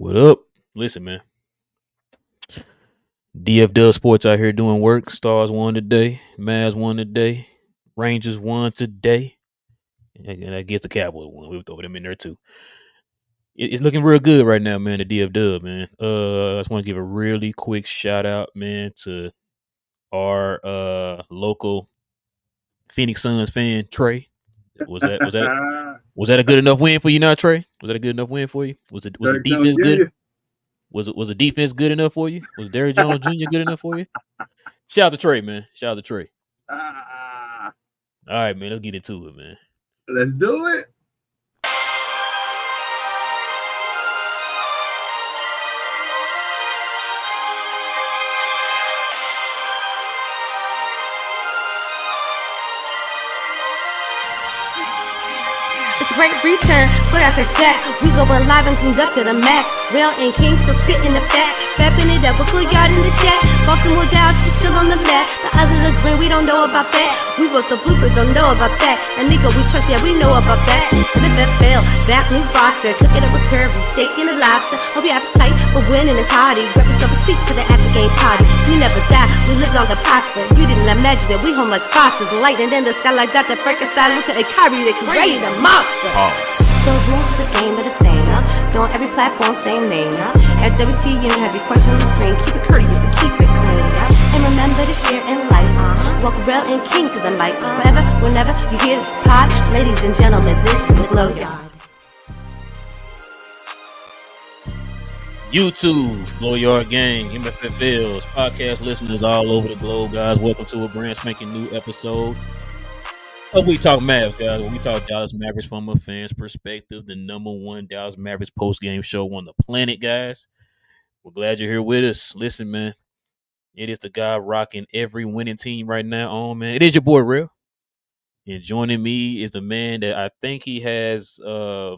What up? Listen, man. DFW Sports out here doing work. Stars won today. Mavs won today. Rangers won today. And I guess the Cowboys won. We would throw them in there too. It's looking real good right now, man. The DFW, man. I just want to give a really quick shout out, man, to our local Phoenix Suns fan, Trey. Was that a good enough win for you now, Trey? Was that a good enough win for you? Was the defense good? Was the defense good enough for you? Was Derrick Jones Jr. good enough for you? Shout out to Trey, man. Shout out to Trey. All right, man. Let's get into it, man. Let's do it. Great return, playoffs are stacked. We going live and tuned up to the max. Real and King still spitting the fact. Fapping it up with Yard in the chat. Baltimore Dallas, we still on the map. The others agree, we don't know about that. We wrote the bloopers, don't know about that. And nigga, we trust, yeah, we know about that. But if that fail, that new roster. Cook it up with turkey, steak and a lobster. Hope your appetite for winning is hearty. Grab yourself a seat to the after game party. We never die, we live long and prosper. You didn't imagine that we home like fossils. Lightning in the sky like Dr. Frankenstein. Luka and Kyrie, they can raise a monster. The rules of the game are the same. They're on every platform, same name. At WTN, have your question on the screen. Keep it courteous and keep it clean. And remember to share in life. Welcome Real and King to the mic. Wherever, whenever you hear this pod, ladies and gentlemen, this is the Glow Yard. YouTube, Glow Yard Gang, MFFLs, podcast listeners all over the globe, guys. Welcome to a brand spanking new episode. We talk Mavs, guys. When we talk Dallas Mavericks from a fan's perspective, the number one Dallas Mavericks post-game show on the planet, guys. We're glad you're here with us. Listen, man, it is the guy rocking every winning team right now. Man, it is your boy, Real. And joining me is the man that I think he has my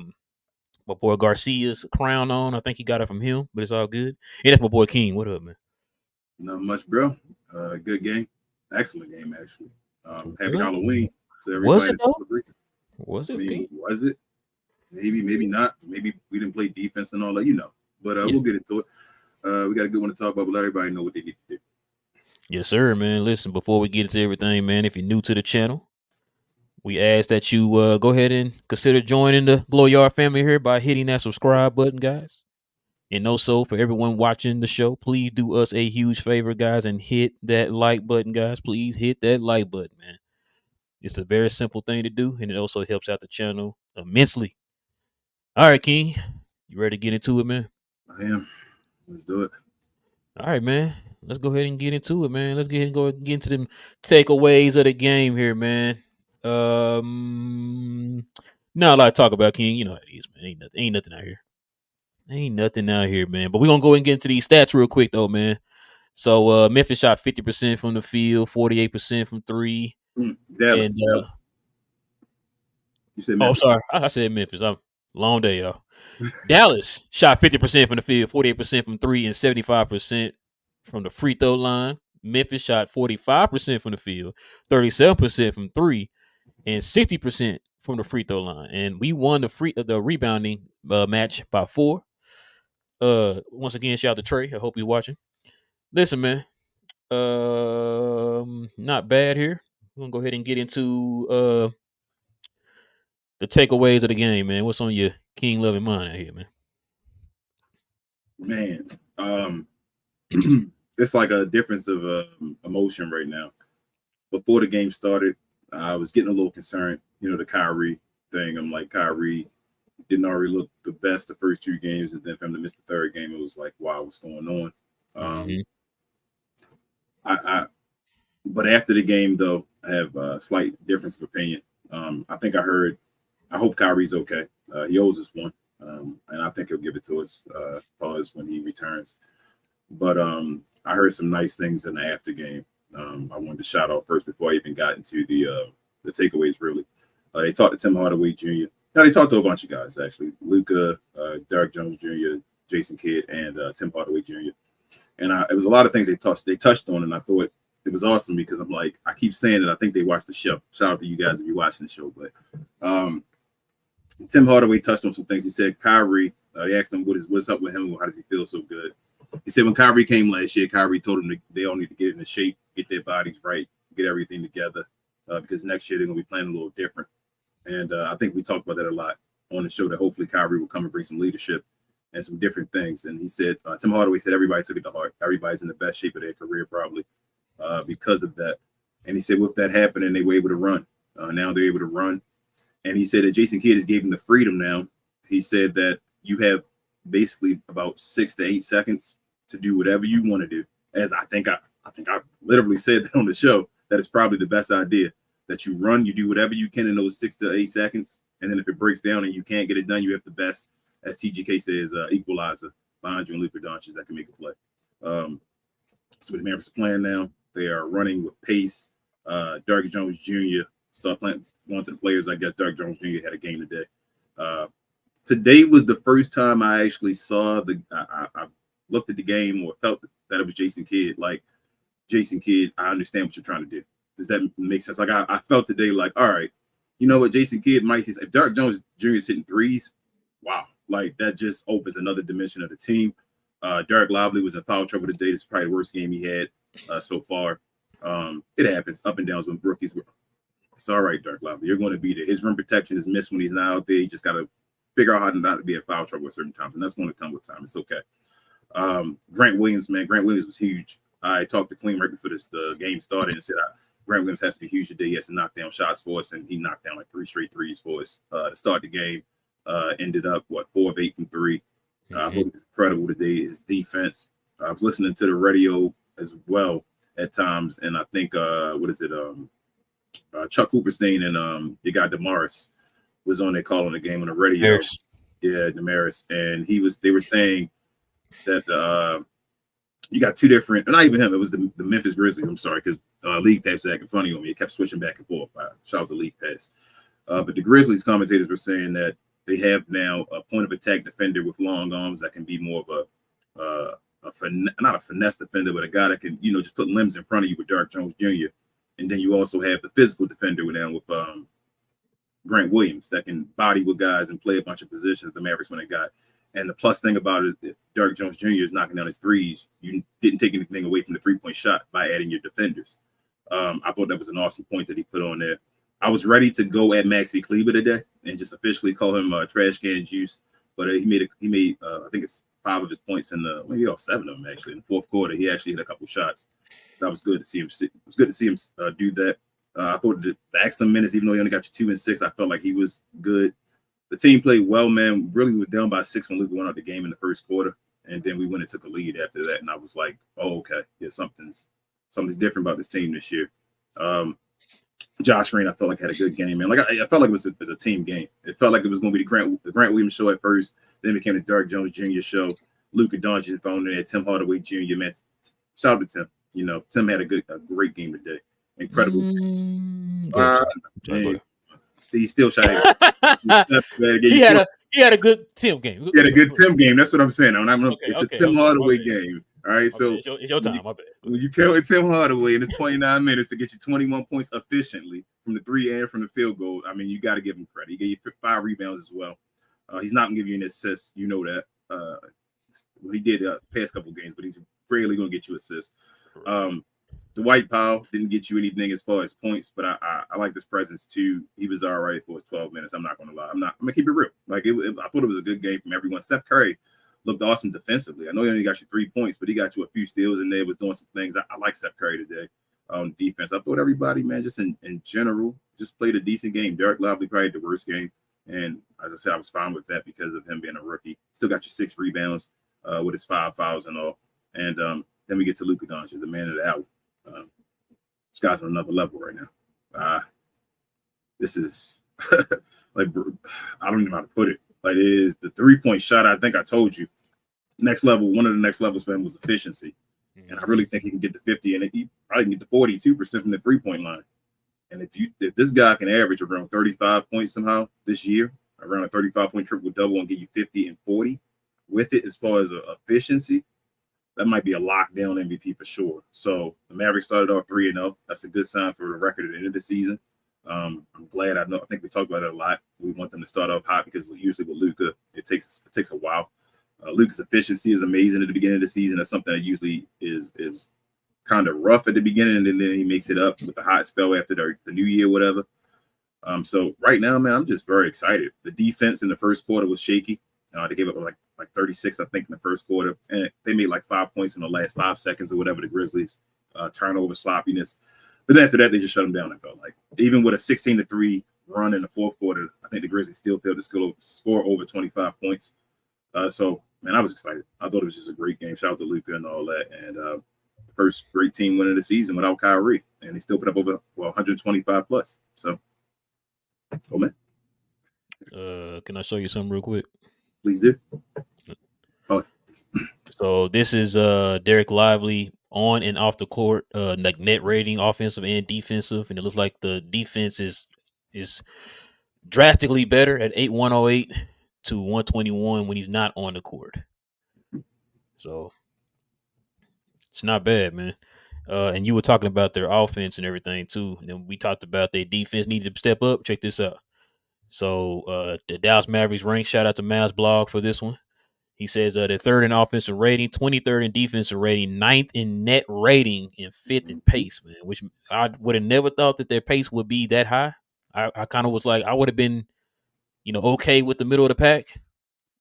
boy Garcia's crown on. I think he got it from him, but it's all good. And that's my boy King. What up, man? Not much, bro. Good game. Excellent game, actually. Happy Halloween. Was it though? Was it? Was it? Maybe not. Maybe we didn't play defense and all that, But We'll get into it. We got a good one to talk about, but let everybody know what they need to do. Yes, sir, man. Listen, before we get into everything, man, if you're new to the channel, we ask that you go ahead and consider joining the Glow Yard family here by hitting that subscribe button, guys. And also, for everyone watching the show, please do us a huge favor, guys, and hit that like button, guys. Please hit that like button, man. It's a very simple thing to do, and it also helps out the channel immensely. All right, King, you ready to get into it, man? I am. Let's do it. All right, man. Let's go ahead and get into it, man. Let's get into them takeaways of the game here, man. Not a lot to talk about, King. You know how it is, man. Ain't nothing out here. Ain't nothing out here, man. But we're gonna go ahead and get into these stats real quick, though, man. So Memphis shot 50% from the field, 48% from three. Dallas. You said Memphis. Oh, sorry. I said Memphis. Long day, y'all. Dallas shot 50% from the field, 48% from three, and 75% from the free throw line. Memphis shot 45% from the field, 37% from three, and 60% from the free throw line. And we won the rebounding match by 4. Once again, shout out to Trey. I hope you're watching. Listen, man. Not bad here. We're going to go ahead and get into the takeaways of the game, man. What's on your King loving mind out here, man? Man, it's like a difference of emotion right now. Before the game started, I was getting a little concerned, the Kyrie thing. I'm like, Kyrie didn't already look the best the first 2 games, and then for him to miss the third game, it was like, wow, what's going on? But after the game, though, I have a slight difference of opinion. I hope Kyrie's okay. He owes us one, and I think he'll give it to us when he returns. But I heard some nice things in the after game. I wanted to shout out first before I even got into the takeaways, really. They talked to Tim Hardaway Jr. Now, they talked to a bunch of guys, actually. Luka, Derrick Jones Jr., Jason Kidd, and Tim Hardaway Jr. And it was a lot of things they touched on, and I thought it was awesome because I'm like, I keep saying it. I think they watched the show. Shout out to you guys if you're watching the show. But Tim Hardaway touched on some things. He said Kyrie They asked him what's up with him, how does he feel so good. He said when Kyrie came last year, Kyrie told him they all need to get into shape, get their bodies right, get everything together, because next year they're going to be playing a little different. And I think we talked about that a lot on the show, that hopefully Kyrie will come and bring some leadership and some different things. And he said, Tim Hardaway said everybody took it to heart. Everybody's in the best shape of their career probably because of that. And he said with that happening, they were able to run. Now they're able to run. And he said that Jason Kidd has given him the freedom now. He said that you have basically about 6 to 8 seconds to do whatever you want to do. As I think I literally said that on the show, that is probably the best idea, that you run, you do whatever you can in those 6 to 8 seconds. And then if it breaks down and you can't get it done, you have the best, as TGK says, equalizer behind you and Luka Doncic that can make a play. So the Mavericks are playing now. They are running with pace. Derrick Jones Jr. start playing, going to the players. I guess Derrick Jones Jr. had a game today. Today was the first time I actually saw I looked at the game or felt that it was Jason Kidd. Like, Jason Kidd, I understand what you're trying to do. Does that make sense? Like, I felt today like, all right, you know what, Jason Kidd might say, if Derrick Jones Jr. is hitting threes, wow, like that just opens another dimension of the team. Derek Lively was in foul trouble today. This is probably the worst game he had so far. It happens, up and downs when rookies. It's all right, Derek Lively. You're going to be there. His rim protection is missed when he's not out there. You just got to figure out how not to be in foul trouble at certain times, and that's going to come with time. It's okay. Grant Williams, man. Grant Williams was huge. I talked to Clean right before the game started and said Grant Williams has to be huge today. He has to knock down shots for us, and he knocked down like 3 straight threes for us to start the game. Ended up, 4 of 8 from 3. I thought it was incredible today. His defense. I was listening to the radio as well at times, and I think, Chuck Cooperstein and your guy Damaris was on there calling the game on the radio. Yeah, Damaris. And they were saying that you got two different, not even him, it was the Memphis Grizzlies, I'm sorry, because League Pass was acting funny on me. It kept switching back and forth. Shout out to League Pass. But the Grizzlies commentators were saying that they have now a point of attack defender with long arms that can be more of not a finesse defender, but a guy that can, just put limbs in front of you with Derrick Jones Jr. And then you also have the physical defender with Grant Williams that can body with guys and play a bunch of positions the Mavericks when they got. And the plus thing about it is if Derrick Jones Jr. is knocking down his threes, you didn't take anything away from the three-point shot by adding your defenders. I thought that was an awesome point that he put on there. I was ready to go at Maxi Kleber today and just officially call him trash can juice, but he made I think it's 5 of his points in maybe all 7 of them actually in the fourth quarter. He actually hit a couple shots. That was good to see him. It was good to see him do that. I thought the excellent minutes, even though he only got you 2 and 6, I felt like he was good. The team played well, man. Really was down by 6 when Luka went out the game in the first quarter, and then we went and took a lead after that. And I was like, oh, okay, yeah, something's different about this team this year. Josh Green, I felt like had a good game, man. Like I felt like it was a team game. It felt like it was going to be the Grant Williams show at first, then it became the Derrick Jones Jr. show. Luka Doncic is thrown in there. Tim Hardaway Jr. Man, shout out to Tim. Tim had a great game today. Incredible. He still shot it. He had a good Tim game. He had a good Tim game. That's what I'm saying. It's a Tim Hardaway game. All right, so it's your time. My bad. When you count with Tim Hardaway and it's 29 minutes to get you 21 points efficiently from the 3 and from the field goal, I mean, you got to give him credit. He gave you 5 rebounds as well. He's not going to give you an assist. You know that. He did past couple games, but he's rarely going to get you assists. Dwight Powell didn't get you anything as far as points, but I like this presence too. He was all right for his 12 minutes. I'm not going to lie. I'm going to keep it real. Like I thought it was a good game from everyone. Steph Curry looked awesome defensively. I know he only got you 3 points, but he got you a few steals in there, was doing some things. I like Steph Curry today on defense. I thought everybody, man, just in general, just played a decent game. Derek Lively probably had the worst game. And as I said, I was fine with that because of him being a rookie. Still got you 6 rebounds with his 5 fouls and all. And then we get to Luka Doncic, the man of the hour. This guy's on another level right now. This is like, I don't even know how to put it. Like, it is the 3-point shot. I think I told you next level. One of the next levels for him was efficiency, and I really think he can get to 50, and he probably can get to 42% from the 3-point line. And if this guy can average around 35 points somehow this year, around a 35-point triple double, and get you 50 and 40 with it as far as efficiency, that might be a lockdown MVP for sure. So the Mavericks started off 3-0. That's a good sign for the record at the end of the season. I'm glad. I think we talked about it a lot. We want them to start off hot because usually with Luka, it takes a while. Luka's efficiency is amazing at the beginning of the season. That's something that usually is kind of rough at the beginning, and then he makes it up with the hot spell after the new year, whatever. So right now, man, I'm just very excited. The defense in the first quarter was shaky. They gave up like 36, I think, in the first quarter, and they made like 5 points in the last 5 seconds or whatever. The Grizzlies turnover sloppiness, but then after that, they just shut them down. I felt like even with a 16-3 run in the fourth quarter, I think the Grizzlies still failed to score over 25 points. So man, I was excited. I thought it was just a great game. Shout out to Luka and all that, and the first great team win of the season without Kyrie, and they still put up over 125 plus. So, oh man. Can I show you something real quick? Please do. Oh. So this is Derek Lively on and off the court, like net rating, offensive and defensive, and it looks like the defense is drastically better at 8-108 to 121 when he's not on the court. So it's not bad, man. And you were talking about their offense and everything too. And then we talked about their defense needed to step up. Check this out. So the Dallas Mavericks rank, shout out to Mavs blog for this one. He says they're third in offensive rating, 23rd in defensive rating, 9th in net rating, and 5th in pace, man, which I would have never thought that their pace would be that high. I kind of was like, I would have been, okay with the middle of the pack.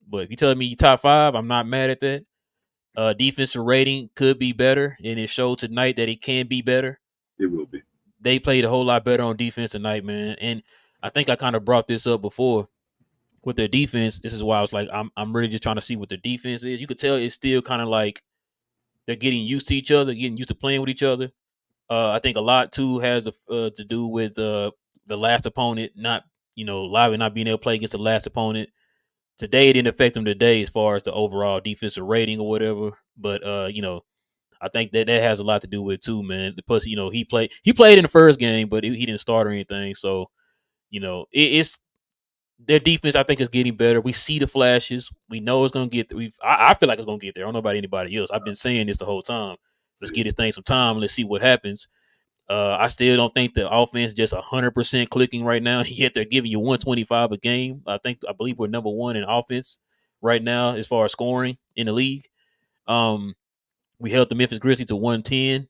But if you tell me you top 5, I'm not mad at that. Defensive rating could be better, and it showed tonight that it can be better. It will be. They played a whole lot better on defense tonight, man. And I think I kind of brought this up before. With their defense, this is why I was like, I'm really just trying to see what their defense is. You could tell it's still kind of like they're getting used to each other, getting used to playing with each other. I think a lot too has to do with the last opponent not, Lively not being able to play against the last opponent. Today it didn't affect them today as far as the overall defensive rating or whatever. But I think that has a lot to do with it too, man. Plus, he played in the first game, but he didn't start or anything. So, it's. Their defense, I think, is getting better. We see the flashes. We know it's going to get there. I feel like it's going to get there. I don't know about anybody else. I've been saying this the whole time. Let's give this thing some time. Let's see what happens. I still don't think the offense just 100% clicking right now. Yet they're giving you 125 a game. I believe we're number 1 in offense right now as far as scoring in the league. We held the Memphis Grizzlies to 110,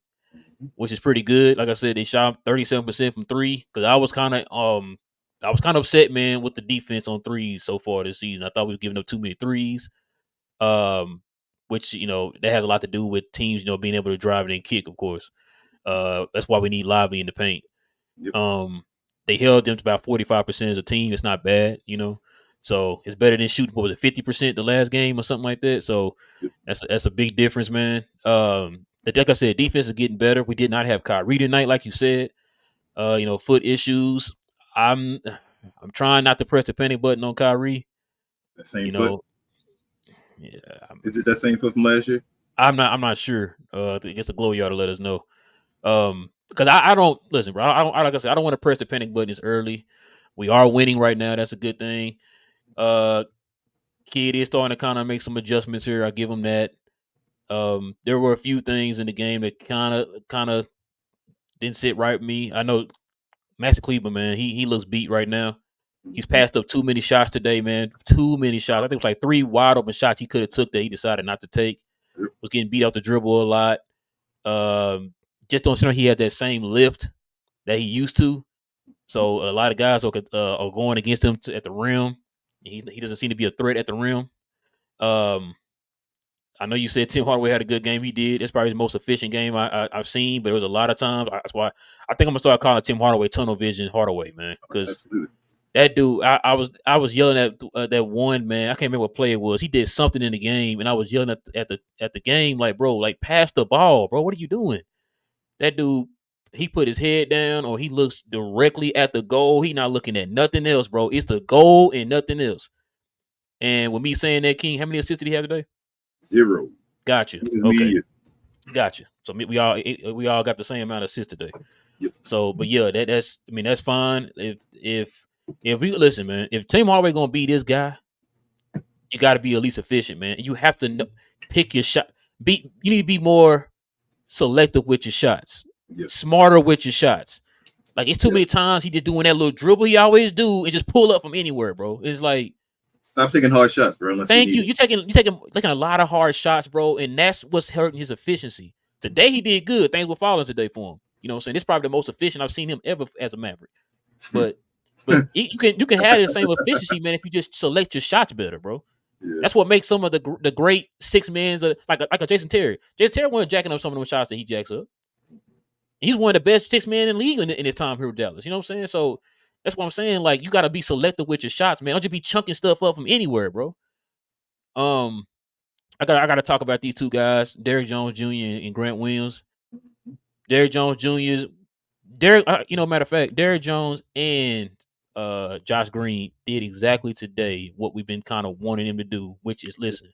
which is pretty good. Like I said, they shot 37% from 3 because I was kind of upset, man, with the defense on threes so far this season. I thought we were giving up too many threes, which, that has a lot to do with teams, being able to drive it and kick, of course. That's why we need Lively in the paint. Yep. They held them to about 45% as a team. It's not bad, So it's better than shooting, what was it, 50% the last game or something like that. So that's a big difference, man. Like I said, defense is getting better. We did not have Kyrie tonight, like you said. Foot issues. I'm trying not to press the panic button on Kyrie. That same foot. Yeah. Is it that same foot from last year? I'm not sure. I guess the glow yard to let us know. Because I don't listen, bro. Like I said, I don't want to press the panic button this early. We are winning right now. That's a good thing. Kid is starting to kind of make some adjustments here. I give him that. There were a few things in the game that kind of didn't sit right with me. I know Max Cleveland, man, he looks beat right now. He's passed up too many shots today, man. Too many shots. I think it was like 3 wide open shots he could have took that he decided not to take. Was getting beat off the dribble a lot. Just don't seem like he had that same lift that he used to. So a lot of guys are going against him at the rim. He doesn't seem to be a threat at the rim. I know you said Tim Hardaway had a good game. He did. It's probably the most efficient game I've seen, but it was a lot of times. That's why I think I'm going to start calling Tim Hardaway tunnel vision Hardaway, man. Because that dude, I was yelling at that one, man. I can't remember what play it was. He did something in the game, and I was yelling at the game like, bro, like, pass the ball, bro. What are you doing? That dude, he put his head down or he looks directly at the goal. He not looking at nothing else, bro. It's the goal and nothing else. And with me saying that, King, how many assists did he have today? 0. Gotcha. Okay. Gotcha. So we all got the same amount of assists today. Yep. So, but yeah, that's fine. If we listen, man, if Tim Hardaway gonna be this guy, you got to be at least efficient, man. You have to pick your shot. You need to be more selective with your shots. Yes. Smarter with your shots. Like it's too many times he just doing that little dribble he always do and just pull up from anywhere, bro. It's like stop taking hard shots, bro. Unless thank you. it. You taking a lot of hard shots, bro, and that's what's hurting his efficiency. Today he did good. Things were falling today for him. You know what I'm saying? This is probably the most efficient I've seen him ever as a Maverick. But you can have the same efficiency, man, if you just select your shots better, bro. Yeah. That's what makes some of the great six men like a Jason Terry. Jason Terry wasn't jacking up some of those shots that he jacks up. He's one of the best six men in the league in his time here with Dallas. You know what I'm saying? So that's what I'm saying. Like you got to be selective with your shots, man. Don't just be chunking stuff up from anywhere, bro. I got to talk about these two guys, Derrick Jones Jr. and Grant Williams. Derrick Jones Jr. Matter of fact, Derrick Jones and Josh Green did exactly today what we've been kind of wanting him to do, which is listen.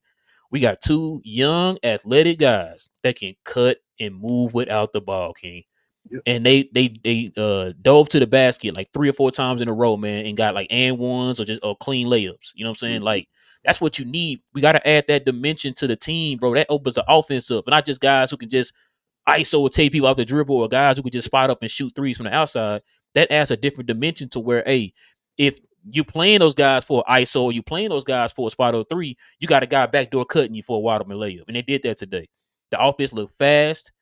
We got two young, athletic guys that can cut and move without the ball, King. Yep. And they dove to the basket like 3 or 4 times in a row, man, and got like and ones or clean layups. You know what I'm saying? Mm-hmm. Like that's what you need. We got to add that dimension to the team, bro. That opens the offense up, and not just guys who can just ISO or take people off the dribble, or guys who can just spot up and shoot threes from the outside. That adds a different dimension to where, hey, if you playing those guys for ISO or you playing those guys for a spot or 3, you got a guy backdoor cutting you for a wide open layup, and they did that today. The offense looked fast.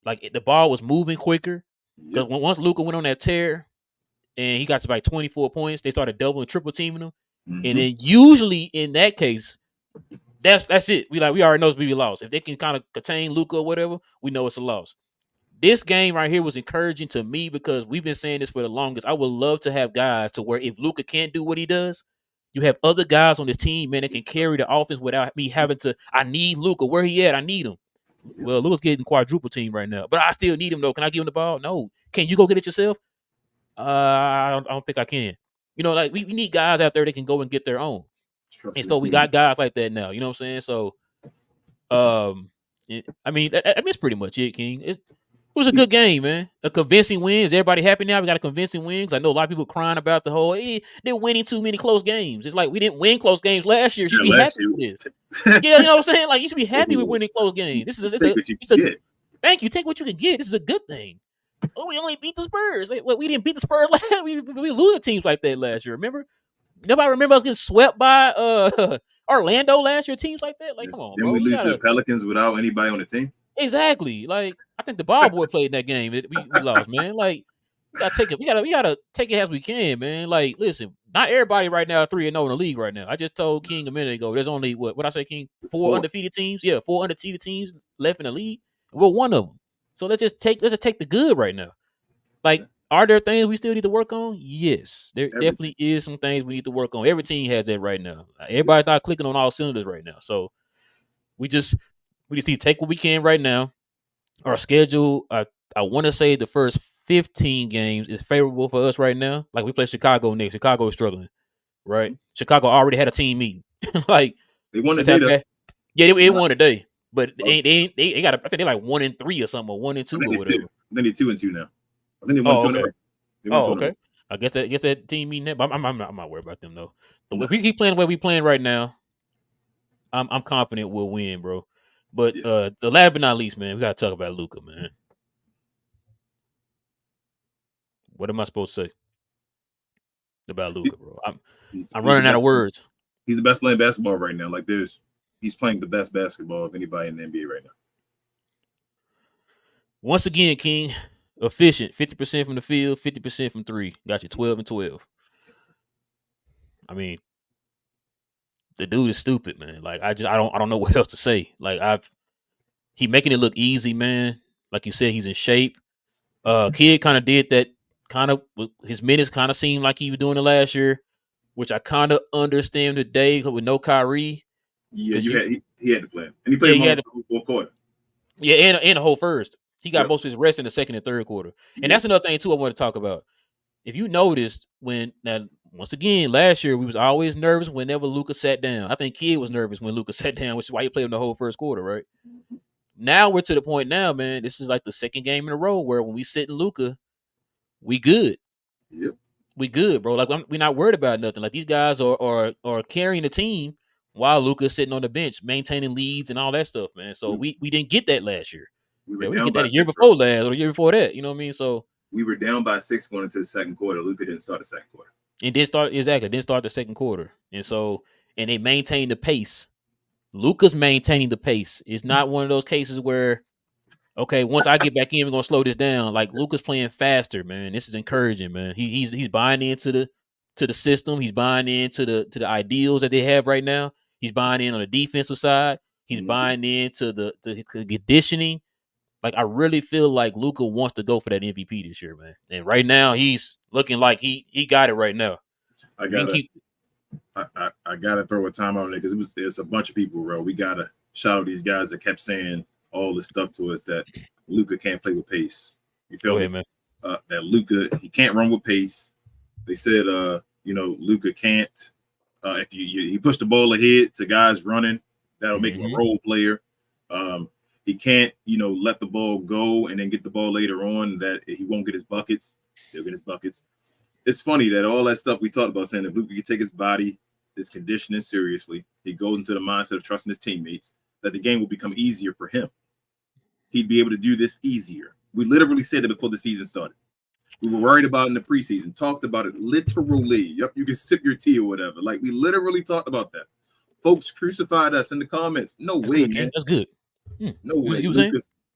Like the ball was moving quicker because once Luka went on that tear and he got to like 24 points, they started double and triple teaming him. Mm-hmm. And then usually in that case, that's it. We already know we lost. If they can kind of contain Luka or whatever, we know it's a loss. This game right here was encouraging to me because we've been saying this for the longest. I would love to have guys to where if Luka can't do what he does, you have other guys on the team, man, that can carry the offense without me having to. I need Luka. Where he at? I need him. Well, Luka's getting quadruple team right now, but I still need him though. Can I give him the ball? No. Can you go get it yourself? I don't think I can. You know, like we need guys out there that can go and get their own. And so we got guys like that now. You know what I'm saying? So, I mean, that's pretty much it, King. It was a good game, man. A convincing win. Is everybody happy now? We got a convincing win. Because I know a lot of people crying about the whole, they're winning too many close games. It's like we didn't win close games last year. You should be happy with this. Yeah, you know what I'm saying? Like, you should be happy with winning close games. This is thank you. Take what you can get. This is a good thing. Oh, we only beat the Spurs. We didn't beat the Spurs last year. We lose to teams like that last year. Remember? Nobody remember us getting swept by Orlando last year. Teams like that. Like, come on, bro. Then we lose to the Pelicans without anybody on the team. Exactly. Like, I think the ball boy played in that game. We lost, man. Like, we gotta take it. We gotta take it as we can, man. Like, listen, not everybody right now 3-0 in the league right now. I just told King a minute ago. There's only what I say, King? 4 undefeated teams. Yeah, 4 undefeated teams left in the league. We're one of them. So let's just take the good right now. Like, are there things we still need to work on? Yes, there definitely is some things we need to work on. Every team has that right now. Everybody's not clicking on all cylinders right now. So we just need to take what we can right now. Our schedule, I want to say the first 15 games is favorable for us right now. Like we play Chicago next. Chicago is struggling, right? Chicago already had a team meeting. Like they won today. Yeah, they won today, but they got. I think they're like 1-3 or something, or 1-2 or whatever. Then they're 2-2 now. I think they won 2. Okay. I guess that team meeting. But I'm not worried about them though. But if we keep playing the way we playing right now, I'm confident we'll win, bro. But the last but not least, man, we gotta talk about Luka, man. What am I supposed to say about Luka, bro? I'm running out of words. He's the best playing basketball right now. Like he's playing the best basketball of anybody in the NBA right now. Once again, King, efficient, 50% from the field, 50% from 3. Got you 12 and 12. I mean, the dude is stupid, man. Like I don't know what else to say. Like he making it look easy, man. Like you said, he's in shape. Kid kind of did that. Kind of his minutes kind of seemed like he was doing it last year, which I kind of understand today with no Kyrie. Yeah, he had to play, and he played the whole quarter. Yeah, and the whole first. He got most of his rest in the second and third quarter, and that's another thing too I want to talk about. If you noticed once again, last year we was always nervous whenever Luka sat down. I think Kid was nervous when Luka sat down, which is why he played him the whole first quarter, right? Now we're to the point now, man. This is like the second game in a row where when we sit in Luka, we good. Yep. We good, bro. Like we're not worried about nothing. Like these guys are carrying the team while Luka's sitting on the bench, maintaining leads and all that stuff, man. So we didn't get that last year. We didn't get that a year before last or the year before that. You know what I mean? So we were down by 6 going into the second quarter. Luka didn't start the second quarter. It didn't start Didn't start the second quarter, and they maintained the pace. Luka's maintaining the pace. It's not one of those cases where, okay, once I get back in, we're gonna slow this down. Like Luka's playing faster, man. This is encouraging, man. He's buying into the system. He's buying into the ideals that they have right now. He's buying in on the defensive side. He's buying into the conditioning. Like I really feel like Luka wants to go for that MVP this year, man. And right now he's looking like he got it right now. I gotta throw a timeout on it because it's a bunch of people, bro. We gotta shout out these guys that kept saying all this stuff to us that Luka can't play with pace. You feel me, man? That Luka, he can't run with pace. They said, Luka can't. If you push the ball ahead to guys running, that'll make him a role player. He can't, let the ball go and then get the ball later on. That he won't get his buckets. Still get his buckets. It's funny that all that stuff we talked about, saying that Luka can take his body, his conditioning seriously. He goes into the mindset of trusting his teammates, that the game will become easier for him. He'd be able to do this easier. We literally said it before the season started. We were worried about it in the preseason, talked about it literally. Yep, you can sip your tea or whatever. Like, we literally talked about that. Folks crucified us in the comments. No way, man. That's good. No way.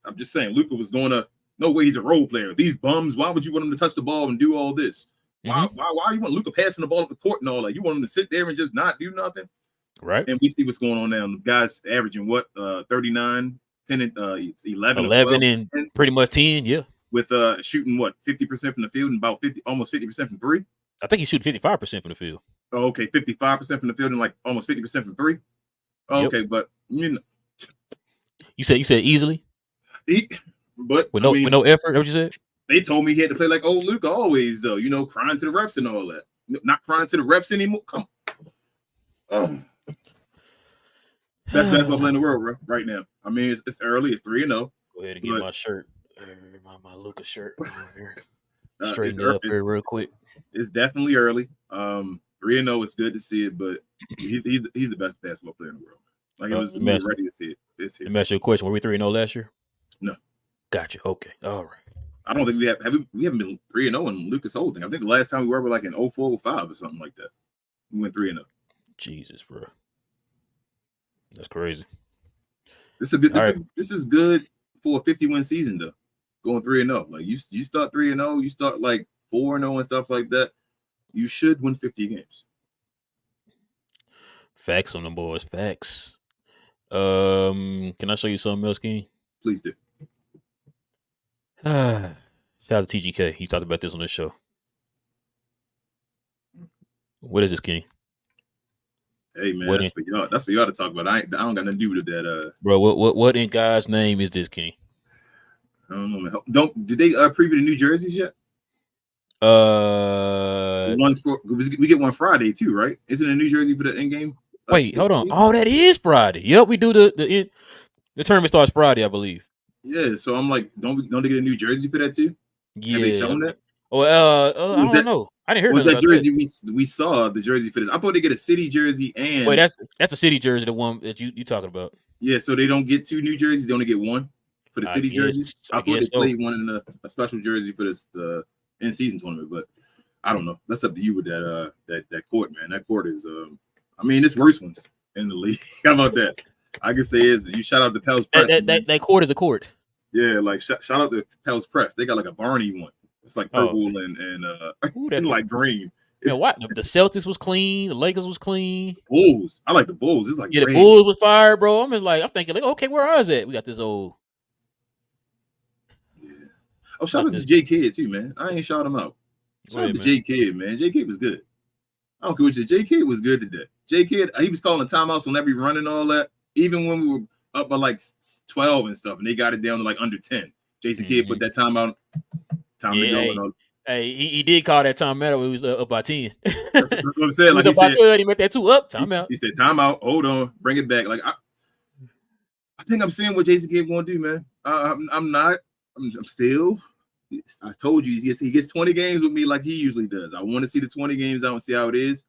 I'm just saying, Luka was going to, no way he's a role player. These bums, why would you want him to touch the ball and do all this? Why you want Luka passing the ball up the court and all that? You want him to sit there and just not do nothing? Right. And we see what's going on now. The guys averaging 39, 10, and 11, 12, and pretty much 10, yeah. With shooting 50% from the field and about almost 50% from three. I think he's shooting 55% from the field. Oh, okay, 55% from the field and like almost 50% from three. Oh, okay, but you said easily. But with no effort. What you said? They told me he had to play like old Luka always, though. Crying to the refs and all that. Not crying to the refs anymore. Come on. Best basketball player in the world, bro, right now. I mean, it's early. It's 3-0. Go ahead and get my shirt, my Luka shirt. Straighten it up here real quick. It's definitely early. 3-0. It's good to see it, but he's the best basketball player in the world. Like it was ready to see it. It's here. Let me ask you a question. Were we 3-0 last year? No. Gotcha. Okay. All right. I don't think we haven't been 3-0 in Luka's whole thing. I think the last time we were like in 04, 05 or something like that. We went 3-0. Jesus, bro. That's crazy. This is good for a 50-win season though. Going 3-0. Like you start 3-0, you start like 4-0 and stuff like that. You should win 50 games. Facts on them boys. Facts. Can I show you something else, King? Please do. Shout out to TGK. You talked about this on this show. What is this, King? Hey man, that's for y'all. That's for y'all to talk about. I don't got nothing to do with that. Bro, what in God's name is this, King? I don't know, man. Did they preview the New Jerseys yet? We get one Friday too, right? Isn't it a New Jersey for the end game? Wait, hold on. Oh, that is Friday. Yep, we do the tournament starts Friday, I believe. Yeah, so I'm like, don't they get a New Jersey for that too? Yeah. Have they shown that? Well, I don't know. I didn't hear was that jersey we saw the jersey for this. I thought they get a city jersey and wait, that's a city jersey, the one that you talking about. Yeah, so they don't get two New Jerseys, they only get one for the city jerseys. I thought they played one in a special jersey for this in season tournament, but I don't know. That's up to you with that court, man. That court is it's worse ones in the league. How about that? I can say is you shout out the Pels Press. That court is a court. Yeah, like shout out the Pels Press. They got like a Barney one. It's like purple and like green. Man, what? The Celtics was clean. The Lakers was clean. Bulls. I like the Bulls. It's like the Bulls was fire, bro. I'm thinking like, okay, where is it? We got this old. Yeah. Oh, shout out to J Kidd too, man. I ain't shout him out. Shout out to J Kidd, man. J Kidd was good. I don't care what you. J Kidd was good today. J Kidd, he was calling timeouts on every run and all that. Even when we were up by like 12 and stuff, and they got it down to like under 10. Jason Kidd put that timeout. Hey, he did call that timeout when he was up by 10. That's what I'm saying. He was up by 12, he made that 2 up. Timeout. He said, timeout. Hold on. Bring it back. Like, I think I'm seeing what Jason Kidd going to do, man. I'm still. I told you, he gets 20 games with me like he usually does. I want to see the 20 games out and see how it is.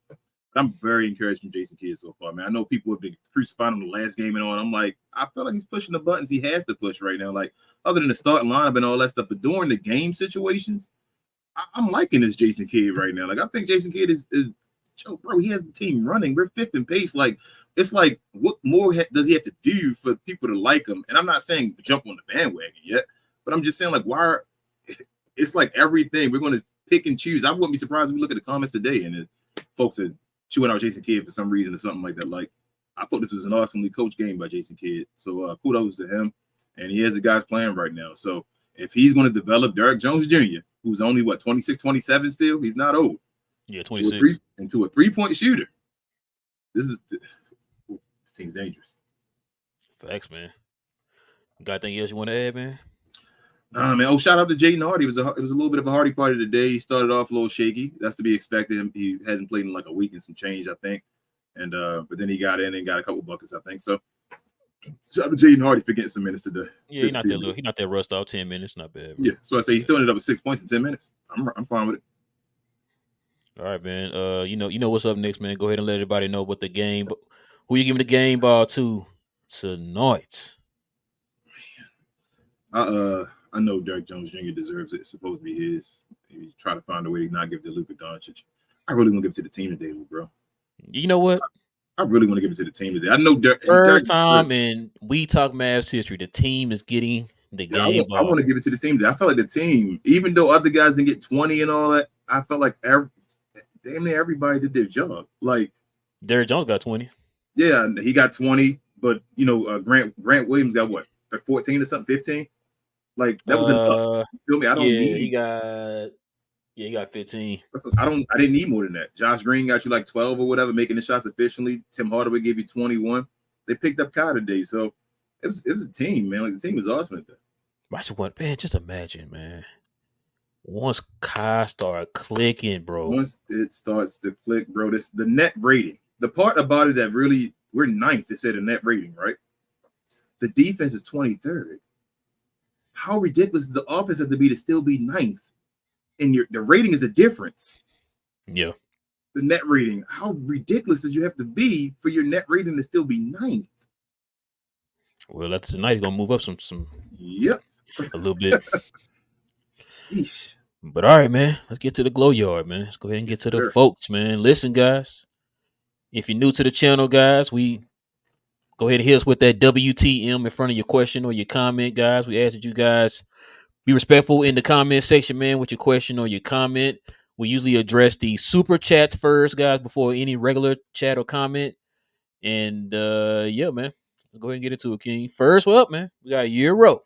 I'm very encouraged from Jason Kidd so far, man. I know people have been crucifying him the last game and all. I'm like, I feel like he's pushing the buttons he has to push right now. Like, other than the starting lineup and all that stuff, but during the game situations, I'm liking this Jason Kidd right now. Like, I think Jason Kidd is bro, he has the team running. We're fifth in pace. Like, it's like, what more does he have to do for people to like him? And I'm not saying jump on the bandwagon yet, but I'm just saying, like, it's like everything. We're going to pick and choose. I wouldn't be surprised if we look at the comments today and folks are chewing out Jason Kidd for some reason or something like that. Like, I thought this was an awesomely coached game by Jason Kidd. So kudos to him. And he has the guys playing right now. So if he's going to develop Derrick Jones Jr., who's only, 26, 27 still? He's not old. Yeah, 26. Into a three-point shooter. This team's dangerous. Facts, man. Got anything else you want to add, man? Man. Shout out to Jaden Hardy. It was a little bit of a Hardy party today. He started off a little shaky. That's to be expected. He hasn't played in like a week and some change, I think. And but then he got in and got a couple buckets, I think. So shout out to Jaden Hardy for getting some minutes today. Yeah, he's not that rust out. 10 minutes, not bad. Yeah, so I say he still ended up with 6 points in 10 minutes. I'm fine with it. All right, man. You know what's up next, man. Go ahead and let everybody know what the game. Who you giving the game ball to tonight? I know Derrick Jones Jr. deserves it. It's supposed to be his. Maybe try to find a way to not give it to Luka Doncic. I really want to give it to the team today, bro. You know what? I really want to give it to the team today. I know first time in We Talk Mavs history, the team is getting the game ball. I want to give it to the team today. I felt like the team, even though other guys didn't get 20 and all that, I felt like damn near everybody did their job. Like Derrick Jones got 20. Yeah, he got 20, but Grant Williams got what? 14 or something, 15? Like that was enough. You feel me? I don't need. He got 15. I didn't need more than that. Josh Green got you like 12 or whatever, making the shots efficiently. Tim Hardaway gave you 21. They picked up Kai today, so it was a team, man. Like the team was awesome at that. Man, just imagine, man. Once Kai started clicking, bro. Once it starts to click, bro, this the net rating. The part about it that really we're ninth, it said a net rating, right? The defense is 23rd. How ridiculous does the offense have to be to still be ninth? And the rating is a difference. Yeah. The net rating. How ridiculous does you have to be for your net rating to still be ninth? Well, that's tonight. He's gonna move up some. Yep. A little bit. Sheesh. But all right, man. Let's get to the glow yard, man. Let's go ahead and get to the folks, man. Listen, guys. If you're new to the channel, guys, we go ahead and hit us with that WTM in front of your question or your comment, guys. We ask that you guys be respectful in the comment section, man, with your question or your comment. We usually address the super chats first, guys, before any regular chat or comment. And yeah, man. Let's go ahead and get into it, King. First up, man, we got Euro.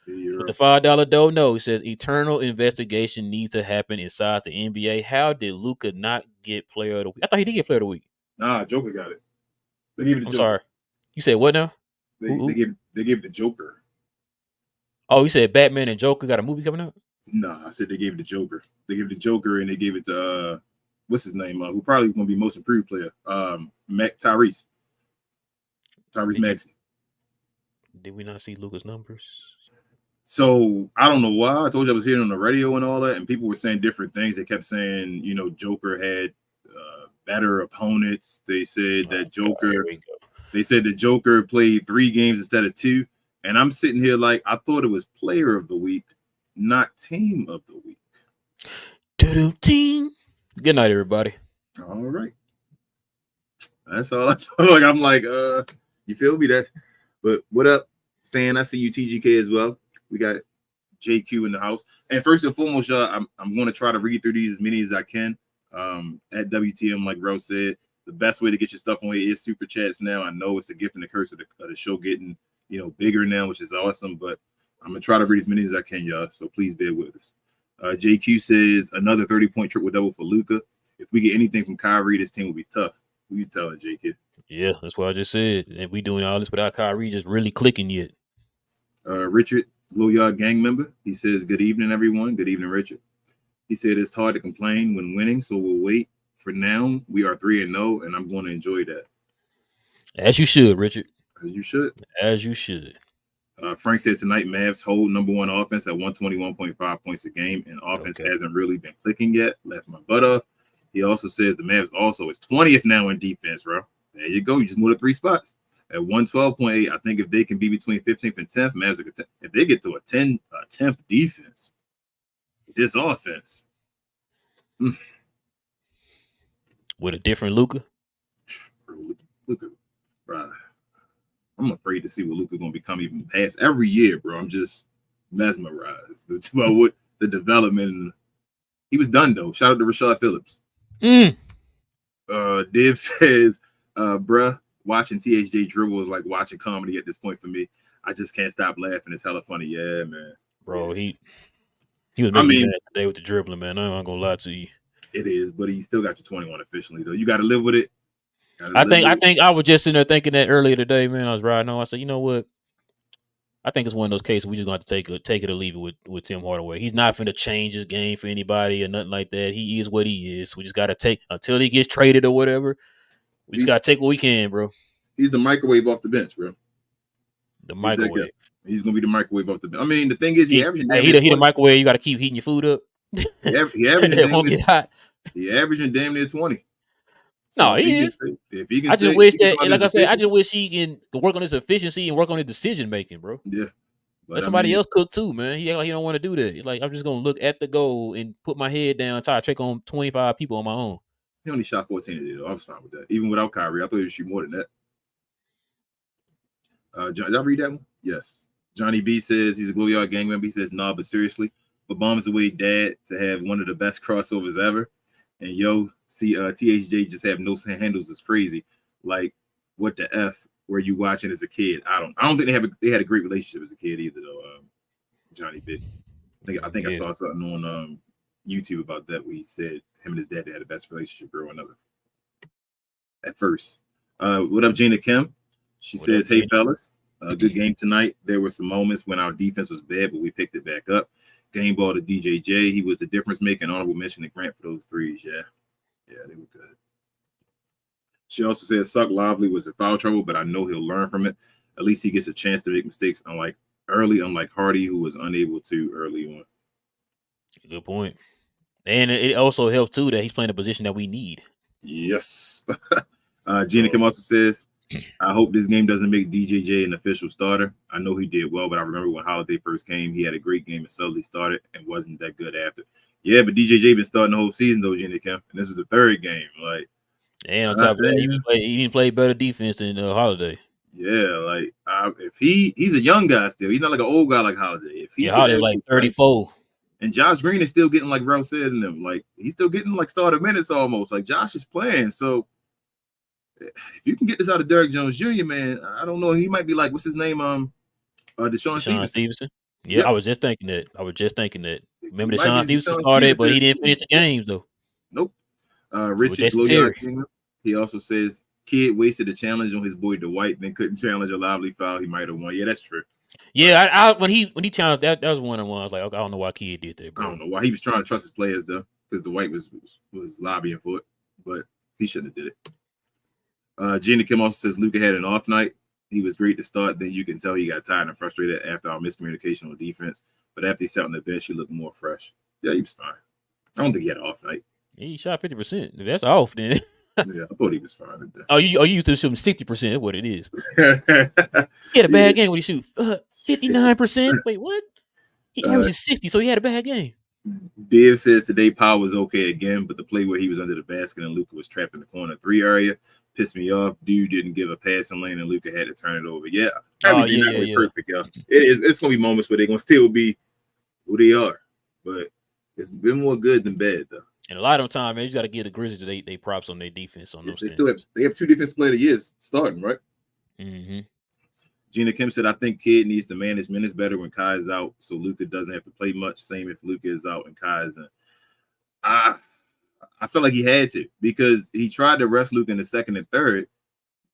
With the $5 dono, he says eternal investigation needs to happen inside the NBA. How did Luka not get player of the week? I thought he did get player of the week. Nah, Joker got it. They gave it to Joker. Sorry. You said what now? They gave it to Joker. Oh, you said Batman and Joker got a movie coming out? Nah, I said they gave it to Joker. They gave it to Joker and they gave it to what's his name? Who probably gonna be most improved player? Tyrese Maxey. Did we not see Luka's numbers? So I don't know why. I told you I was hearing on the radio and all that, and people were saying different things. They kept saying, Joker had better opponents. They said that Joker. They said that Joker played 3 games instead of 2, and I'm sitting here like I thought it was player of the week, not team of the week. Team. Good night, everybody. All right. That's all. I'm like, you feel me? But what up, fan? I see you, TGK, as well. We got JQ in the house. And first and foremost, y'all, I'm going to try to read through these as many as I can. At WTM, like Rose said, the best way to get your stuff on here is super chats now. I know it's a gift and a curse of the show getting, bigger now, which is awesome. But I'm going to try to read as many as I can, y'all. So please bear with us. JQ says another 30-point triple-double for Luka. If we get anything from Kyrie, this team will be tough. Who you telling, JQ? Yeah, that's what I just said. And we doing all this without Kyrie just really clicking yet. Richard, Glow Yard gang member, he says, good evening, everyone. Good evening, Richard. He said it's hard to complain when winning, so we'll wait. For now, we are 3-0, and I'm going to enjoy that. As you should, Richard. As you should. As you should. Frank said tonight, Mavs hold number 1 offense at 121.5 points a game, and offense hasn't really been clicking yet. Left my butt off. He also says the Mavs also is 20th now in defense, bro. There you go. You just moved to 3 spots at 112.8. I think if they can be between 15th and 10th, Mavs are if they get to a 10th defense, this offense. With a different Luka. Luka, bro. I'm afraid to see what Luka going to become even past every year, bro. I'm just mesmerized about what the development. He was done though. Shout out to Rashad Phillips. Div says, bruh, watching THJ dribble is like watching comedy at this point for me. I just can't stop laughing. It's hella funny. Yeah, man. Bro, yeah. he was making me mad today with the dribbling, man. I'm not gonna lie to you. It is, but he still got you 21 officially though. You got to live with it. I think I was just sitting there thinking that earlier today, man. I was riding on. I said, you know what? I think it's one of those cases we just gonna have to take it or leave it with Tim Hardaway. He's not finna change his game for anybody or nothing like that. He is what he is. We just gotta take until he gets traded or whatever. We just gotta take what we can, bro. He's the microwave off the bench, bro. The microwave. He's gonna be the microwave off the bench. I mean, the thing is, he averaging. He the microwave. You gotta keep heating your food up. He averaging. It won't get hot. He averaging damn near 20. So no, he is. If he can, I just wish that, like I said, I just wish he can work on his efficiency and work on his decision making, bro. Yeah. Let somebody else cook too, man. He act like he don't want to do that. He's like, I'm just gonna look at the goal and put my head down, try to check on 25 people on my own. He only shot 14 today, though. I was fine with that. Even without Kyrie, I thought he would shoot more than that. Did I read that one? Yes. Johnny B says he's a glow yard gang member. He says, nah, but seriously, for Bombs Away Dad to have one of the best crossovers ever. And yo, see THJ just have no handles is crazy. Like, what the F were you watching as a kid? I don't think they had a great relationship as a kid either, though. Johnny B. I think I saw something on YouTube about that where he said him and his dad had the best relationship growing up at first. What up, Gina Kim? She says, hey, fellas, good game tonight. There were some moments when our defense was bad, but we picked it back up. Game ball to DJJ. He was the difference maker. Honorable mention to Grant for those threes. Yeah, they were good. She also said Suck Lively was in foul trouble, but I know he'll learn from it. At least he gets a chance to make mistakes, unlike Hardy, who was unable to early on. Good point. And it also helped too that he's playing a position that we need. Yes. Gina Kim also says, I hope this game doesn't make DJJ an official starter. I know he did well, but I remember when Holiday first came, he had a great game and suddenly started and wasn't that good after. Yeah, but DJJ been starting the whole season though, Gina Kim, and this is the third game. Like, and on top of that, he didn't play better defense than Holiday. Yeah, like if he's a young guy still, he's not like an old guy like Holiday. If he Holiday like 34. And Josh Green is still getting, like Ralph said in them, like he's still getting like starter minutes almost. Like Josh is playing. So if you can get this out of Derrick Jones Jr., man, I don't know. He might be like, what's his name? Deshaun Stevenson. Yeah, yep. I was just thinking that. Remember Deshaun Stevenson started, but he didn't finish the games though. Nope. Richard Gloyard, he also says kid wasted a challenge on his boy Dwight, then couldn't challenge a lively foul. He might have won. Yeah, that's true. Yeah, I when he challenged that was one of them. I was like, okay, I don't know why Kid did that, bro. I don't know why he was trying to trust his players though, because Dwight was lobbying for it, but he shouldn't have did it. Gina Kim also says Luka had an off night. He was great to start. Then you can tell he got tired and frustrated after our miscommunication on defense. But after he sat on the bench, he looked more fresh. Yeah, he was fine. I don't think he had an off night. Yeah, he shot 50%. That's off then. Yeah, I thought he was fine. Oh, you used to shoot 60%. That's what it is. He had a bad game when he shoot 59%. Wait, what? He averages 60, so he had a bad game. Dave says today Powell was okay again, but the play where he was under the basket and Luka was trapped in the corner 3 area pissed me off. Dude didn't give a passing lane and Luka had to turn it over. Yeah, perfect, y'all. It's gonna be moments where they're gonna still be who they are, but it's been more good than bad though. And a lot of time, man, you got to give the Grizzlies they props on their defense on those. They have 2 defensive player of the years starting, right? Mm-hmm. Gina Kim said, I think Kid needs to manage minutes better when Kai is out, so Luka doesn't have to play much. Same if Luka is out and Kai isn't. I felt like he had to, because he tried to rest Luka in the second and third,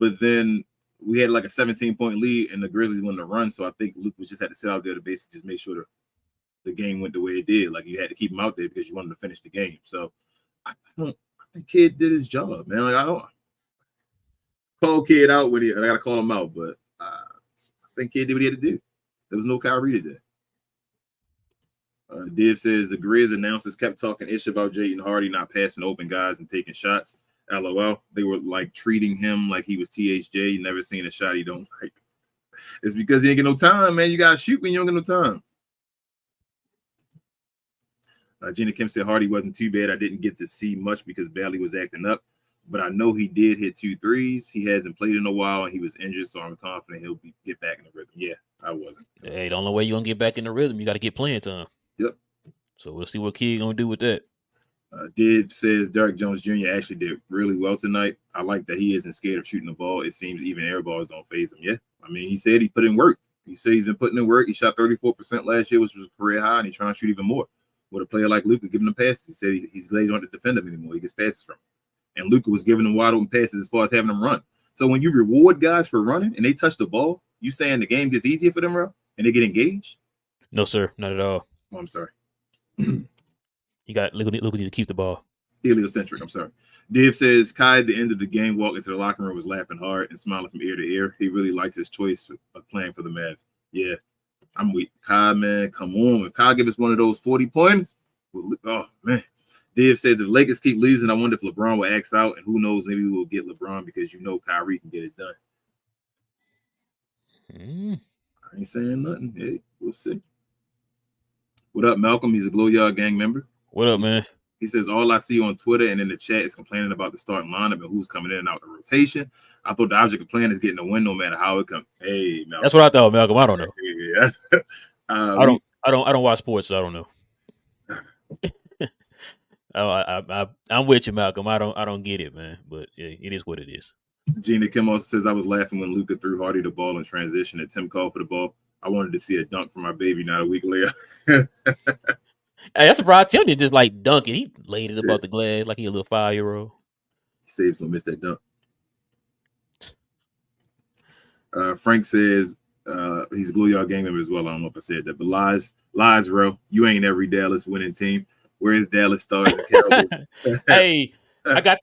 but then we had like a 17-point lead and the Grizzlies wanted to run, so I think Luka just had to sit out there to basically just make sure the game went the way it did. Like, you had to keep him out there because you wanted to finish the game. So I think Kid did his job, man. Like, I don't call Kid out when I got to call him out, but I think Kid did what he had to do. There was no Kyrie today. Div says the Grizz announcers kept talking ish about Jaden Hardy not passing open guys and taking shots. LOL. They were like treating him like he was THJ. Never seen a shot he don't like. It's because he ain't get no time, man. You gotta shoot when you don't get no time. Gina Kim said Hardy wasn't too bad. I didn't get to see much because Bailey was acting up, but I know he did hit 2 threes. He hasn't played in a while and he was injured, so I'm confident he'll get back in the rhythm. Yeah, I wasn't. Hey, the only way you're gonna get back in the rhythm, you got to get playing time. Yep. So we'll see what Kid gonna do with that. Div says Derek Jones Jr. actually did really well tonight. I like that he isn't scared of shooting the ball. It seems even air balls don't faze him. Yeah, I mean, he said he put in work. He said he's been putting in work. He shot 34% last year, which was a career high, and he's trying to shoot even more. With a player like Luka giving him passes, he said he's laid on to defend him anymore. He gets passes from him. And Luka was giving him wide open passes as far as having them run. So when you reward guys for running and they touch the ball, you saying the game gets easier for them, bro, and they get engaged? No, sir, not at all. Oh, I'm sorry. You got Luka need to keep the ball. Heliocentric, I'm sorry. Div says Kai at the end of the game walked into the locker room, was laughing hard and smiling from ear to ear. He really likes his choice of playing for the Mavs. Yeah, I'm weak. Kai, man, come on. If Kai give us one of those 40 points, oh, man. Div says if Lakers keep losing, I wonder if LeBron will axe out, and who knows, maybe we will get LeBron because you know Kyrie can get it done. I ain't saying nothing. Hey, we'll see. What up, Malcolm? He's a Glow Yard Gang member. What up, man? He says, all I see on Twitter and in the chat is complaining about the starting lineup and who's coming in and out of the rotation. I thought the object of playing is getting a win no matter how it comes. Hey, Malcolm. That's what I thought, Malcolm. I don't know. Yeah. I don't watch sports, so I don't know. I'm with you, Malcolm. I don't get it, man. But yeah, it is what it is. Gina Kim also says, I was laughing when Luka threw Hardy the ball in transition and Tim called for the ball. I wanted to see a dunk from my baby, not a week later. Hey, that's a surprise. Tim didn't just like dunk it. He laid it above the glass like he a little 5-year-old. He says he's gonna miss that dunk. Frank says he's a Glue Yard Gang member as well. I don't know if I said that, but lies, bro. You ain't every Dallas winning team. Where's Dallas Stars and Cowboys? Hey, I got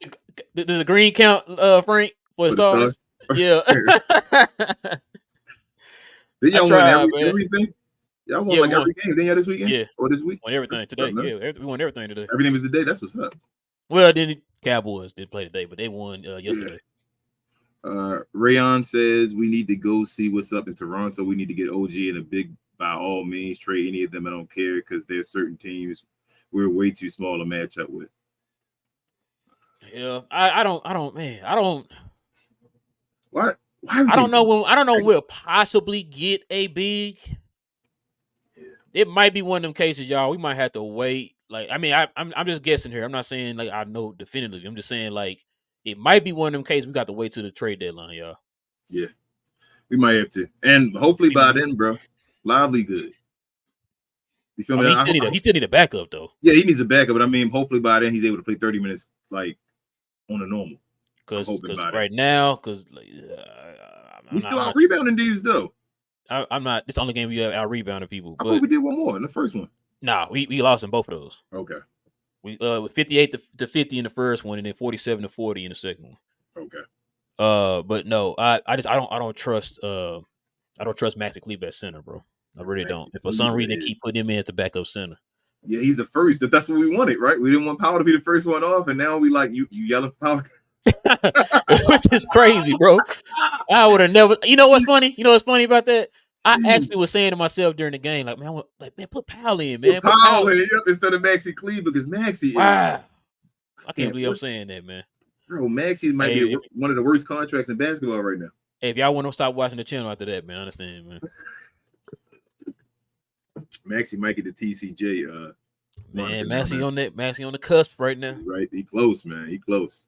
the green count, Frank, for the stars. Yeah. Did y'all win everything? Y'all won every game, didn't y'all, this weekend? Yeah. Or this week? Won everything today. Yeah, we won everything today. Everything was today. That's what's up. Well, then the Cowboys did play today, but they won yesterday. Rayon says we need to go see what's up in Toronto. We need to get OG and a big, by all means, trade any of them. I don't care because there's certain teams we're way too small to match up with. Yeah, I don't. What? I don't know when we'll possibly get a big. It might be one of them cases, y'all. We might have to wait. Like, I mean, I'm just guessing here. I'm not saying like I know definitively. I'm just saying like it might be one of them cases we got to wait till the trade deadline, y'all. Yeah, we might have to, and hopefully by then, bro, Lively good. You feel me? He still need a backup though. Yeah, he needs a backup, but I mean, hopefully by then he's able to play 30 minutes like on a normal. Because right now, we still out rebounding dudes though. I'm not. It's the only game we have out rebounding people. I thought we did one more in the first one. Nah, we lost in both of those. Okay. We with 58 to 50 in the first one, and then 47 to 40 in the second one. Okay. But no, I don't trust Maxi Kleber at center, bro. I really don't. If for some reason they keep putting him in as the backup center. Yeah, he's the first. That's what we wanted, right? We didn't want Powell to be the first one off, and now we like you yelling for Powell. Which is crazy, bro. I would have never. You know what's funny? You know what's funny about that? I actually was saying to myself during the game, like, man, put Powell in, man. Put Powell in instead of Maxi Kleber because Maxi. Wow. I can't believe I'm saying that, man. Bro, Maxi might be one of the worst contracts in basketball right now. Hey, if y'all want to stop watching the channel after that, man, I understand, man. Maxi might get the TCJ. Man, Maxi on the cusp right now. Right, he close, man. He close.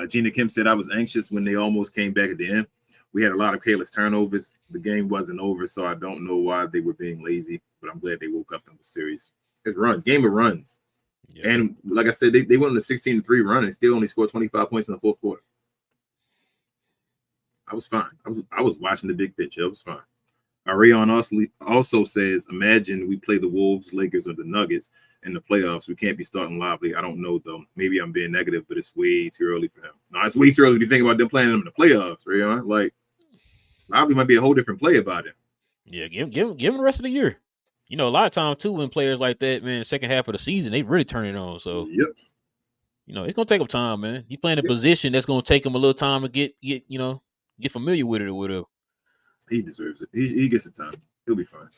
Gina Kim said, I was anxious when they almost came back at the end. We had a lot of careless turnovers. The game wasn't over, so I don't know why they were being lazy, but I'm glad they woke up and was serious. It runs, game of runs. Yeah. And like I said, they went on a 16-3 run and still only scored 25 points in the fourth quarter. I was fine. I was watching the big picture. It was fine. Rayon also says, imagine we play the Wolves, Lakers, or the Nuggets in the playoffs. We can't be starting Lively. I don't know, though. Maybe I'm being negative, but it's way too early for him. No, it's way too early to think about them playing them in the playoffs, Rayon. Like, Lively might be a whole different play about it. Yeah, give him the rest of the year. You know, a lot of times too, when players like that, man, second half of the season, they really turn it on. So, Yep. you know, it's gonna take them time, man. You playing a Yep. position that's gonna take him a little time to get familiar with it or whatever. He deserves it. He gets the time. He'll be fine.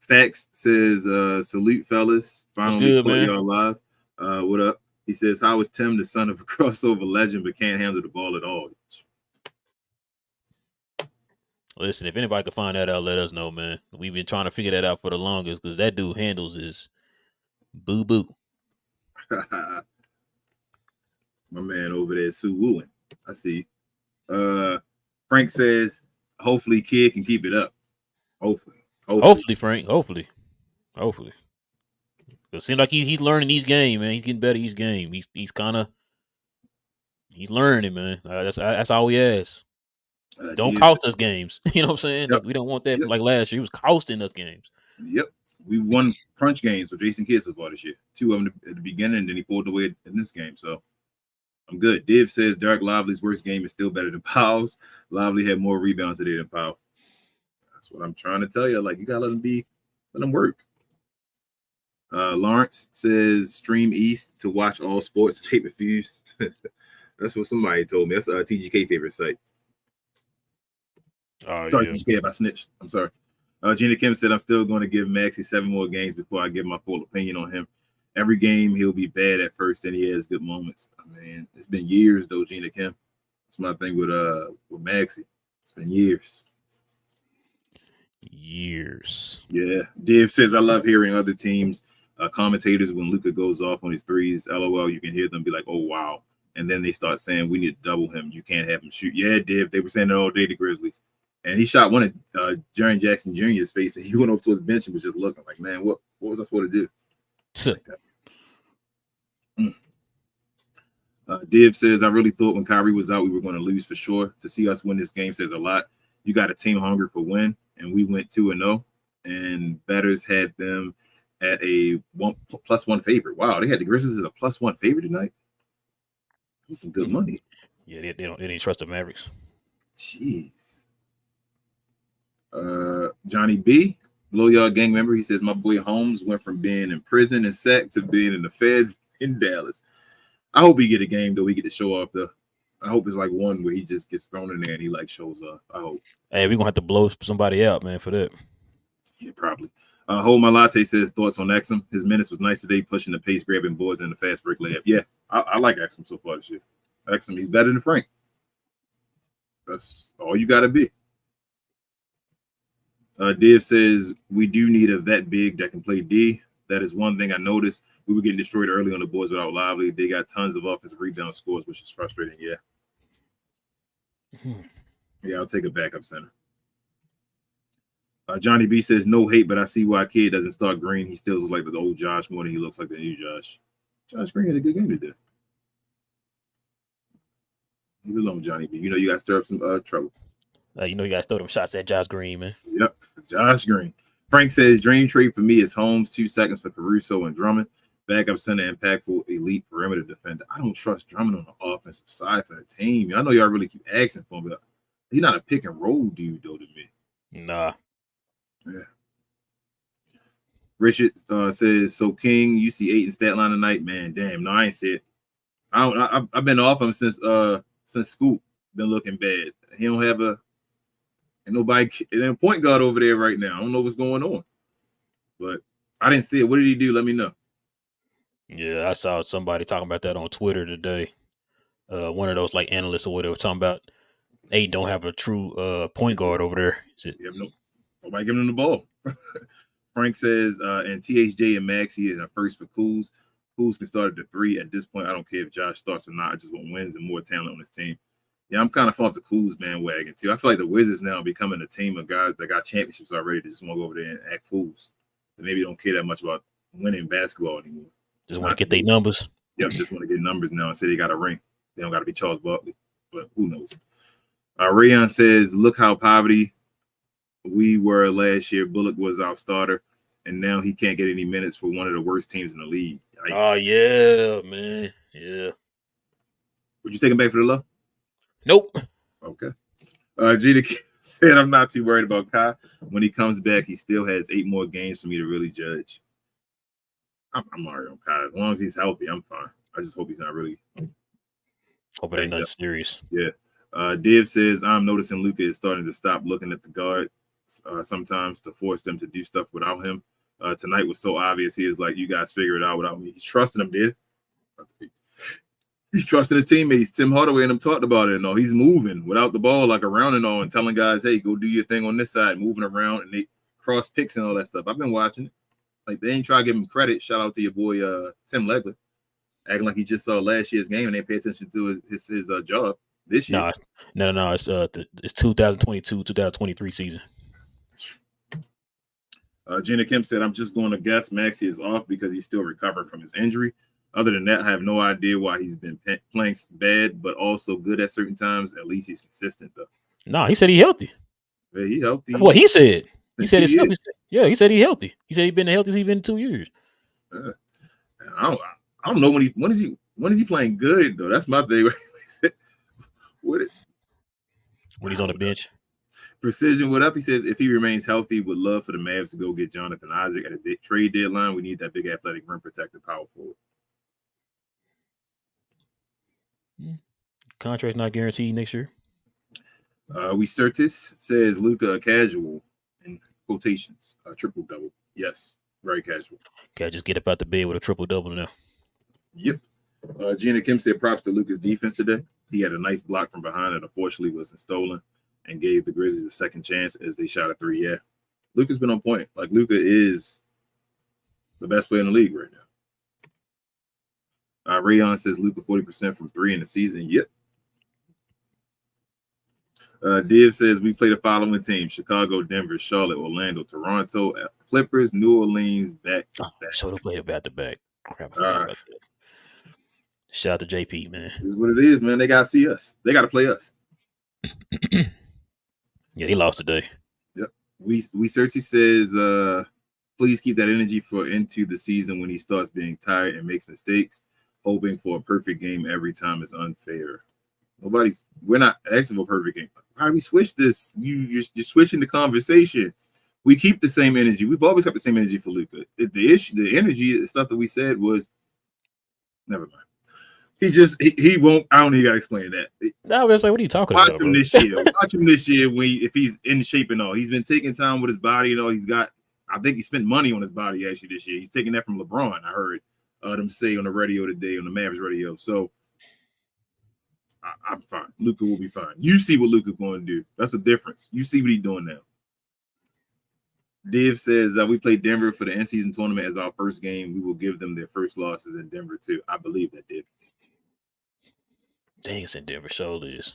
Fax says, salute fellas. Finally good, caught man? y'all live. What up? He says, how is Tim the son of a crossover legend but can't handle the ball at all? Listen, if anybody can find that out, let us know, man. We've been trying to figure that out for the longest because that dude handles his boo boo. My man over there, Sue Wooing. I see. Frank says, hopefully kid can keep it up. Hopefully, Frank. Hopefully. It seems like he's learning these games, man. He's getting better each game. He's learning, man. That's all we ask. Don't cost us games. You know what I'm saying? Yep. Like, we don't want that like last year. He was costing us games. Yep. We've won crunch games with Jason Kidd so far this year. 2 of them at the beginning, and then he pulled away in this game. So I'm good. Div says Derek Lively's worst game is still better than Powell's. Lively had more rebounds today than Powell. That's what I'm trying to tell you. Like, you gotta let them work. Lawrence says stream East to watch all sports pay-per-views. That's what somebody told me. That's TGK favorite site. Sorry, yeah. TGK, if I snitched. I'm sorry. Gina Kim said, I'm still going to give Maxey 7 more games before I give my full opinion on him. Every game, he'll be bad at first, and he has good moments. I mean, it's been years, though, Gina Kim. That's my thing with Maxey. It's been years. Yeah. Div says, I love hearing other teams, commentators, when Luka goes off on his threes. LOL, you can hear them be like, oh, wow. And then they start saying, we need to double him. You can't have him shoot. Yeah, Div, they were saying that all day, the Grizzlies. And he shot one at Jaren Jackson Jr.'s face, and he went over to his bench and was just looking like, man, what was I supposed to do? Div says, I really thought when Kyrie was out, we were going to lose for sure. To see us win this game says a lot. You got a team hungry for win, and we went 2-0, and bettors had them at a +1 favorite. Wow, they had the Grizzlies at a +1 favorite tonight. That's some good money. Yeah, they didn't trust the Mavericks. Jeez. Johnny B, Low Yard gang member, he says, my boy Holmes went from being in prison and sacked to being in the feds in Dallas. I hope he get a game, though. We get to show off, though. I hope it's like one where he just gets thrown in there and he like shows off. I hope. Hey, we're going to have to blow somebody out, man, for that. Yeah, probably. Hold My Latte says, thoughts on Exum. His minutes was nice today, pushing the pace, grabbing boards in the fast break layup. Yeah, I like Exum so far this year. Exum, he's better than Frank. That's all you got to be. Div says, we do need a vet big that can play D. That is one thing I noticed. We were getting destroyed early on the boards without Lively. They got tons of offensive rebound scores, which is frustrating. Yeah. Yeah, I'll take a backup center. Johnny B says, no hate, but I see why Kid doesn't start Green. He still looks like the old Josh more than he looks like the new Josh. Josh Green had a good game today. Leave it alone, Johnny B. You know you got to stir up some trouble. You know you got to throw them shots at Josh Green, man. Yep, Josh Green. Frank says, dream trade for me is Holmes, 2 seconds for Caruso and Drummond. Backup center, impactful, elite perimeter defender. I don't trust Drummond on the offensive side for the team. I know y'all really keep asking for him, but he's not a pick and roll dude, though, to me. Nah. Yeah. Richard says, so King, you see 8 in stat line tonight? Man, damn. No, I ain't see it. I've been off him since Scoop. Been looking bad. He don't have nobody, and point guard over there right now. I don't know what's going on, but I didn't see it. What did he do? Let me know. Yeah, I saw somebody talking about that on Twitter today. One of those like analysts or whatever talking about they don't have a true point guard over there. Nobody giving him the ball. Frank says, and THJ and Maxey is our first for Kuz. Kuz can start at the 3. At this point, I don't care if Josh starts or not. I just want wins and more talent on this team. Yeah, I'm kind of off the Kuz bandwagon, too. I feel like the Wizards now are becoming a team of guys that got championships already. They just want to go over there and act fools. And maybe don't care that much about winning basketball anymore. Just want to get their numbers. Yep, just want to get numbers now and say they got a ring. They don't got to be Charles Barkley, but who knows? Rayon says, look how poverty we were last year. Bullock was our starter, and now he can't get any minutes for one of the worst teams in the league. Yikes. Oh, yeah, man. Yeah. Would you take him back for the low? Nope. Okay. Gina Said I'm not too worried about Kai. When he comes back, he still has 8 more games for me to really judge. I'm alright on Kai. As long as he's healthy, I'm fine. I just hope he's not really. Hope it ain't nothing serious. Yeah. Div says, I'm noticing Luka is starting to stop looking at the guard sometimes to force them to do stuff without him. Tonight was so obvious. He is like, you guys figure it out without me. He's trusting them, Div. He's trusting his teammates. Tim Hardaway and them talked about it. No, he's moving without the ball, like around and all, and telling guys, hey, go do your thing on this side, moving around, and they cross picks and all that stuff. I've been watching it. Like, they ain't try to give him credit. Shout out to your boy Tim Legler, acting like he just saw last year's game and they pay attention to his job this year. No. It's 2022, 2023 season. Gina Kim said, I'm just going to guess Maxey is off because he's still recovering from his injury. Other than that, I have no idea why he's been playing bad, but also good at certain times. At least he's consistent, though. No, he said he's healthy. Yeah, he healthy. That's what he said. He said it's he said he's healthy. He said he's been the healthiest he's been in 2 years. I don't know when is he playing good though. That's my thing. When he's on the bench. Precision, what up? He says if he remains healthy, would love for the Mavs to go get Jonathan Isaac at a trade deadline. We need that big athletic rim protector power forward. Contract not guaranteed next year. We Certis says Luka a casual in quotations, triple double. Yes, very casual. Can't just get up out the bed with a triple double now. Yep. Gina Kim said props to Luka's defense today. He had a nice block from behind that unfortunately wasn't stolen and gave the Grizzlies a second chance as they shot a 3. Yeah, Luka's been on point. Like, Luka is the best player in the league right now. Rayon says Luka 40% from 3 in the season. Yep. Div says we play the following teams: Chicago, Denver, Charlotte, Orlando, Toronto, Clippers, New Orleans, back to back. So they played back to back. Crap. About that. Shout out to JP, man. This is what it is, man. They got to see us. They got to play us. Yeah, they lost today. Yep. We Searchy says, please keep that energy for into the season when he starts being tired and makes mistakes. Hoping for a perfect game every time is unfair. We're not asking for a perfect game. How do we switch this? You're switching the conversation. We keep the same energy. We've always kept the same energy for Luka. The energy, the stuff that we said was, never mind. He won't. I don't even gotta explain that. I was like, what are you talking about? Watch him this year if he's in shape and all. He's been taking time with his body and all. I think he spent money on his body actually this year. He's taking that from LeBron. I heard them say on the radio today on the Mavs radio. So I'm fine. Luka will be fine. You see what Luka's going to do. That's the difference. You see what he's doing now. Div says we played Denver for the in-season tournament as our first game. We will give them their first losses in Denver too. I believe that, Div. Dang, it's in Denver. So it is.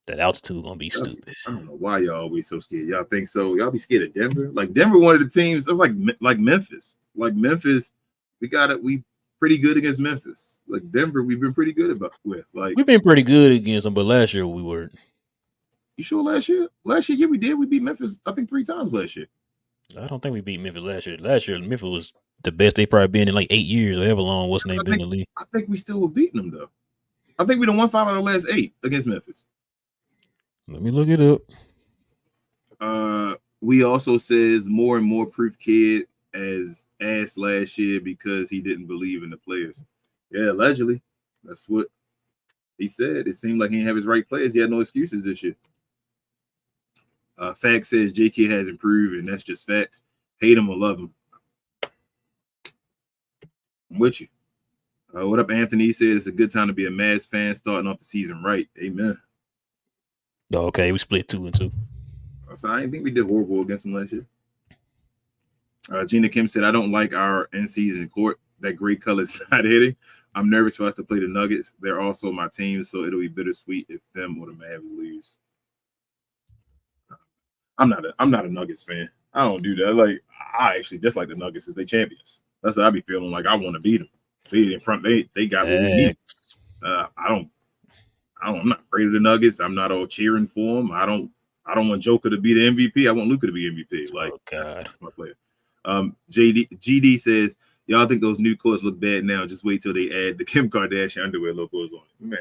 That altitude gonna be stupid. I don't know why y'all always so scared. Y'all think so? Y'all be scared of Denver? Like Denver, one of the teams. That's like Memphis. Like Memphis, we pretty good against Memphis. Like Denver, we've been pretty good with. Like we've been pretty good against them, but last year we weren't. You sure last year? Last year, yeah, we did. We beat Memphis, I think, 3 times last year. I don't think we beat Memphis last year. Last year, Memphis was the best they probably been in like 8 years or however long. What's name been in the league? I think we still were beating them though. I think we done won 5 out of the last 8 against Memphis. Let me look it up. We also says more and more proof kid as ass last year because he didn't believe in the players. Yeah, allegedly. That's what he said. It seemed like he didn't have his right players. He had no excuses this year. Fact says JK has improved, and that's just facts. Hate him or love him. I'm with you. What up, Anthony? He said it's a good time to be a Mavs fan starting off the season right. Amen. Oh, okay, we split 2-2. So I didn't think we did horrible against them last year. Gina Kim said, I don't like our in-season court. That gray color is not hitting. I'm nervous for us to play the Nuggets. They're also my team, so it'll be bittersweet if them or the Mavs lose. I'm not a Nuggets fan. I don't do that. Like I actually dislike the Nuggets as they champions. That's what I be feeling like. I want to beat them. They in front. They got what we need. I'm not afraid of the Nuggets. I'm not all cheering for them. I don't want Joker to be the MVP. I want Luka to be MVP. Like that's my player. GD says, y'all think those new courts look bad now? Just wait till they add the Kim Kardashian underwear logos on it. Man.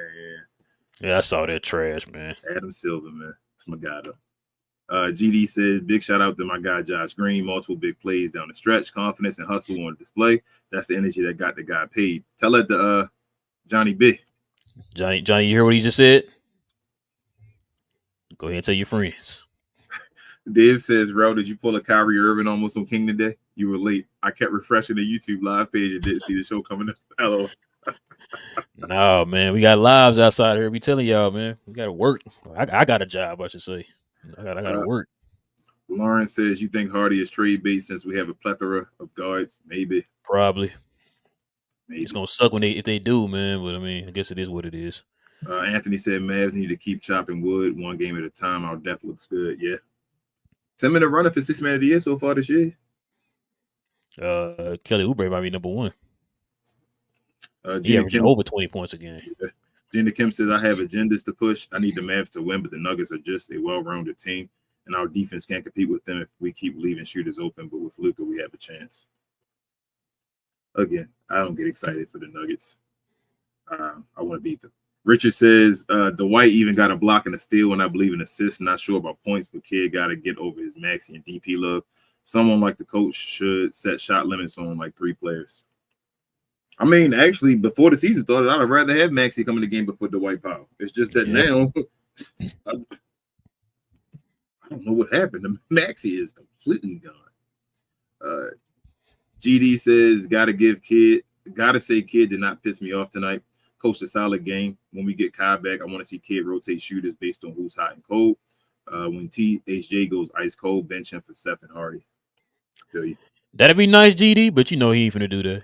Yeah, I saw that trash, man. Adam Silver, man. That's my guy though. GD says, big shout out to my guy Josh Green. Multiple big plays down the stretch, confidence and hustle on display. That's the energy that got the guy paid. Tell it to Johnny B. Johnny, you hear what he just said? Go ahead and tell your friends. Dave says, Rel, did you pull a Kyrie Irving almost on King today? You were late. I kept refreshing the YouTube live page and didn't see the show coming up. Hello. No, man. We got lives outside here. We telling y'all, man. We got to work. I got a job, I should say. I got to work. Lauren says, you think Hardy is trade bait since we have a plethora of guards? Maybe. Probably. Maybe. It's going to suck if they do, man. But, I mean, I guess it is what it is. Anthony said, Mavs need to keep chopping wood one game at a time. Our depth looks good. Yeah. 10-minute runner for 6 man of the year so far this year. Kelly Oubre might be number one. Gina Kim, over 20 points a game. Yeah. Gina Kim says, I have agendas to push. I need the Mavs to win, but the Nuggets are just a well-rounded team, and our defense can't compete with them if we keep leaving shooters open. But with Luka, we have a chance. Again, I don't get excited for the Nuggets. I want to beat them. Richard says, Dwight even got a block and a steal, and I believe in assists. Not sure about points, but kid got to get over his Maxey and DP love. Someone like the coach should set shot limits on like 3 players. I mean, actually, before the season started, I'd rather have Maxey come in the game before Dwight Powell. It's just that now, I don't know what happened. Maxey is completely gone. GD says, gotta say Kid did not piss me off tonight. Coached a solid game. When we get Kai back, I want to see Kid rotate shooters based on who's hot and cold. When THJ goes ice cold, bench him for Seth and Hardy. I feel you. That'd be nice, GD, but you know he ain't finna do that.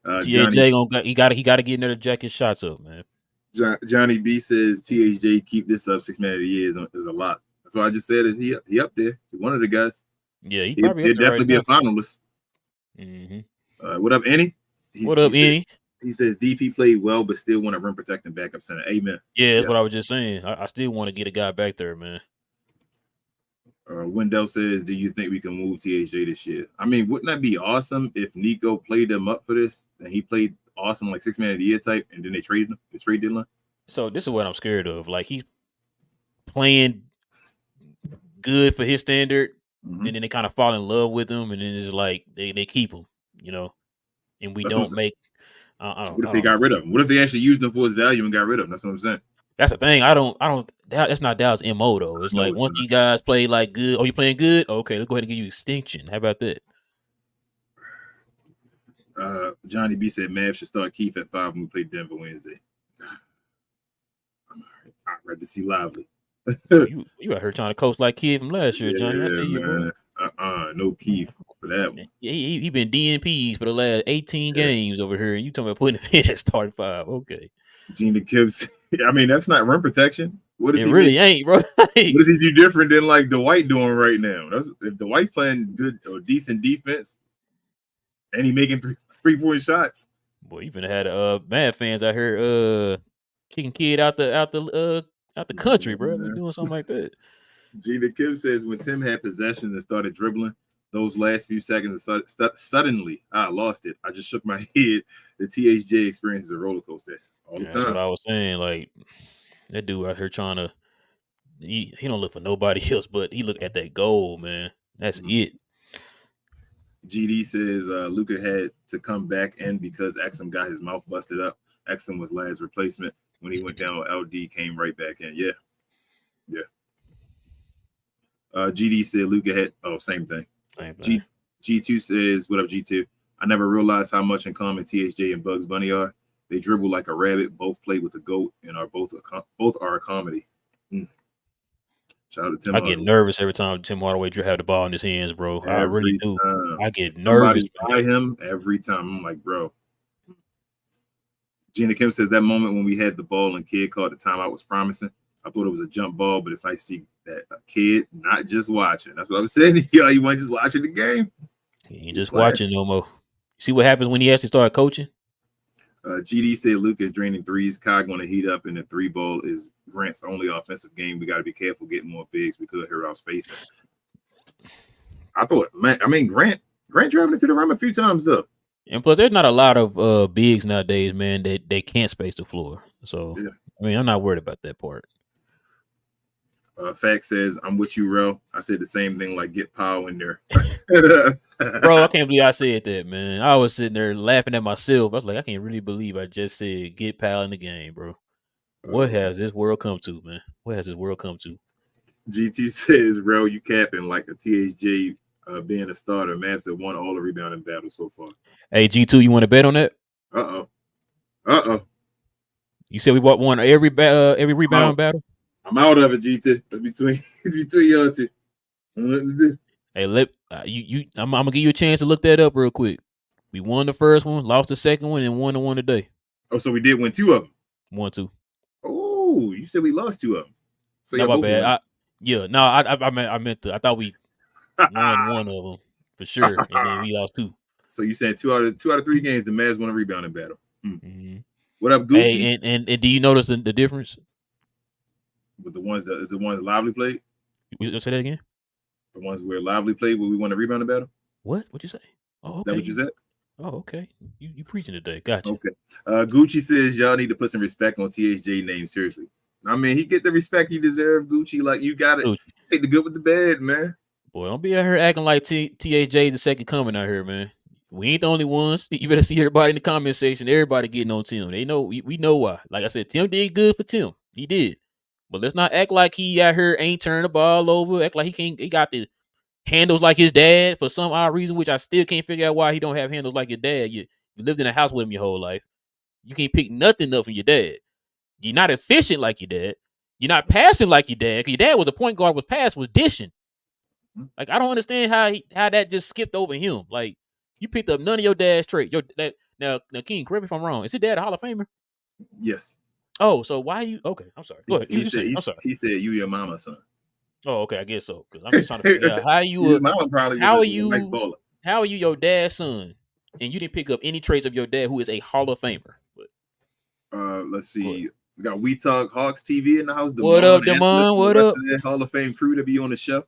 THJ he got to get into the jacket shots up, man. Johnny B says THJ keep this up 6 man of the year is a lot. That's what I just said. Is he up there? He's one of the guys. Yeah, he'll definitely be a finalist. Mm-hmm. What up, Annie? What up, Annie? He says DP played well, but still want a rim protecting backup center. Amen. Yeah, that's what I was just saying. I still want to get a guy back there, man. Wendell says, do you think we can move THJ this year? I mean, wouldn't that be awesome if Nico played them up for this and he played awesome like 6 man of the year type and then they traded him? The trade deadline? So this is what I'm scared of. Like he's playing good for his standard, and then they kind of fall in love with him, and then it's like they keep him, you know, and we don't make. What if they got rid of him? What if they actually used him for his value and got rid of him? That's what I'm saying. That's the thing. I don't. That's not Dallas' MO though. It's like once you guys play like good. Oh, you playing good? Okay, let's go ahead and give you extinction. How about that? Johnny B said Mavs should start Keith at 5 when we play Denver Wednesday. I'd rather see Lively. you out here trying to coach like Kid from last year, Johnny. I see you, bro. No Keith for that one. Yeah, he been DNPs for the last 18 games over here. You talking about putting him in at start 5? Okay. Gina Gibbs. I mean, that's not rim protection. What is it really ain't, bro. What does he do different than like Dwight doing right now? If Dwight's playing good or decent defense, and he making 3-point shots. Boy, you finna had Mad fans out here kicking Kid out the country, bro. They're doing something like that. Gina Kim says when Tim had possession and started dribbling, those last few seconds suddenly I lost it. I just shook my head. The THJ experience is a roller coaster all the time. That's what I was saying. Like that dude out here trying to he don't look for nobody else, but he look at that goal, man. That's it. GD says Luka had to come back in because Exum got his mouth busted up. Exum was Lad's replacement. When he went down, LD came right back in. Yeah. GD said Luka had same thing. G2 says, what up, G2? I never realized how much in common THJ and Bugs Bunny are. They dribble like a rabbit, both play with a goat, and are both are a comedy. Shout out to Tim. I get nervous every time Tim Hardaway have the ball in his hands, bro. I really do. I get nervous by him every time. I'm like, bro. Gina Kim says that moment when we had the ball and Kid called the timeout was promising. I thought it was a jump ball, but it's nice to see that a kid not just watching. That's what I'm saying. Yo, you want just watching the game? He ain't just watching no more. See what happens when he actually started coaching? GD said Luka is draining threes. Kai going to heat up, and the 3-ball is Grant's only offensive game. We got to be careful getting more bigs. We could hear our spacing. I thought, man, I mean, Grant driving into the rim a few times, though. And plus, there's not a lot of bigs nowadays, man, that they can't space the floor. So, yeah. I mean, I'm not worried about that part. Fact says, I'm with you, Rel. I said the same thing, like get Powell in there. Bro, I can't believe I said that, man. I was sitting there laughing at myself. I was like, I can't really believe I just said get Powell in the game, bro. What has this world come to, man? What has this world come to? GT says, Rel, you capping like a THJ being a starter. Mavs have won all the rebounding battles so far. Hey, G2, you want to bet on that? Uh-oh. You said we won every rebound battle? I'm out of it, GT. It's between y'all two. Hey, I'm gonna give you a chance to look that up real quick. We won the first one, lost the second one, and won the one today. Oh, so we did win 2 of them. 1-2. Oh, you said we lost 2 of them. So no, my bad. I thought we won one of them for sure, and then we lost 2. So you saying 2 out of 3 games the Mavs won a rebounding battle? Mm-hmm. What up, Gucci? Hey, and do you notice the difference with the ones Lively played? Say that again. The ones where Lively played, where we won a rebounding battle. What'd you say? Oh, okay. That what you said? Oh, okay. You preaching today? Gotcha. Okay. Gucci says y'all need to put some respect on THJ name. Seriously, I mean he get the respect he deserves. Gucci, like you got to take the good with the bad, man. Boy, don't be out here acting like THJ the second coming out here, man. We ain't the only ones. You better see everybody in the comment section. Everybody getting on Tim. They know we know why. Like I said, Tim did good for Tim. He did. But let's not act like he out here ain't turning the ball over. Act like he got the handles like his dad for some odd reason, which I still can't figure out why he don't have handles like your dad. You lived in a house with him your whole life. You can't pick nothing up from your dad. You're not efficient like your dad. You're not passing like your dad. Because your dad was a point guard, was dishing. Like I don't understand how that just skipped over him. Like you picked up none of your dad's traits. Now, King, correct me if I'm wrong. Is your dad a Hall of Famer? Yes. Oh, so why you? Okay, I'm sorry. Go ahead. I'm sorry. He said you your mama's son. Oh, okay, I guess so. Because I'm just trying to figure out how you. How are you your dad's son, and you didn't pick up any traits of your dad, who is a Hall of Famer? But, let's see. We got We Talk Hawks TV in the house. What up, Damon? What up? Hall of Fame crew to be on the show.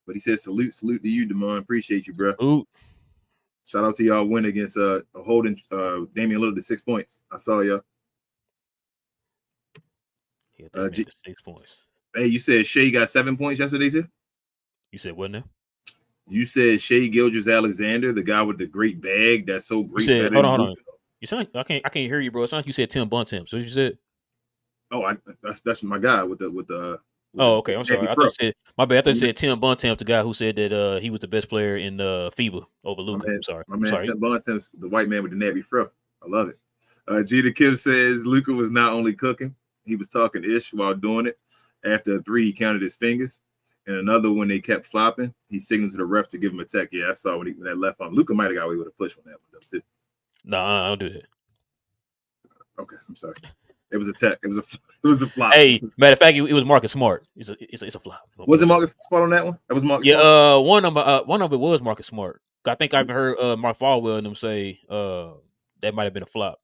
But he said salute to you, Damon. Appreciate you, bro. Ooh. Shout out to y'all win against holding Damian Lillard to 6 points. I saw y'all. Yeah, 6 points. Hey, you said Shea got 7 points yesterday too? You said what now? You said Shea Gilgeous-Alexander, the guy with the great bag that's so great. You said, hold on. You sound like, I can't hear you, bro. It sounds like you said Tim Bontemps. So what you said? Oh, that's my guy with the Oh, okay. I'm sorry. I thought you said my bad. I thought you said Tim Bontemps, the guy who said that he was the best player in FIBA over Luka. I'm sorry. Tim Bontemps, the white man with the navy fro. I love it. Gina Kim says Luka was not only cooking, he was talking ish while doing it. After a 3, he counted his fingers. And another, when they kept flopping, he signaled to the ref to give him a tech. Yeah, I saw when that left arm. Luka might have got away with a push on that one, though, too. No, I don't do that. Okay, I'm sorry. It was a tech. It was a flop. Hey, matter of fact, it was Marcus Smart. It's a flop. Was it Marcus Smart on that one? That was Marcus. Yeah, Smart? one of it was Marcus Smart. I think I've heard Mark Falwell and them say that might have been a flop.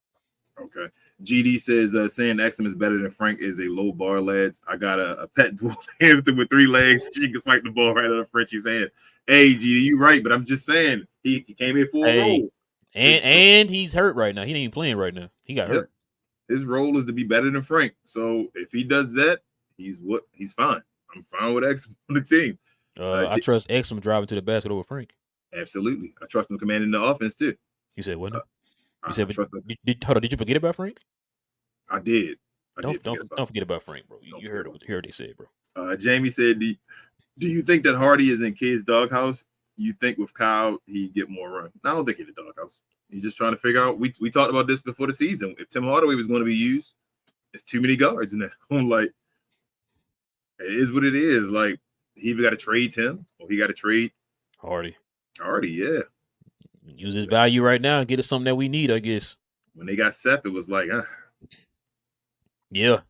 Okay. GD says saying Exum is better than Frank is a low bar, lads. I got a pet dwarf hamster with 3 legs. She can swipe the ball right out of Frenchie's hand. Hey, GD, you right, but I'm just saying he came in full role. And he's hurt right now. He ain't even playing right now. He got hurt. His role is to be better than Frank. So if he does that, he's fine. I'm fine with Exum on the team. I trust Exum driving to the basket over Frank. Absolutely. I trust him commanding the offense too. You said what? You said, did you forget about Frank? I did. Don't forget about Frank, bro. You heard what they said, bro. Jamie said, do you think that Hardy is in Kid's doghouse? You think with Kyle, he'd get more run? I don't think he's in the doghouse. He's just trying to figure out. We talked about this before the season. If Tim Hardaway was going to be used, it's too many guards in there. I'm like, it is what it is. Like, he either got to trade Tim or he got to trade Hardy, yeah. Use his value right now and get us something that we need, I guess. When they got Seth, it was like, Yeah.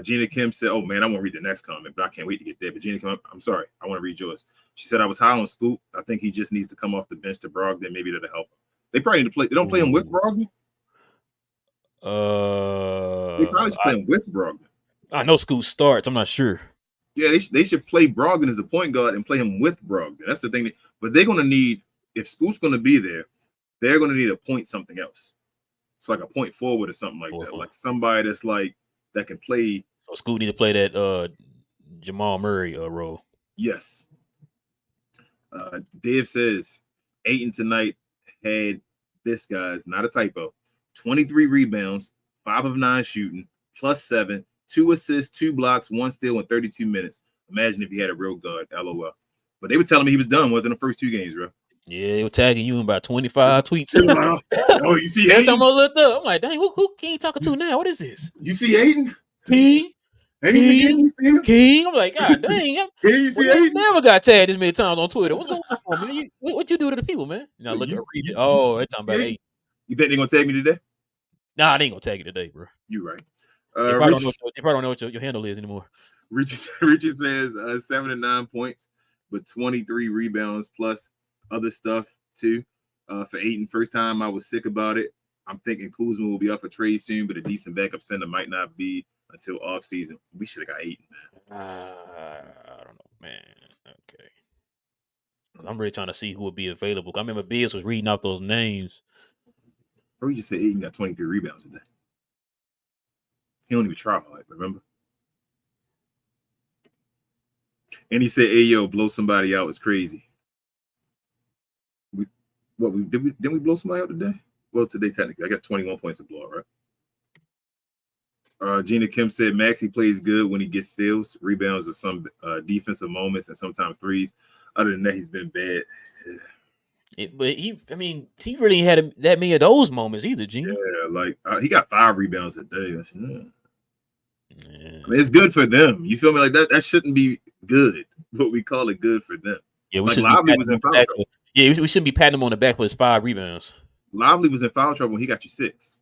Gina Kim said, oh, man, I want to read the next comment, but I can't wait to get there. But Gina Kim, I'm sorry. I want to read yours. She said, I was high on Scoop. I think he just needs to come off the bench to Brogdon. Maybe that'll help him. They probably need to play. They don't play him with Brogdon? They probably should play him with Brogdon. I know Scoop starts. I'm not sure. Yeah, they should play Brogdon as a point guard and play him with Brogdon. That's the thing. But they're going to need, if Scoop's going to be there, they're going to need a point something else. It's like a point forward or something like that. Like somebody that's like, that can play. So Scoot need to play that Jamal Murray role. Yes. Dave says Ayton tonight had this, guys, not a typo, 23 rebounds, 5 of 9 shooting, +7, 2 assists, 2 blocks, 1 steal in 32 minutes. Imagine if he had a real guard, LOL. But they were telling me he was done within the first 2 games, bro. Yeah, they were tagging you in about 25 tweets. Oh, you see Every Ayton? time I looked up, I'm like, dang, who King talking to now? What is this? You see Ayton? King? Ayton, you see him? King? I'm like, God dang. You see I Ayton? never got tagged this many times on Twitter. What's going on, man? What you do to the people, man? Now look at they're talking about Ayton. You think they're going to tag me today? Nah, they ain't going to tag you today, bro. You right. They probably don't know what your handle is anymore. Richard says 7 to 9 points, but 23 rebounds plus other stuff too. For Ayton, first time I was sick about it. I'm thinking Kuzma will be up for trade soon, but a decent backup center might not be until off season. We should have got Ayton, man. I don't know, man. Okay. I'm really trying to see who would be available. I remember Biz was reading out those names. Bro, you just said Ayton got 23 rebounds today. He don't even try hard, remember? And he said, "Hey, yo, blow somebody out is crazy." Didn't we blow somebody out today? Well, today technically, I guess 21 points to blow, right? Gina Kim said Maxey plays good when he gets steals, rebounds, or some defensive moments, and sometimes threes. Other than that, he's been bad. But he really had that many of those moments either, Gina. Yeah, like he got 5 rebounds a day. I mean, it's good for them. You feel me? Like that shouldn't be good, but we call it good for them. Yeah, we like should Lively was in foul trouble. Yeah, we shouldn't be patting him on the back for his 5 rebounds. Lively was in foul trouble when he got you 6.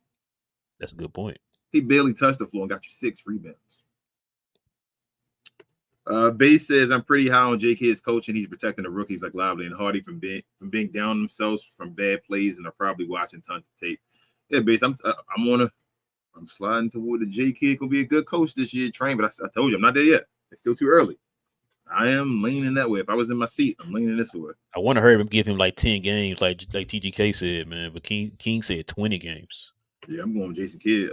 That's a good point. He barely touched the floor and got you 6 rebounds. Bay says I'm pretty high on J.K.'s coaching. He's protecting the rookies like Lively and Hardy from being down themselves from bad plays, and are probably watching tons of tape. Yeah, Bass, I'm sliding toward the J.K. Gonna be a good coach this year, train. But I told you I'm not there yet. It's still too early. I am leaning that way. If I was in my seat, I'm leaning this way. I want to hurry him, give him like 10 games, like TGK said, man. But King said 20 games. Yeah, I'm going Jason Kidd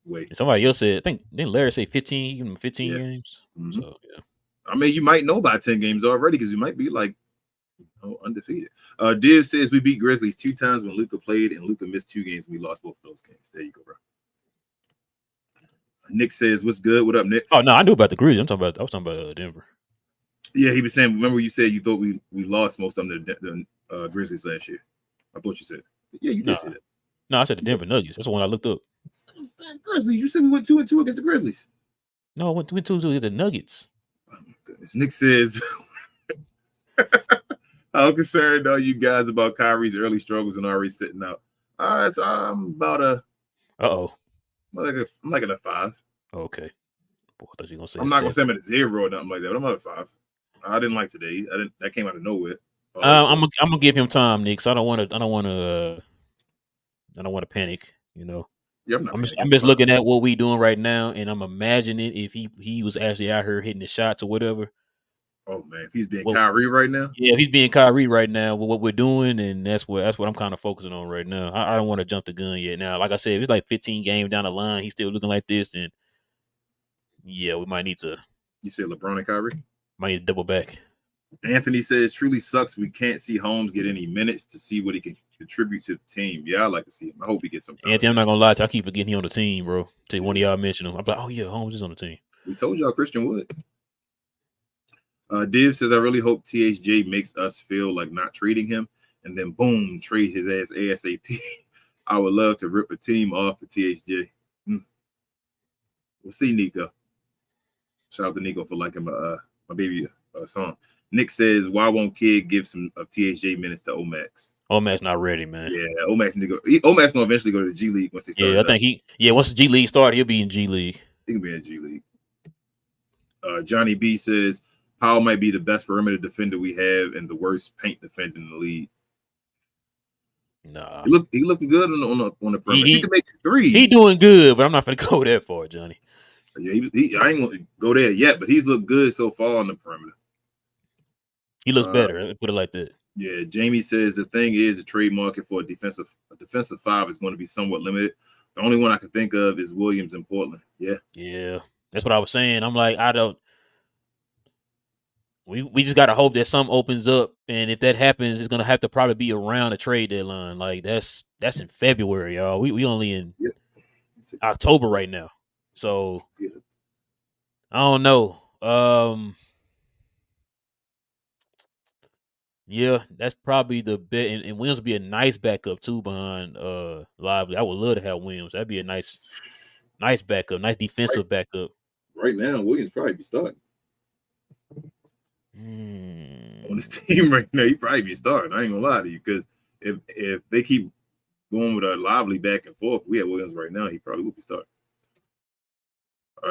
way. And somebody else said, didn't Larry say 15? Give him 15 games. Mm-hmm. So yeah. I mean, you might know by 10 games already because you might be like undefeated. Div says we beat Grizzlies 2 times when Luka played, and Luka missed 2 games and we lost both of those games. There you go, bro. Nick says, "What's good? What up, Nick?" Oh no, I knew about the Grizzlies. I was talking about Denver. Yeah, he was saying. Remember, you said you thought we lost most of them to the Grizzlies last year. I thought you said. Yeah, you did say that. No, I said the Denver Nuggets. That's the one I looked up. Grizzlies. You said we went 2-2 against the Grizzlies. No, I went 2-2 against the Nuggets. Oh my goodness. Nick says, "How concerned are you guys about Kyrie's early struggles and already sitting out?" So I'm about a. I'm like at a 5. Okay. Boy, I thought you were gonna say. I'm not gonna say I'm at a 0 or nothing like that. But I'm at a 5. I didn't like today. That came out of nowhere. I'm gonna give him time, Nick. So I don't want to panic. You know. Yeah, I'm just looking at what we doing right now, and I'm imagining if he was actually out here hitting the shots or whatever. Oh man, if he's being Kyrie right now. Yeah, if he's being Kyrie right now with what we're doing, and that's what I'm kind of focusing on right now. I don't want to jump the gun yet. Now, like I said, if it's like 15 games down the line, he's still looking like this, and yeah, we might need to. You said LeBron and Kyrie? Might need to double back. Anthony says, "Truly sucks we can't see Holmes get any minutes to see what he can contribute to the team." Yeah, I like to see him. I hope he gets some time. Anthony, I'm not gonna lie to you, I keep forgetting he on the team, bro. Till one of y'all mentioned him. I'm like, oh yeah, Holmes is on the team. We told y'all Christian would. Div says, "I really hope THJ makes us feel like not trading him, and then boom, trade his ass ASAP. I would love to rip a team off for THJ." We'll see, Nico. Shout out to Nico for liking my baby song. Nick says, "Why won't Kid give some of THJ minutes to Omax?" Omax not ready, man. Yeah, Omax need to go. Omax gonna eventually go to the G League once they start. Yeah, I think once the G League started, he'll be in G League. He can be in G League. Johnny B says, "Powell might be the best perimeter defender we have and the worst paint defender in the league." Nah, he looking good on the perimeter. He can make threes. He doing good, but I'm not gonna go that far, Johnny. Yeah, I ain't gonna go there yet, but he's looked good so far on the perimeter. He looks better. Put it like that. Yeah, Jamie says the thing is the trade market for a defensive 5 is going to be somewhat limited. The only one I can think of is Williams in Portland. Yeah. Yeah. That's what I was saying. I'm like, I don't. We just gotta hope that something opens up, and if that happens, it's gonna have to probably be around the trade deadline. Like that's in February, y'all. We only in October right now, so I don't know. Yeah, that's probably the bet, and Williams would be a nice backup too behind Lively. I would love to have Williams. That'd be a nice backup, nice defensive backup. Right now, Williams probably be starting on this team right now. He probably be starting. I ain't gonna lie to you, because if they keep going with a Lively back and forth, we have Williams right now. He probably would be starting.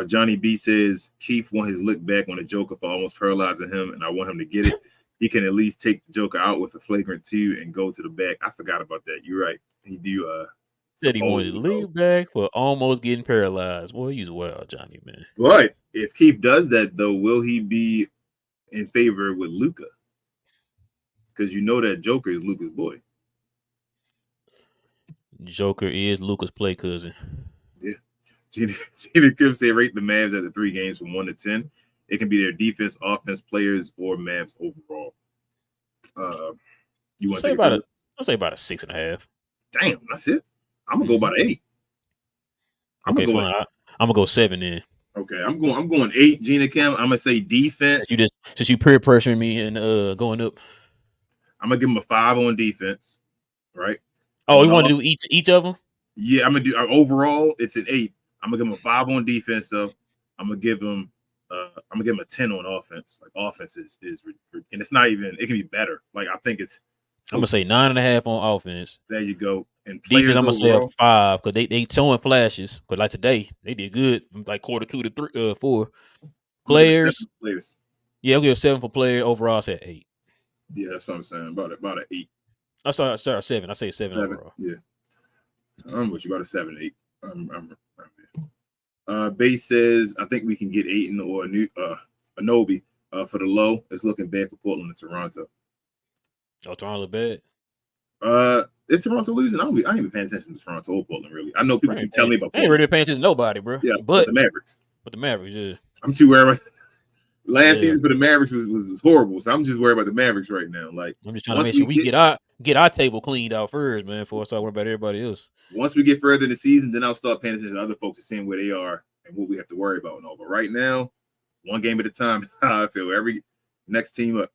Johnny B says Keith want his look back on the Joker for almost paralyzing him, and I want him to get it. He can at least take the Joker out with a flagrant 2 and go to the back. I forgot about that. You're right. He do. Said he wanted to leave back for almost getting paralyzed. Boy, he's wild, Johnny, man. But if Keith does that, though, will he be in favor with Luka? Because you know that Joker is Luka's boy. Joker is Luka's play cousin. Yeah. Gina Kim said rate the Mavs at the 3 games from 1 to 10. It can be their defense, offense, players, or Mavs overall. You want to say about it? I'll say about a 6.5. Damn, that's it. I'm gonna go about 8. I'm gonna go 7 then. Okay, I'm going 8. Gina Kim. I'm gonna say defense. Since you peer pressuring me and going up. I'm gonna give him a 5 on defense. Right. Oh, you want to do each of them? Yeah, I'm gonna do overall. It's an 8. I'm gonna give him a 5 on defense, though. I'm gonna give him a 10 on offense. Like offense is and it's not even. It can be better. Like I think it's. I'm gonna say 9.5 on offense. There you go. And players defense, I'm gonna overall, say a 5 because they showing flashes. But like today, they did good from like quarter 2 to 3, 4. Players. Yeah, I'll give a 7 for player. Overall, I said 8. Yeah, that's what I'm saying. About an 8. I saw 7. I say 7 overall. Yeah. I'm with you about a 7, 8. Base says I think we can get Ayton or Anobi for the low. It's looking bad for Portland and Toronto. Oh, Toronto look bad. Is Toronto losing? I ain't even paying attention to Toronto or Portland really. I know people keep telling me about Portland. I ain't really paying attention to nobody, bro. Yeah, but the Mavericks. Yeah. I'm too worried about last season for the Mavericks was horrible. So I'm just worried about the Mavericks right now. Like I'm just trying to make sure we get our table cleaned out first, man, before I start worrying about everybody else. Once we get further in the season, then I'll start paying attention to other folks and seeing where they are and what we have to worry about and all. But right now, one game at a time, I feel every next team up.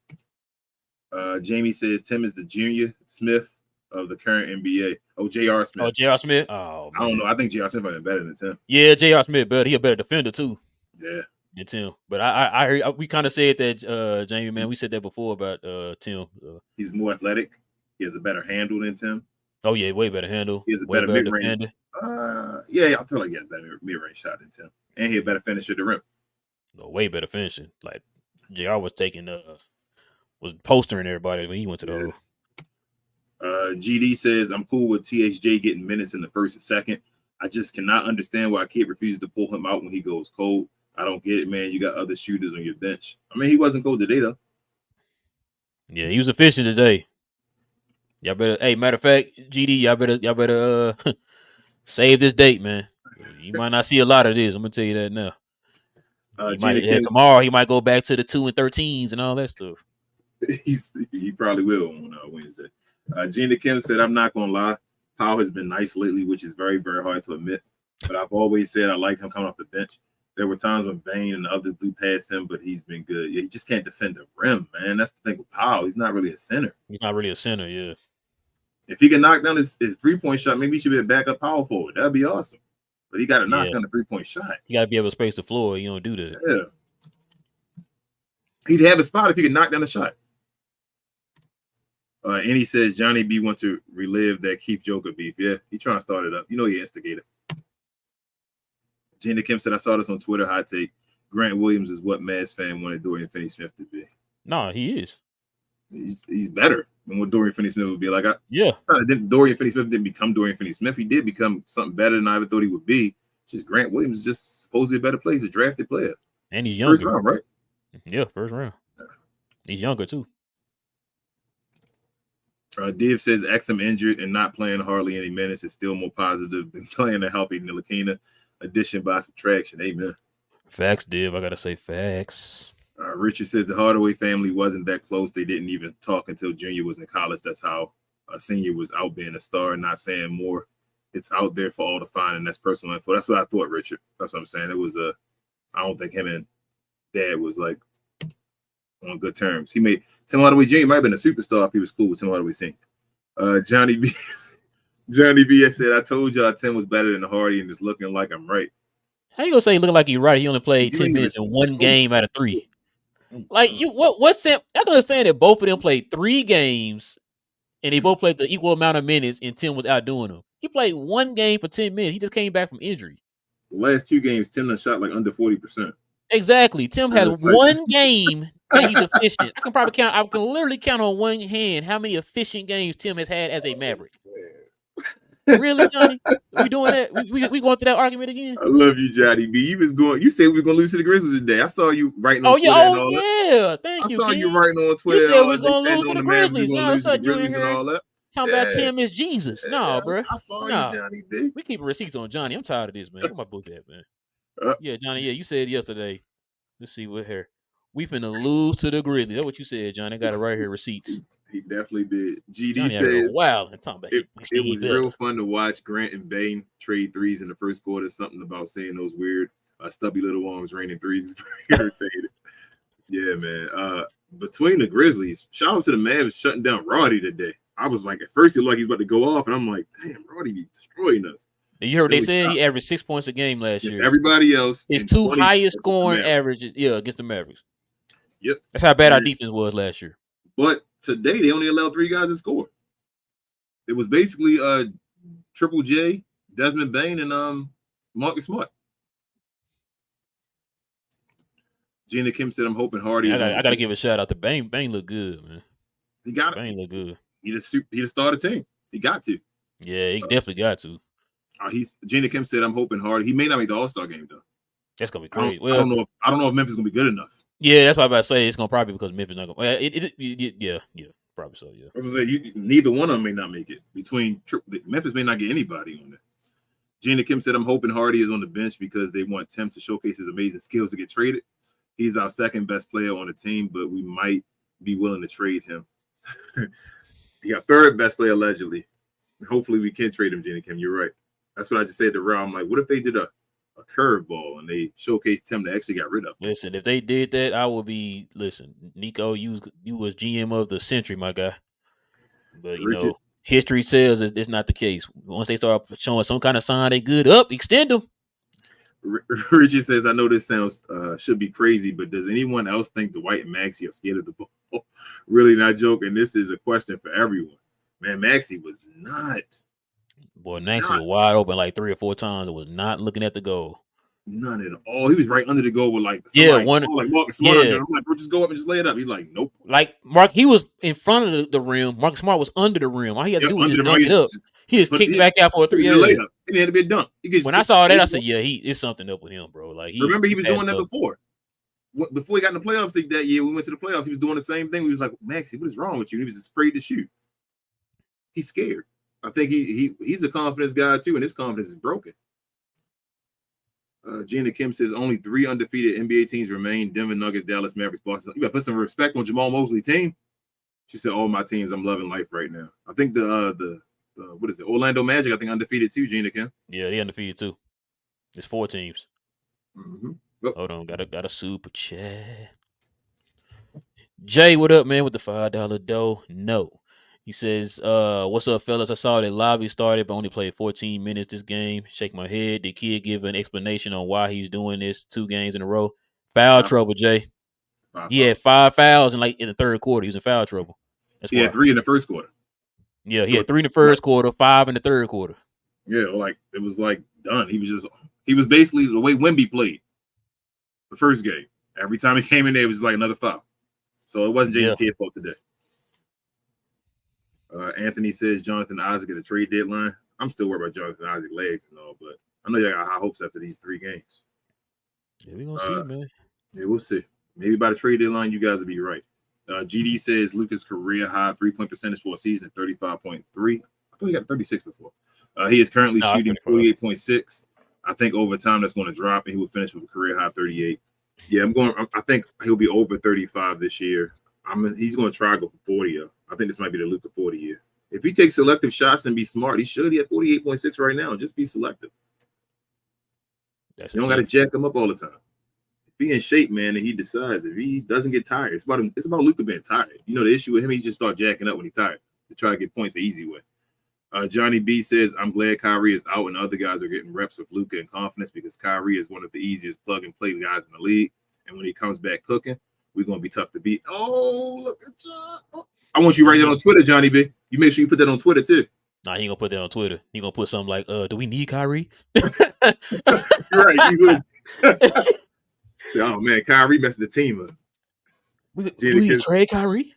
Jamie says Tim is the junior Smith of the current NBA. Oh, J.R. Smith. Oh, J.R. Smith. Oh, man. I don't know. I think J.R. Smith might be better than Tim. Yeah, J.R. Smith better. He a better defender too. Yeah. Than Tim. But I heard we kind of said that, Jamie, man. We said that before about Tim. He's more athletic. He has a better handle than Tim. Oh yeah, way better handle. He has a better mid-range. Yeah, I feel like he has a better mid-range shot than Tim, and he had better finish at the rim. No, way better finishing. Like Jr. was taking was postering everybody when he went to the. GD says I'm cool with THJ getting minutes in the first and second. I just cannot understand why Kid refuses to pull him out when he goes cold. I don't get it, man. You got other shooters on your bench. I mean, he wasn't cold today though. Yeah, he was efficient today. Y'all better. Hey, matter of fact, GD, y'all better save this date, man. You might not see a lot of this. I'm gonna tell you that now. Tomorrow he might go back to the 2 and 13s and all that stuff. He probably will on Wednesday. Gina Kim said, "I'm not gonna lie. Powell has been nice lately, which is very, very hard to admit. But I've always said I like him coming off the bench. There were times when Bane and the others blew past him, but he's been good. Yeah, he just can't defend the rim, man. That's the thing with Powell. He's not really a center. He's not really a center, yeah. If he can knock down his 3-point shot, maybe he should be a backup power forward. That'd be awesome. But he got to knock down the 3-point shot. You got to be able to space the floor. You don't do that. Yeah. He'd have a spot if he could knock down the shot. And he says Johnny B wants to relive that Keith Joker beef. Yeah, he trying to start it up. You know he instigated. Gina Kim said, I saw this on Twitter. Hot take. Grant Williams is what Mavs fan wanted Dorian Finney-Smith to be. No, he is. He's better than what Dorian Finney-Smith would be. Like, Dorian Finney-Smith didn't become Dorian Finney-Smith. He did become something better than I ever thought he would be. Just Grant Williams is just supposedly a better player. He's a drafted player. And he's younger. First round, right? Yeah, first round. He's younger, too. Div says Exum injured and not playing hardly any minutes is still more positive than playing a healthy Ntilikina. Addition by subtraction. Amen. Facts, Div. I gotta say facts. Richard says the Hardaway family wasn't that close. They didn't even talk until Junior was in college. That's how a senior was out being a star, not saying more. It's out there for all to find, and that's personal info. That's what I thought, Richard. That's what I'm saying. It was I don't think him and Dad was like on good terms. He made Tim Hardaway Jr. might have been a superstar if he was cool with Tim Hardaway Sr. Johnny B. said, I told y'all Tim was better than Hardy, and it's looking like I'm right. How you gonna say he look like you're right? He only played 10 minutes in one game out of 3. Like what's Sam? I can understand that both of them played 3 games and they both played the equal amount of minutes and Tim was outdoing them. He played 1 game for 10 minutes. He just came back from injury. The last 2 games, Tim done shot like under 40%. Exactly. Tim has 1 game that he's efficient. I can literally count on one hand how many efficient games Tim has had as a Maverick. Really, Johnny? We doing that? We going through that argument again? I love you, Johnny B. You said we were gonna lose to the Grizzlies today. I saw you writing on Twitter. Thank you. I saw you writing on Twitter. You said we was gonna lose to the Grizzlies. Now all of a sudden you in here talking about Tim is Jesus. No, bro. I saw you, Johnny B. We keeping receipts on Johnny. I'm tired of this, man. Where my book at, man? Yeah, Johnny. Yeah, you said yesterday. Let's see what here. We finna lose to the Grizzlies. That's what you said, Johnny. I got it right here. Receipts. He definitely did. GD Johnny says, wow. It was real fun to watch Grant and Bane trade threes in the first quarter. Something about seeing those weird stubby little arms raining threes is very irritating. Yeah, man. Between the Grizzlies, shout out to the Mavs shutting down Roddy today. I was like, at first it looked like he's about to go off, and I'm like, damn, Roddy be destroying us. You heard they said he averaged 6 points a game last year. Everybody else. His 2 highest scoring averages, against the Mavericks. Yep. That's how bad our defense was last year. But today they only allowed 3 guys to score. It was basically Triple J, Desmond Bane, and Marcus Smart. Gina Kim said, I'm hoping Hardy. I got to give a shout out to Bane. Bane look good, man. He got it. Bane look good. He just started team. He got to. Yeah, he definitely got to. Gina Kim said, I'm hoping Hardy. He may not make the All-Star game, though. That's going to be crazy. I don't know if Memphis is going to be good enough. Yeah, that's what I'm about to say. It's going to probably because Memphis not going to. Yeah, probably so, yeah. I was going to say, neither one of them may not make it. Memphis may not get anybody on there. Gina Kim said, I'm hoping Hardy is on the bench because they want Tim to showcase his amazing skills to get traded. He's our second best player on the team, but we might be willing to trade him. He got 3rd best player allegedly. Hopefully we can trade him, Gina Kim. You're right. That's what I just said to Raul. I'm like, what if they did a curveball and they showcased Tim to actually got rid of him? Listen, if they did that, I would be Nico, you was GM of the century, my guy. But history says it's not the case. Once they start showing some kind of sign they good, extend them. Richie says, I know this sounds should be crazy, but does anyone else think Dwight and Maxey are scared of the ball? Really not joking. This is a question for everyone. Man, Maxey was not. Boy, Maxey was wide open like 3 or 4 times and was not looking at the goal. None at all. He was right under the goal with like Marcus Smart. I'm like, bro, just go up and just lay it up. He's like, nope. Like he was in front of the rim. Marcus Smart was under the rim. All he had to do was just dunk it up. He just kicked it back out for a 3. Layup. It had to be a dunk. When I saw that, I said, yeah, it's something up with him, bro. Like remember he was doing that before. Before he got in the playoffs that year, we went to the playoffs. He was doing the same thing. We was like, Maxey, what is wrong with you? He was just afraid to shoot. He's scared. I think he's a confidence guy too, and his confidence is broken. Gina Kim says only 3 undefeated NBA teams remain: Denver Nuggets, Dallas Mavericks, Boston. You got to put some respect on Jamal Mosley's team. She said, all my teams, I'm loving life right now. I think the what is it? Orlando Magic, I think undefeated too, Gina Kim. Yeah, they undefeated too. It's 4 teams. Mm-hmm. Hold on, got a super chat. Jay, what up, man? With the $5 dough? No. He says, what's up, fellas? I saw that Lobby started, but only played 14 minutes this game. Shake my head. Did Kid give an explanation on why he's doing this 2 games in a row? Foul trouble, Jay. He had 5 fouls in the 3rd quarter. He was in foul trouble. He had 3 in the 1st quarter. Yeah, he had 3 in the 1st quarter, 5 in the 3rd quarter. Yeah, it was done. He was basically the way Wemby played the first game. Every time he came in there, it was like another foul. So it wasn't Jason Kidd's fault today. Anthony says Jonathan Isaac at the trade deadline. I'm still worried about Jonathan Isaac's legs and all, but I know y'all got high hopes after these 3 games. Yeah, we're going to see, man. Yeah, we'll see. Maybe by the trade deadline, you guys will be right. GD says Luka's career high 3-point percentage for a season at 35.3. I thought he got 36 before. He is currently shooting 48.6. I think over time that's going to drop, and he will finish with a career high 38. Yeah, I think he'll be over 35 this year. He's going to try to go for 40. I think this might be the Luka 40 year. If he takes selective shots and be smart, he should. He at 48.6 right now. Just be selective. You don't got to jack him up all the time. If he in shape, man, and he decides, if he doesn't get tired, it's about Luka being tired. You know, the issue with him, he just start jacking up when he's tired to try to get points the easy way. Johnny B says, I'm glad Kyrie is out and other guys are getting reps with Luka and confidence because Kyrie is one of the easiest plug-and-play guys in the league. And when he comes back cooking, we're going to be tough to beat. Oh, look at John. Oh. I want you to write that on Twitter, Johnny B. You make sure you put that on Twitter, too. Nah, he ain't going to put that on Twitter. He going to put something like, do we need Kyrie? Right, he would. Oh, man, Kyrie messed the team up. We need to trade Kyrie?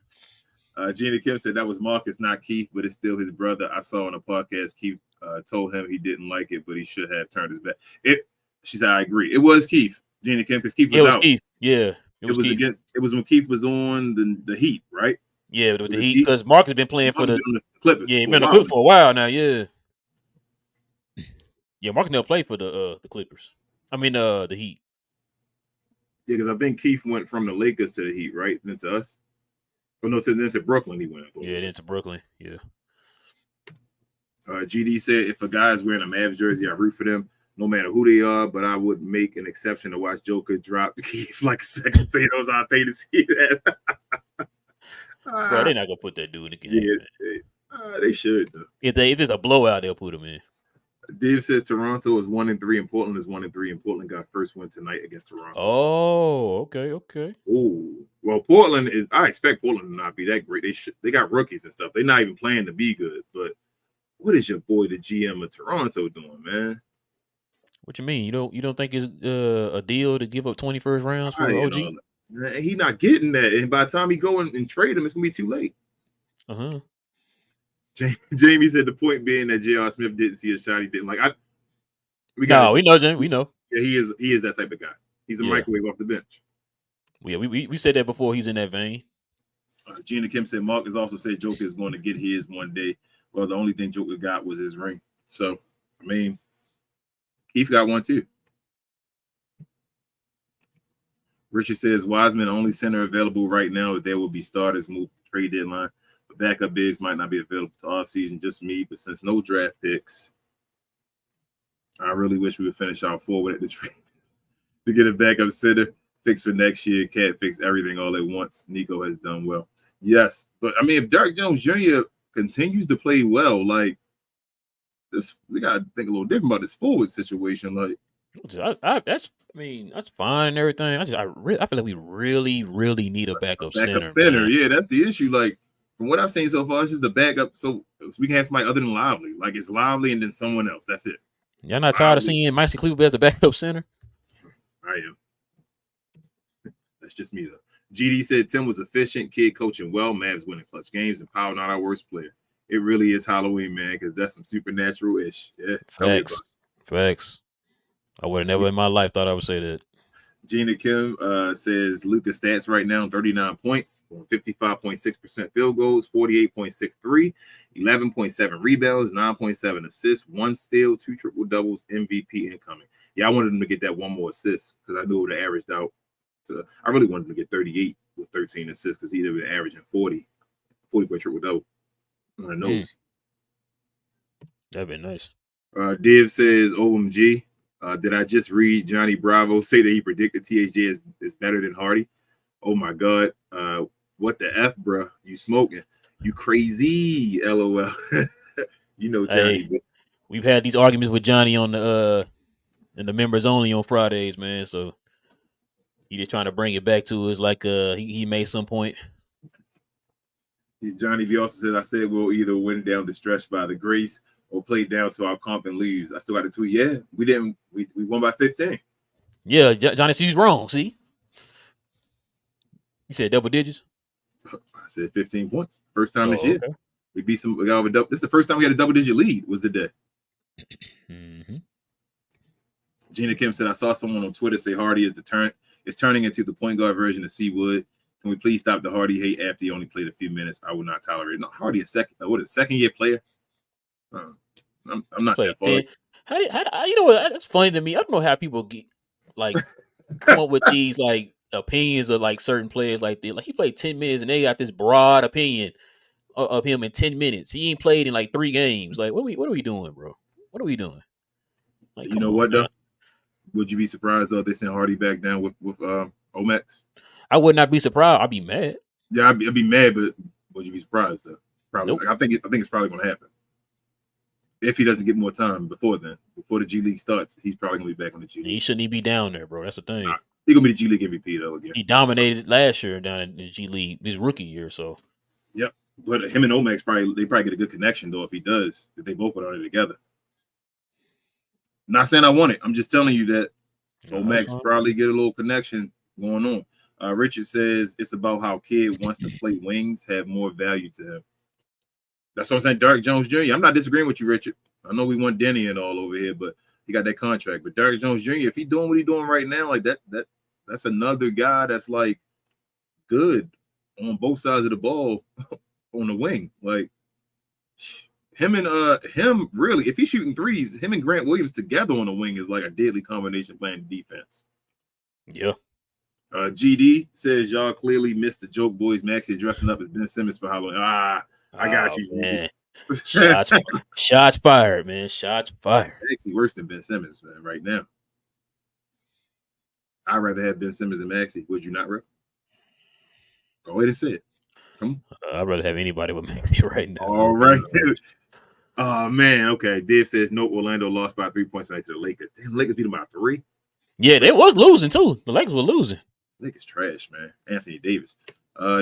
Gina Kim said that was Marcus, not Keith, but it's still his brother. I saw on a podcast Keith told him he didn't like it, but he should have turned his back. She said, I agree. It was Keith, Gina Kim, because Keith was out. Keith. Yeah, it was when Keith was on the Heat, right? Yeah, with the Heat, because Marcus has been playing for the Clippers. Yeah, he's been on the Clippers for a while now. Yeah, Marcus never played for the Clippers. I mean, the Heat. Yeah, because I think Keith went from the Lakers to the Heat, right? Then to us. Oh, no, then to Brooklyn he went. Yeah, then to Brooklyn, yeah. GD said, if a guy is wearing a Mavs jersey, I root for them, no matter who they are, but I would make an exception to watch Joker drop the Keith like a sack of potatoes. I'd pay to see that. Bro, they're not going to put that dude in the game. Yeah, they should, though. If it's a blowout, they'll put him in. Dave says Toronto is 1-3 and Portland is 1-3 and Portland got first win tonight against Toronto. Oh, okay. Oh, well, Portland is. I expect Portland to not be that great. They got rookies and stuff. They're not even playing to be good. But what is your boy, the GM of Toronto, doing, man? What you mean? You don't think it's a deal to give up 21st rounds for OG? He's not getting that, and by the time he go and trade him, it's gonna be too late. Jamie said the point being that J.R. Smith didn't see a shot. He didn't like. We know, Jamie. We know. Yeah, he is that type of guy. He's a microwave off the bench. Yeah, we said that before. He's in that vein. Gina Kim said Marcus also said Joker is going to get his one day. Well, the only thing Joker got was his ring. So, I mean, Keith got one too. Richard says Wiseman only center available right now. There will be starters move trade deadline. But backup bigs might not be available to offseason. Just me. But since no draft picks, I really wish we would finish our forward at the trade to get a backup center. Fix for next year. Can't fix everything all at once. Nico has done well. Yes. But, I mean, if Derrick Jones Jr. continues to play well, like, this, we got to think a little different about this forward situation. Like, that's fine and everything. I feel like we really need a backup center. Yeah, that's the issue. Like, from what I've seen so far, it's just the backup. So we can have somebody other than Lively. Like, it's Lively and then someone else. That's it. Y'all not tired of seeing Maxi Cleveland as a backup center? I am. That's just me, though. GD said Tim was efficient, kid coaching well, Mavs winning clutch games, and Powell not our worst player. It really is Halloween, man, because that's some supernatural-ish. Yeah, Facts. I would have never in my life thought I would say that. Gina Kim says Luka stats right now, 39 points, 55.6% field goals, 48.63, 11.7 rebounds, 9.7 assists, 1 steal, 2 triple doubles, MVP incoming. Yeah, I wanted him to get that 1 more assist because I knew it would have averaged out. I really wanted him to get 38 with 13 assists because he'd have been averaging 40 point triple double. On the nose. That'd be nice. Div says, OMG. Did I just read Johnny Bravo say that he predicted THJ is better than Hardy? Oh my God. What the F, bro? You smoking. You crazy, LOL. You know Johnny. Hey, we've had these arguments with Johnny on the in the members only on Fridays, man. So he just trying to bring it back to us like he made some point. Johnny V also said, I said we'll either win down the stretch by the grace or play down to our comp and leaves. I still got a tweet. Yeah, we didn't. We won by 15. Yeah, Johnny, he's wrong. See, you said double digits. I said 15 points. First time this year. Okay. We beat some. We got over double. This is the first time we had a double digit lead. Was the day. Mm-hmm. Gina Kim said, I saw someone on Twitter say Hardy is turning into the point guard version of Seawood. Can we please stop the Hardy hate after he only played a few minutes? I will not tolerate it. No, Hardy is second year player. I'm not that far. How you know what? That's funny to me. I don't know how people get like come up with these like opinions of like certain players like they like he played 10 minutes and they got this broad opinion of him in 10 minutes. He ain't played in like 3 games. Like what are we doing, bro? What are we doing? Like You come know on, what though? man. Would you be surprised though if they sent Hardy back down with Omax? I would not be surprised. I'd be mad. Yeah, I'd be mad, but would you be surprised though? Probably. Nope. I think it's probably going to happen if he doesn't get more time before then. Before the G League starts, he's probably going to be back on the G League. He shouldn't even be down there, bro. That's the thing. He's going to be the G League MVP though again. He dominated last year down in the G League, his rookie year. So Yep. But him and Omax probably get a good connection though if he does. If they both put on it together. Not saying I want it. I'm just telling you that Omax probably get a little connection going on. Richard says it's about how kid wants to play wings, have more value to him. That's what I'm saying. Derrick Jones Jr. I'm not disagreeing with you, Richard. I know we want Denny and all over here, but he got that contract. But Derrick Jones Jr., if he's doing what he's doing right now, like that's another guy that's like good on both sides of the ball on the wing. Like him really, if he's shooting threes, him and Grant Williams together on the wing is like a deadly combination playing defense. Yeah. GD says y'all clearly missed the joke, boys. Maxey dressing up as Ben Simmons for Halloween. I got you, man. Shots fired, man. Shots fired. Maxey worse than Ben Simmons, man. Right now, I'd rather have Ben Simmons than Maxey. Would you not, Rick? Go ahead and say it. Come on. I'd rather have anybody but Maxey right now. All right. Oh man. Okay. Dave says no. Orlando lost by 3 points tonight to the Lakers. Damn, Lakers beat them by 3. Yeah, they was losing too. The Lakers were losing. Lakers trash, man. Anthony Davis.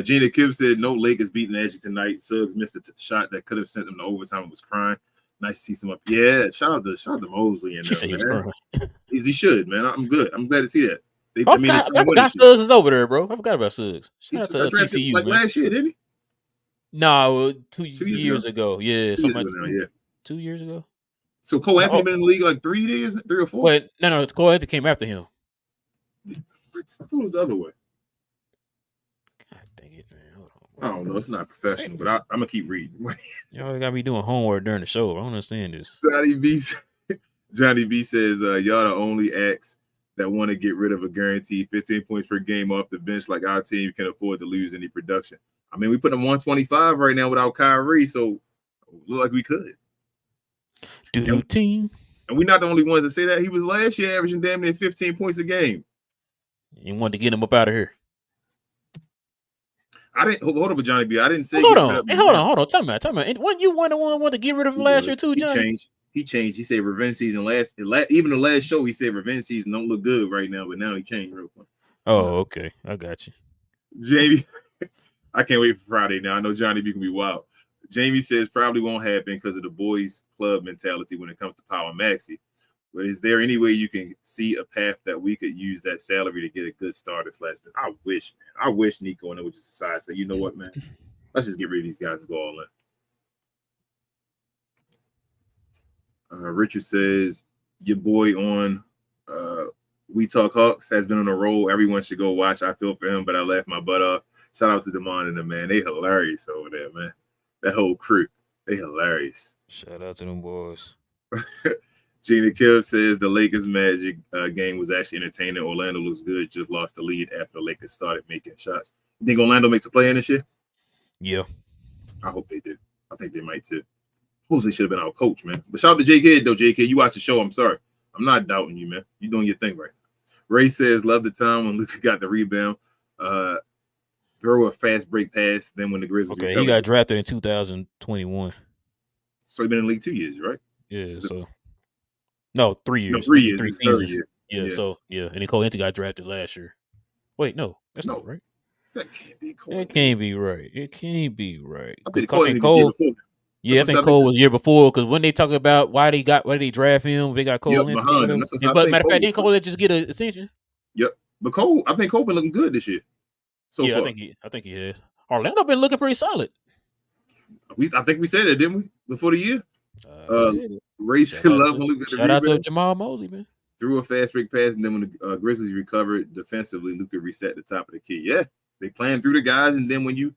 Gina Kibb said no Lakers beating the Magic tonight. Suggs missed a shot that could have sent them to overtime and was crying. Nice to see some up. Yeah, shout out to Mosley and them, man. He should, man. I'm good. I'm glad to see that. I forgot Suggs is over there, bro. I forgot about Suggs. Shout out to TCU, like man. last year, didn't he? No, 2 years ago. Yeah, 2 years ago. So Cole Anthony been in the league like 3 years, 3 or 4. But no, Cole Anthony came after him. I thought it was the other way. God dang it, man. Hold on. I don't know. It's not professional, but I'm gonna keep reading. Y'all got me doing homework during the show. I don't understand this. Johnny B says y'all the only acts that want to get rid of a guaranteed 15 points per game off the bench like our team can afford to lose any production. I mean, we put them 125 right now without Kyrie, so look like we could. Team. And we're not the only ones that say that. He was last year averaging damn near 15 points a game. You wanted to get him up out of here. I didn't hold up with Johnny B. I didn't say. Hold on. Time out. When you want to get rid of him last year too, Johnny? He changed. He said revenge season even the last show he said revenge season don't look good right now, but now he changed real quick. Oh, okay. I got you. Jamie, I can't wait for Friday now. I know Johnny B can be wild. Jamie says probably won't happen because of the boys club mentality when it comes to Power Maxey. But is there any way you can see a path that we could use that salary to get a good starter / I wish, man. I wish Nico and it would just decide, say, you know what, man? Let's just get rid of these guys and go all in. Richard says, your boy on We Talk Hawks has been on a roll. Everyone should go watch. I feel for him, but I laughed my butt off. Shout out to Damon and them, man. They hilarious over there, man. That whole crew. They hilarious. Shout out to them boys. Gina Kill says the Lakers Magic game was actually entertaining. Orlando looks good. Just lost the lead after the Lakers started making shots. You think Orlando makes a play in this year? Yeah. I hope they do. I think they might too. Jose should have been our coach, man. But shout out to J-Kid, though. J-Kid, you watch the show. I'm sorry. I'm not doubting you, man. You're doing your thing right now. Ray says, love the time when Luka got the rebound. Throw a fast break pass. Then when the Grizzlies he got drafted in 2021. So he's been in the league 2 years, right? Yeah, so. No, 3 years. No, 3 years. It's third year. Yeah, so, yeah. And then Cole Anthony got drafted last year. Wait, no. That's not right. That can't be Cole. That can't be right. It can't be right. I think Cole yeah, I think Cole was the year before because when they talk about why they draft him, they got Cole Anthony. But matter of fact, didn't Cole just get an extension? Yep. But I think Cole been looking good this year. So far. I think he has. Orlando been looking pretty solid. I think we said that, didn't we? Before the year? Race love when Luka shout out to Jamal Mosley, man. Threw a fast break pass, and then when the Grizzlies recovered defensively, Luka reset the top of the key. Yeah, they playing through the guys, and then when you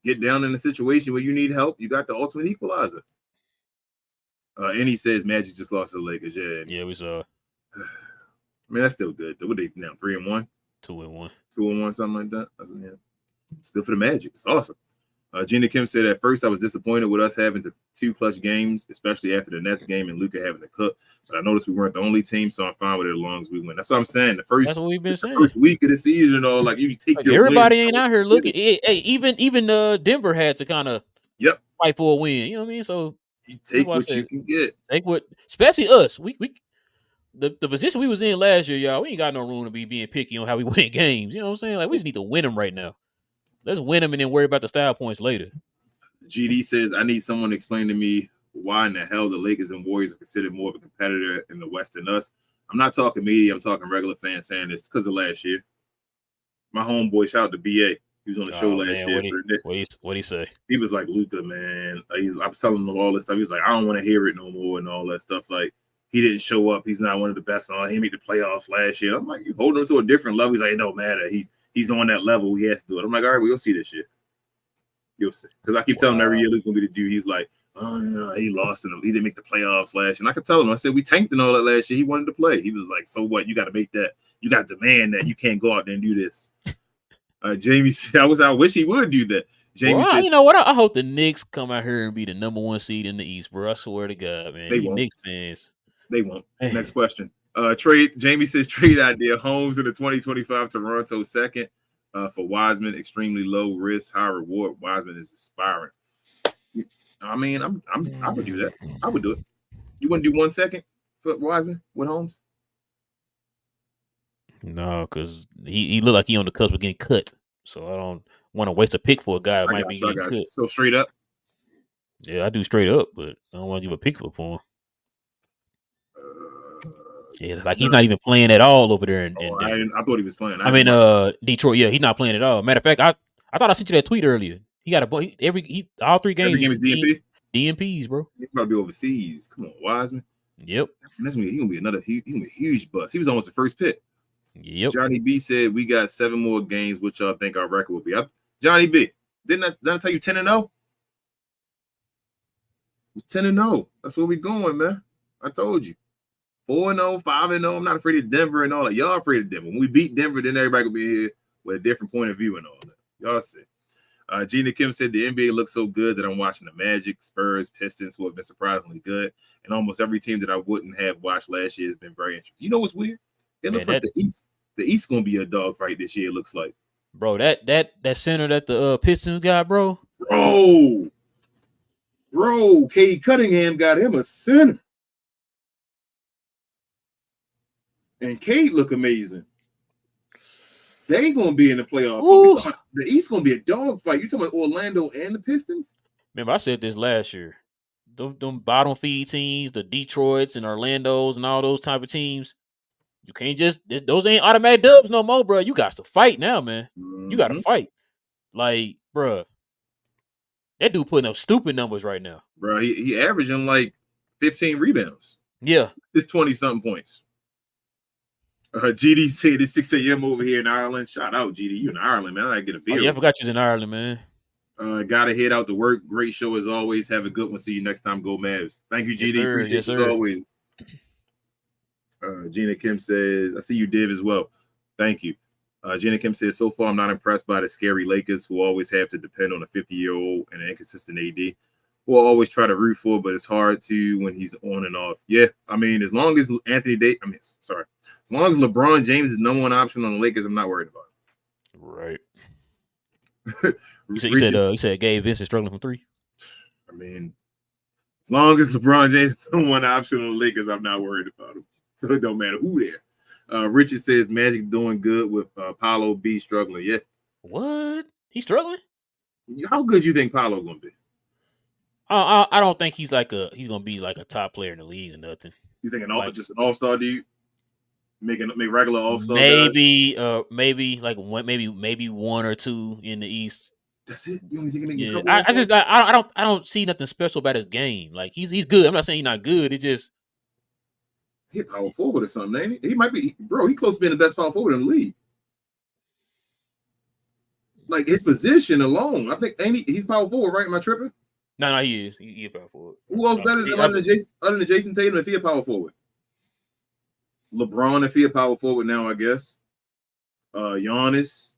get down in a situation where you need help, you got the ultimate equalizer. And he says Magic just lost to the Lakers. Yeah, we saw. I mean, that's still good. What they now? 3-1, 2-1, 2-1, something like that. Yeah. It's good for the Magic. It's awesome. Gina Kim said, at first I was disappointed with us having 2 clutch games, especially after the Nets game and Luka having to cook. But I noticed we weren't the only team, so I'm fine with it as long as we win. That's what I'm saying. That's what we've been saying. First week of the season, like you take like your everybody win, ain't out here looking. Hey, even Denver had to kind of fight for a win. You know what I mean? So you take what you can get. Take what, especially us. We the position we was in last year, y'all. We ain't got no room to be being picky on how we win games. You know what I'm saying? Like we just need to win them right now. Let's win them and then worry about the style points later. GD says, I need someone to explain to me why in the hell the Lakers and Warriors are considered more of a competitor in the West than us. I'm not talking media. I'm talking regular fans saying this because of last year. My homeboy, shout out to BA. He was on the show last year for the Knicks. What'd he say? He was like, Luka, man. I was telling him all this stuff. He was like, I don't want to hear it no more and all that stuff. Like, he didn't show up. He's not one of the best. He made the playoffs last year. I'm like, you hold him to a different level. He's like, it don't matter. He's on that level. He has to do it. I'm like, all right, we'll see this year. You'll see. Because I keep telling him every year Luka's going to be the dude. He's like, oh, no, he lost and he didn't make the playoffs last year. And I could tell him, I said, we tanked and all that last year. He wanted to play. He was like, so what? You got to make that. You got to demand that. You can't go out there and do this. Jamie said, I wish he would do that. Jamie said, you know what? I hope the Knicks come out here and be the number 1 seed in the East, bro. I swear to God, man. They won't. Knicks fans. They won't. Next question. Jamie says, trade idea. Holmes in the 2025 Toronto second for Wiseman. Extremely low risk, high reward. Wiseman is aspiring. I mean, I would do that. I would do it. You wouldn't do 1 second for Wiseman with Holmes? No, because he looked like he on the cusp of getting cut. So I don't want to waste a pick for a guy who might be getting cut. So straight up? Yeah, I do straight up, but I don't want to give a pick for him. Yeah, like he's not even playing at all over there. I thought he was playing. Detroit. Yeah, he's not playing at all. Matter of fact, I thought I sent you that tweet earlier. He got all 3 games. Every game is DNP. DNPs, bro. He's about to be overseas. Come on, Wiseman. Yep. He's gonna be another. He gonna be a huge bust. He was almost the first pick. Yep. Johnny B said we got 7 more games. What y'all think our record will be? Johnny B, didn't I tell you 10-0? 10-0. That's where we going, man. I told you. 4-0, 5-0. I'm not afraid of Denver and all that. Y'all afraid of Denver. When we beat Denver, then everybody will be here with a different point of view and all that. Y'all see. Gina Kim said the NBA looks so good that I'm watching the Magic, Spurs, Pistons, who have been surprisingly good. And almost every team that I wouldn't have watched last year has been very interesting. You know what's weird? It looks like the East gonna be a dogfight this year, it looks like. Bro, that center that the Pistons got, bro. Bro, Cade Cunningham got him a center. And Cade look amazing. They gonna be in the playoffs. The East gonna be a dogfight. You talking about Orlando and the Pistons? Remember, I said this last year. Them bottom feed teams, the Detroits and Orlandos and all those type of teams. You can't those ain't automatic dubs no more, bro. You got to fight now, man. Mm-hmm. You got to fight. Like, bro, that dude putting up stupid numbers right now. Bro, he averaging like 15 rebounds. Yeah. It's 20-something points. GD said it's 6 a.m. over here in Ireland. Shout out, GD. You in Ireland, man. I get a beer. Oh, yeah, I forgot you was in Ireland, man. Gotta head out to work. Great show as always. Have a good one. See you next time. Go Mavs. Thank you, GD. Yes, appreciate you as always. Gina Kim says, I see you, Div, as well. Thank you. Gina Kim says, so far I'm not impressed by the scary Lakers who always have to depend on a 50-year-old and an inconsistent AD. Who I'll always try to root for, but it's hard to when he's on and off. Yeah, I mean, as long as as long as LeBron James is number 1 option on the Lakers, I'm not worried about it. Right. You said Gabe Vincent struggling from 3. I mean, as long as LeBron James is number 1 option on the Lakers, I'm not worried about him. So it don't matter who there. Richard says Magic doing good with Paolo B struggling. Yeah. What? He's struggling? How good you think Paolo gonna be? I don't think he's gonna be like a top player in the league or nothing. You think just an all-star dude? Make regular all-star? Maybe maybe 1 or 2 in the East. That's it. You only think he make I don't see nothing special about his game. Like he's good. I'm not saying he's not good. It's just he power forward or something, ain't he? He might be, bro. He close to being the best power forward in the league. Like his position alone, I think he's power forward, right? Am I tripping? No, he is. He a power forward. Who else better than other than Jason Tatum if he a power forward? LeBron if he a power forward now, I guess. Giannis.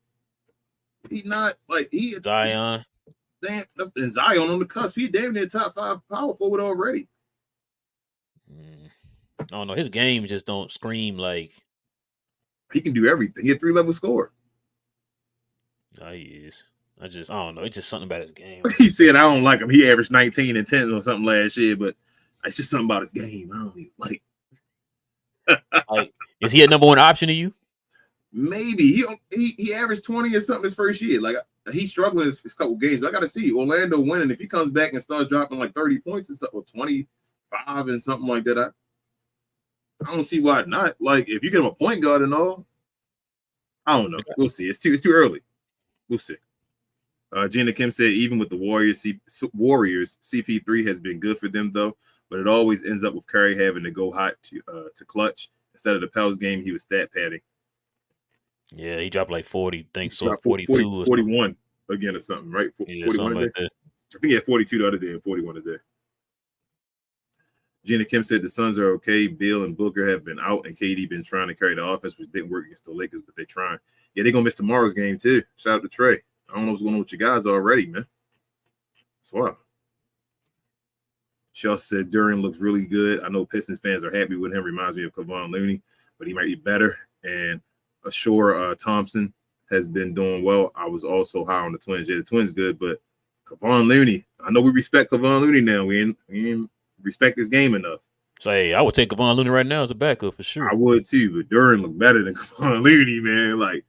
He's not like Zion. Damn, that's Zion on the cusp. He damn near top 5 power forward already. I don't know. His game just don't scream like he can do everything. He a 3-level scorer. No, he is. I don't know. It's just something about his game. He said, I don't like him. He averaged 19 and 10 or something last year, but it's just something about his game. I don't even like. Like, is he a number one option to you? Maybe. He averaged 20 or something his first year. Like, he's struggling his couple games, but I got to see Orlando winning. If he comes back and starts dropping like 30 points and stuff, or 25 and something like that, I don't see why not. Like, if you get him a point guard and all, I don't know. We'll see. It's too early. We'll see. Gina Kim said, even with the Warriors, CP3 has been good for them, though, but it always ends up with Curry having to go hot to clutch. Instead of the Pels game, he was stat padding. Yeah, he dropped like 40, think so, 42 41 again or something, right? 41 like that. I think he had 42 the other day and 41 today. Gina Kim said the Suns are okay. Bill and Booker have been out, and KD been trying to carry the offense, which didn't work against the Lakers, but they're trying. Yeah, they're going to miss tomorrow's game, too. Shout out to Trey. I don't know what's going on with you guys already, man. That's wild. She also said Duran looks really good. I know Pistons fans are happy with him. Reminds me of Kevon Looney, but he might be better. And Ashore Thompson has been doing well. I was also high on the Twins. Yeah, the Twins good, but Kevon Looney, I know we respect Kevon Looney now. We ain't respect his game enough. So, hey, I would take Kevon Looney right now as a backup for sure. I would too, but Duran looked better than Kevon Looney, man. Like,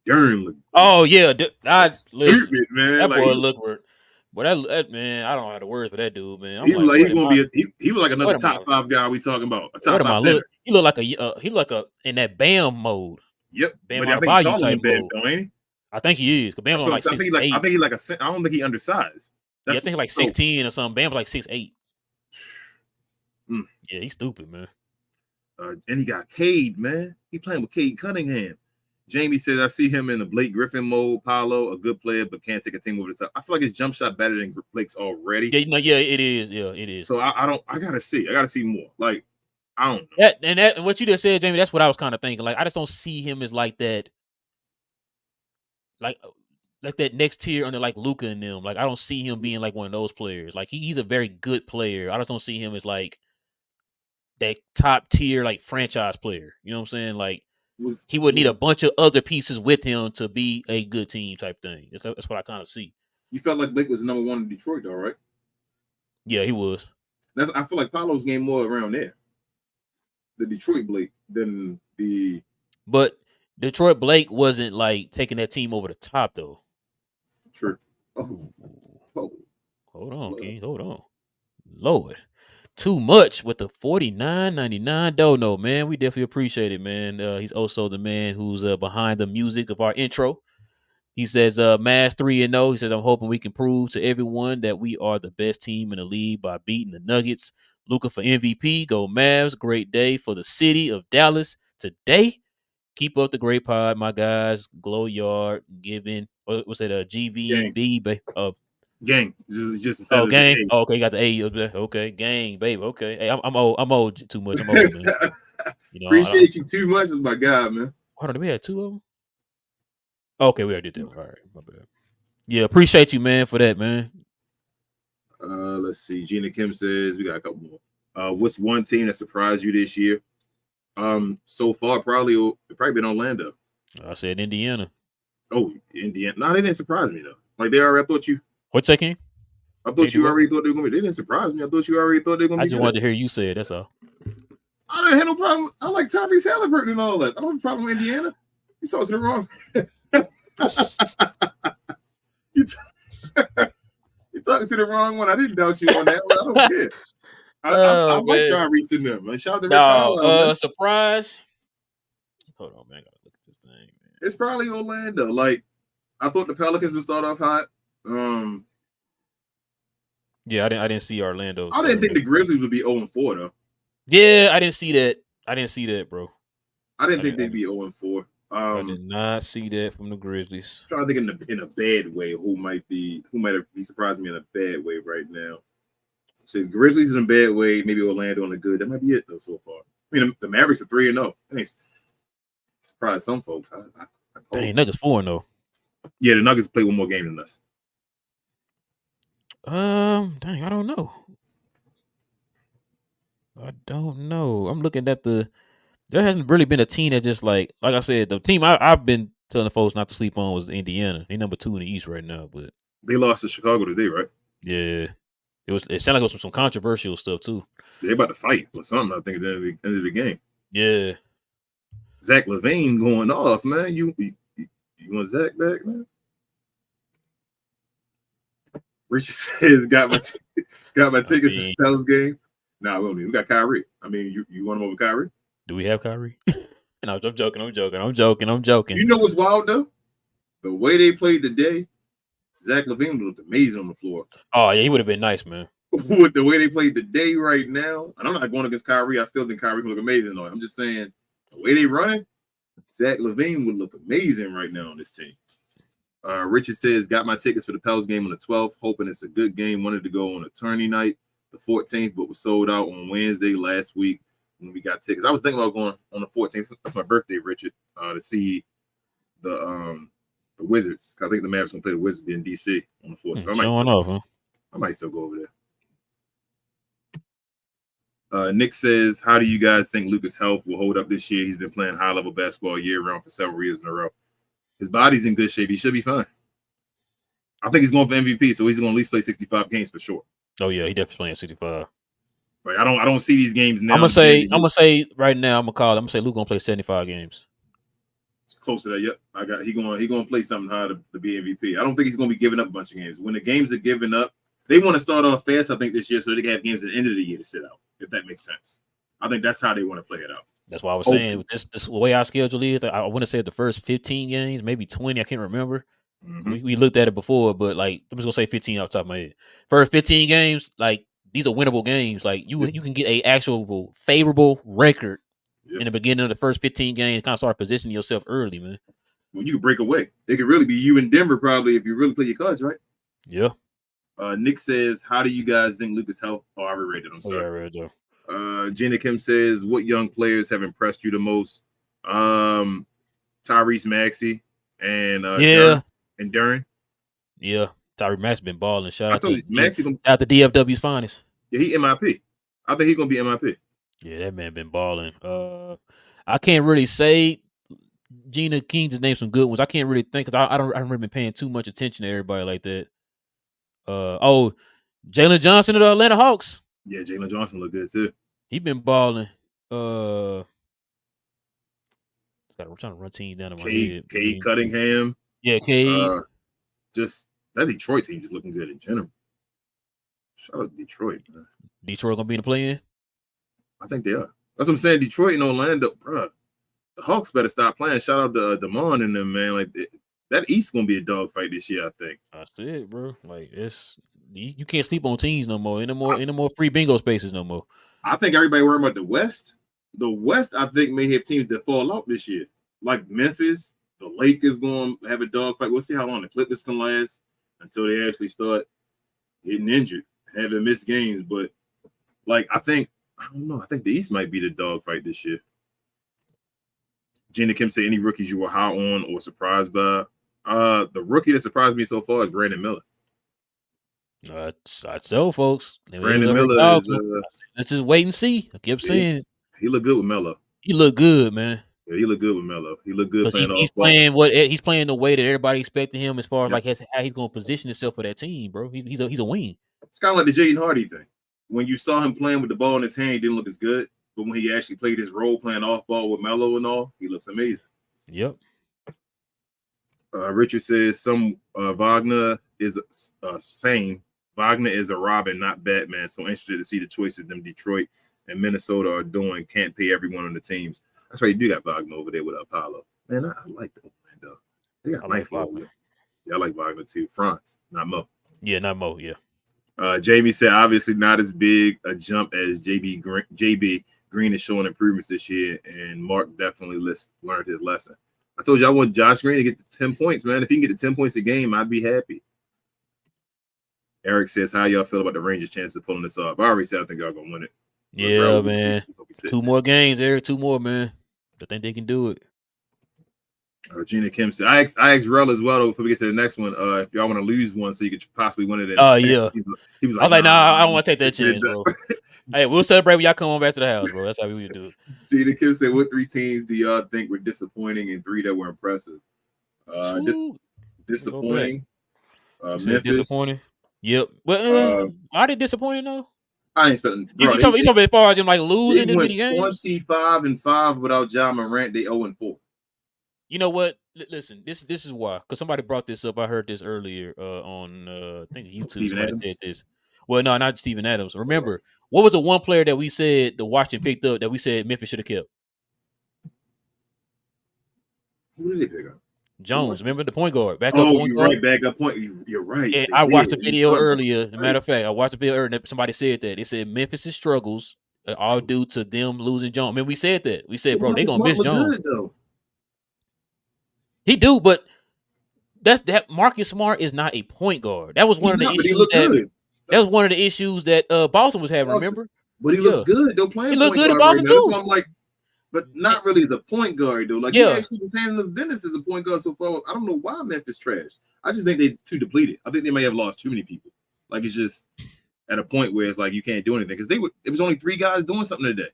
Duran looked stupid, man. That like, boy look. But that man, I don't have the words for that dude, man. He look like another top 5 guy we talking about. A top 5 center. He look like a in that Bam mode. Yep. Bam but I think he's taller than Bam, ain't he? I think he is. Bam was like 6'8". I think he's like I don't think he's undersized. I think like 16 or something. Bam was like 6'8". Yeah, he's stupid, man. And he got Cade, man. He playing with Cade Cunningham. Jamie says, I see him in the Blake Griffin mode. Paulo, a good player, but can't take a team over the top. I feel like his jump shot better than Blake's already. Yeah, it is. Yeah, it is. So I gotta see more. Like, I don't know. And what you just said, Jamie, that's what I was kind of thinking. Like, I just don't see him as like that. Like that next tier under like Luka and them. Like, I don't see him being like one of those players. Like, he's a very good player. I just don't see him as like that top tier like franchise player. You know what I'm saying? Like, he would need a bunch of other pieces with him to be a good team type thing. That's what I kind of see. You felt like Blake was number 1 in Detroit, though, right? Yeah, he was. I feel like Paulo's game more around there. The Detroit Blake than the. But Detroit Blake wasn't like taking that team over the top, though. True. Hold on, King. Hold on. Lord. Too much with the $49.99 dono, man. We definitely appreciate it, man. He's also the man who's behind the music of our intro. He says, Mavs 3-0. He says, I'm hoping we can prove to everyone that we are the best team in the league by beating the Nuggets. Luka for MVP. Go Mavs. Great day for the city of Dallas today. Keep up the great pod, my guys. Glow Yard, giving, what's that, GVB? Gang. Just instead of gang. the A. Okay, you got the A. Okay, gang, baby. Okay. Hey, I'm old too much. I'm old, man. You know, appreciate you too much as my guy, man. Hold on, did we have 2 of them? Okay, we already did that. All right, my bad. Yeah, appreciate you, man, for that, man. Let's see. Gina Kim says we got a couple more. What's one team that surprised you this year? So far, probably been Orlando. I said Indiana. Oh, Indiana. No, they didn't surprise me though. Like I thought you. What's that, King? I thought you already thought they were gonna be. They didn't surprise me. I thought you already thought they were gonna be. I just wanted to hear you say it. That's all. I didn't have no problem. I like Tyrese Halliburton and all that. I don't have a problem with Indiana. You talking to the wrong. You talking to the wrong one. I didn't doubt you on that one. I don't care. I like Tyrese in them. Man. Shout out to Rick surprise. Hold on, man. I gotta look at this thing, man. It's probably Orlando. Like, I thought the Pelicans would start off hot. Yeah, I didn't see Orlando. I didn't think the Grizzlies would be 0-4 though. Yeah, I didn't see that. I didn't see that, bro. I didn't think they'd be 0-4. I did not see that from the Grizzlies. Trying to think in a bad way who might be surprising me in a bad way right now. So Grizzlies in a bad way, maybe Orlando in a good. That might be it though so far. I mean, the Mavericks are 3-0. I think surprised some folks. Dang, Nuggets 4-0. Yeah, the Nuggets play one more game than us. Dang, I don't know. I'm looking at there hasn't really been a team that just like I said, the team I've been telling the folks not to sleep on was Indiana. They number 2 in the East right now, but they lost to Chicago today, right? Yeah. It sounded like it was some controversial stuff too. They're about to fight or something, I think, at the end of the game. Yeah. Zach LaVine going off, man. You want Zach back, man? Richard says, got my tickets for Spells game. Nah, we don't need. We got Kyrie. I mean, you want him over Kyrie? Do we have Kyrie? No, I'm joking. You know what's wild though? The way they played today, Zach LaVine looked amazing on the floor. Oh yeah, he would have been nice, man. With the way they played today right now, and I'm not going against Kyrie. I still think Kyrie can look amazing though. I'm just saying the way they running, Zach LaVine would look amazing right now on this team. Richard says, got my tickets for the Pels game on the 12th, hoping it's a good game. Wanted to go on a tourney night, the 14th, but was sold out on Wednesday last week when we got tickets. I was thinking about going on the 14th. That's my birthday, Richard, to see the Wizards. I think the Mavericks gonna play the Wizards in DC on the 4th. I might still go over there. Nick says, how do you guys think Luka's health will hold up this year? He's been playing high-level basketball year-round for several years in a row. His body's in good shape. He should be fine. I think he's going for MVP, so he's going to at least play 65 games for sure. Oh yeah, he definitely playing 65. Like I don't see these games now. I'm gonna say right now. I'm gonna say Luka gonna play 75 games. It's close to that. Yep, he gonna play something high to be MVP. I don't think he's gonna be giving up a bunch of games. When the games are given up, they want to start off fast. I think this year, so they can have games at the end of the year to sit out. If that makes sense, I think that's how they want to play it out. That's why I was saying with this way our schedule is. I want to say the first 15 games, maybe 20. I can't remember. Mm-hmm. We looked at it before, but like I'm just gonna say 15 off the top of my head. First 15 games, like these are winnable games. Like you can get a actual favorable record in the beginning of the first 15 games. Kind of start positioning yourself early, man. Well, you can break away. It could really be you in Denver, probably, if you really play your cards right. Yeah. Nick says, "How do you guys think Luka's health?" Oh, I read it. I'm sorry. Yeah, I read it. Jenna Kim says, "What young players have impressed you the most?" Tyrese Maxey and Duren. Yeah, Tyrese Maxey been balling. Shout out to DFW's finest. Yeah, he MIP. I think he's gonna be MIP. Yeah, that man been balling. I can't really say. Gina King just named some good ones. I can't really think because I haven't really been paying too much attention to everybody like that. Jalen Johnson of the Atlanta Hawks. Yeah, Jalen Johnson look good too. He been balling. I'm trying to run teams down in my head. Cade Cunningham. Yeah, Cade. Just that Detroit team just looking good in general. Shout out to Detroit, man. Detroit gonna be in the play-in? I think they are. That's what I'm saying. Detroit and Orlando, bro. The Hawks better stop playing. Shout out to Damon and them, man. Like that East gonna be a dogfight this year. I think. That's it, bro. Like you can't sleep on teams no more. Ain't no more free bingo spaces no more. I think everybody worrying about the West. The West, I think, may have teams that fall out this year, like Memphis. The Lakers going to have a dogfight. We'll see how long the Clippers can last until they actually start getting injured, having missed games. But like, I don't know. I think the East might be the dogfight this year. Gina Kim say any rookies you were high on or surprised by. The rookie that surprised me so far is Brandon Miller. I'd sell, folks. Brandon Miller is, let's just wait and see. I kept saying it. He looked good with Melo. He looked good, man. Yeah, he looked good with Melo. He looked good playing he's playing the way that everybody expected him as far as like how he's going to position himself for that team, bro. He's a wing. It's kind of like the Jaden Hardy thing. When you saw him playing with the ball in his hand, he didn't look as good. But when he actually played his role playing off ball with Melo and all, he looks amazing. Yep. Richard says Wagner is same. Wagner is a Robin, not Batman. So interested to see the choices them Detroit and Minnesota are doing. Can't pay everyone on the teams. That's right. You do got Wagner over there with Apollo. Man, I like that man, though. They got nice Wagner. Yeah, I like Wagner too. Franz, not Mo. Yeah, not Mo. Yeah. Jamie said obviously not as big a jump as JB Green is showing improvements this year, and Mark definitely learned his lesson. I told you I want Josh Green to get to 10 points, man. If he can get to 10 points a game, I'd be happy. Eric says, how y'all feel about the Rangers' chance of pulling this off? I already said I think y'all going to win it. Yeah, man. 2 more games, Eric. 2 more, man. I think they can do it. Gina Kim said, I asked Rel as well, though, before we get to the next one, if y'all want to lose one so you could possibly win it. Oh, yeah. He was I was like, nah, I don't want to take that it's been chance, bro. Hey, we'll celebrate when y'all come on back to the house, bro. That's how we would do it. Gina Kim said, what 3 teams do y'all think were disappointing and 3 that were impressive? Disappointing. Memphis. Disappointing. Yep. Well, are they disappointing though? I ain't expecting. You talking about as far as them like losing they went many games? 25-5 without Ja Morant. They 0-4. You know what? Listen, this is why. Because somebody brought this up. I heard this earlier on I think YouTube. Steven Adams said this. Well, no, not Steven Adams. Remember, what was the one player that we said the Washington picked up that we said Memphis should have kept? Who did they pick up? Jones. Remember the point guard? You're right. Backup point. You're right. And I watched the video earlier. As a matter of fact, I watched the video earlier. Somebody said that. They said Memphis' struggles are all due to them losing Jones. I mean, we said that. We said, bro, they're going to miss Jones. Good, he do, but that Marcus Smart is not a point guard. That was one of the issues that was one of the issues that Boston was having, remember? But he looks good. They're playing. He looked good in Boston, too. I'm like, but not really as a point guard, though. Like, he actually was handling his business as a point guard so far. I don't know why Memphis trash. I just think they're too depleted. I think they may have lost too many people. Like, it's just at a point where it's like you can't do anything. Because it was only 3 guys doing something today.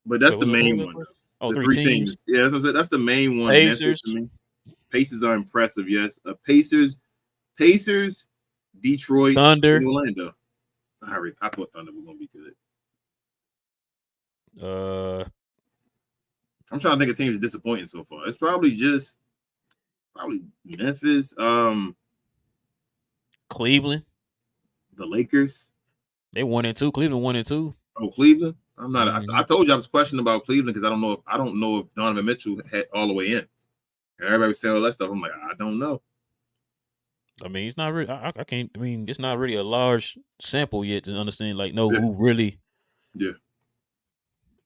But that's the main one. Oh, 3 teams. Yeah, that's what I'm saying. That's the main one. Pacers. Pacers are impressive, yes. Pacers, Detroit, Thunder, and Orlando. I thought Thunder was going to be good. I'm trying to think of teams that are disappointing so far. It's probably Memphis, Cleveland, the Lakers. They 1-2. Cleveland 1-2. Oh, Cleveland. I'm not. I told you I was questioning about Cleveland because I don't know if Donovan Mitchell had all the way in. And everybody was saying all that stuff. I'm like, I don't know. I mean, it's not really. I can't. I mean, it's not really a large sample yet to understand. Like, who really. Yeah.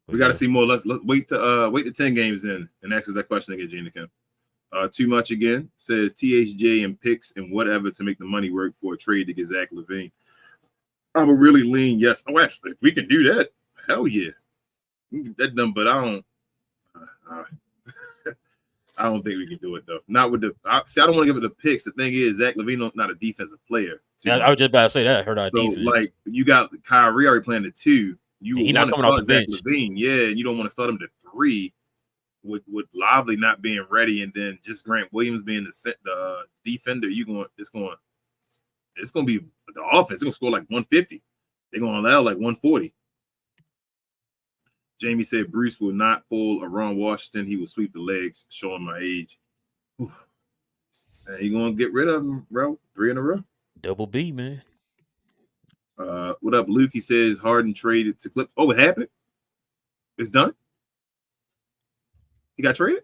We got to see more. Let's wait to 10 games in and ask us that question again, Gina Kim. Too much again says THJ and picks and whatever to make the money work for a trade to get Zach LaVine. I would really lean yes. Oh, actually, if we can do that, hell yeah, we can get that done. But I don't. I don't think we can do it though. Not with the. I don't want to give it the picks. The thing is, Zach LaVine not a defensive player. Yeah, I was just about to say that. I heard our defense. Like you got Kyrie already playing the 2. You want to start Zach LaVine, yeah. You don't want to start him to 3 with Lively not being ready, and then just Grant Williams being the defender. It's going to be the offense. It's going to score like 150. They're going to allow like 140. Jamie said Bruce will not pull a Ron Washington. He will sweep the legs, showing my age. He's going to get rid of him, bro. 3 in a row. Double B, man. What up, Luke? He says Harden traded to Clip. Oh, it happened? It's done? He got traded?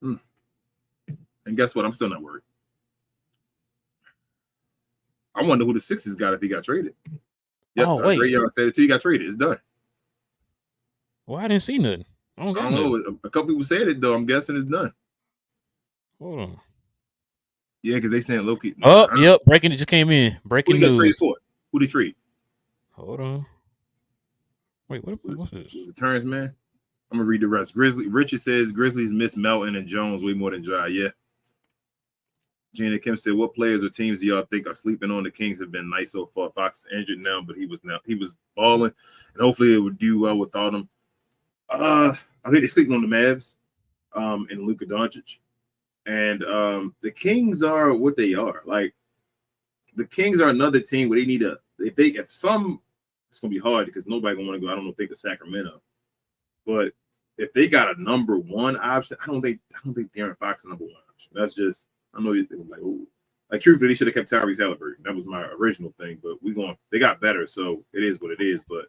And guess what? I'm still not worried. I wonder who the Sixers got if he got traded. Yep, wait. Y'all said it too. He got traded. It's done. Well, I didn't see nothing. I don't know. A couple people said it, though. I'm guessing it's done. Hold on. Yeah, because they saying Loki. Oh, yep. Breaking it just came in. Breaking news. Who they trade? Hold on. Wait, what's this? It's a turns, man. I'm gonna read the rest. Richard says Grizzlies miss Melton and Jones way more than Ja. Yeah. Gina Kim said, "What players or teams do y'all think are sleeping on? The Kings have been nice so far. Fox is injured now, but he was balling, and hopefully it would do well without him. I think they're sleeping on the Mavs, and Luka Doncic, and the Kings are what they are. Like the Kings are another team where they need it's gonna be hard because nobody gonna want to go. I don't think to Sacramento, but if they got a number 1 option, I don't think De'Aaron Fox is number 1 option. That's just." I know you're thinking like, oh, like truthfully, they should have kept Tyrese Halliburton. That was my original thing, but they got better, so it is what it is. But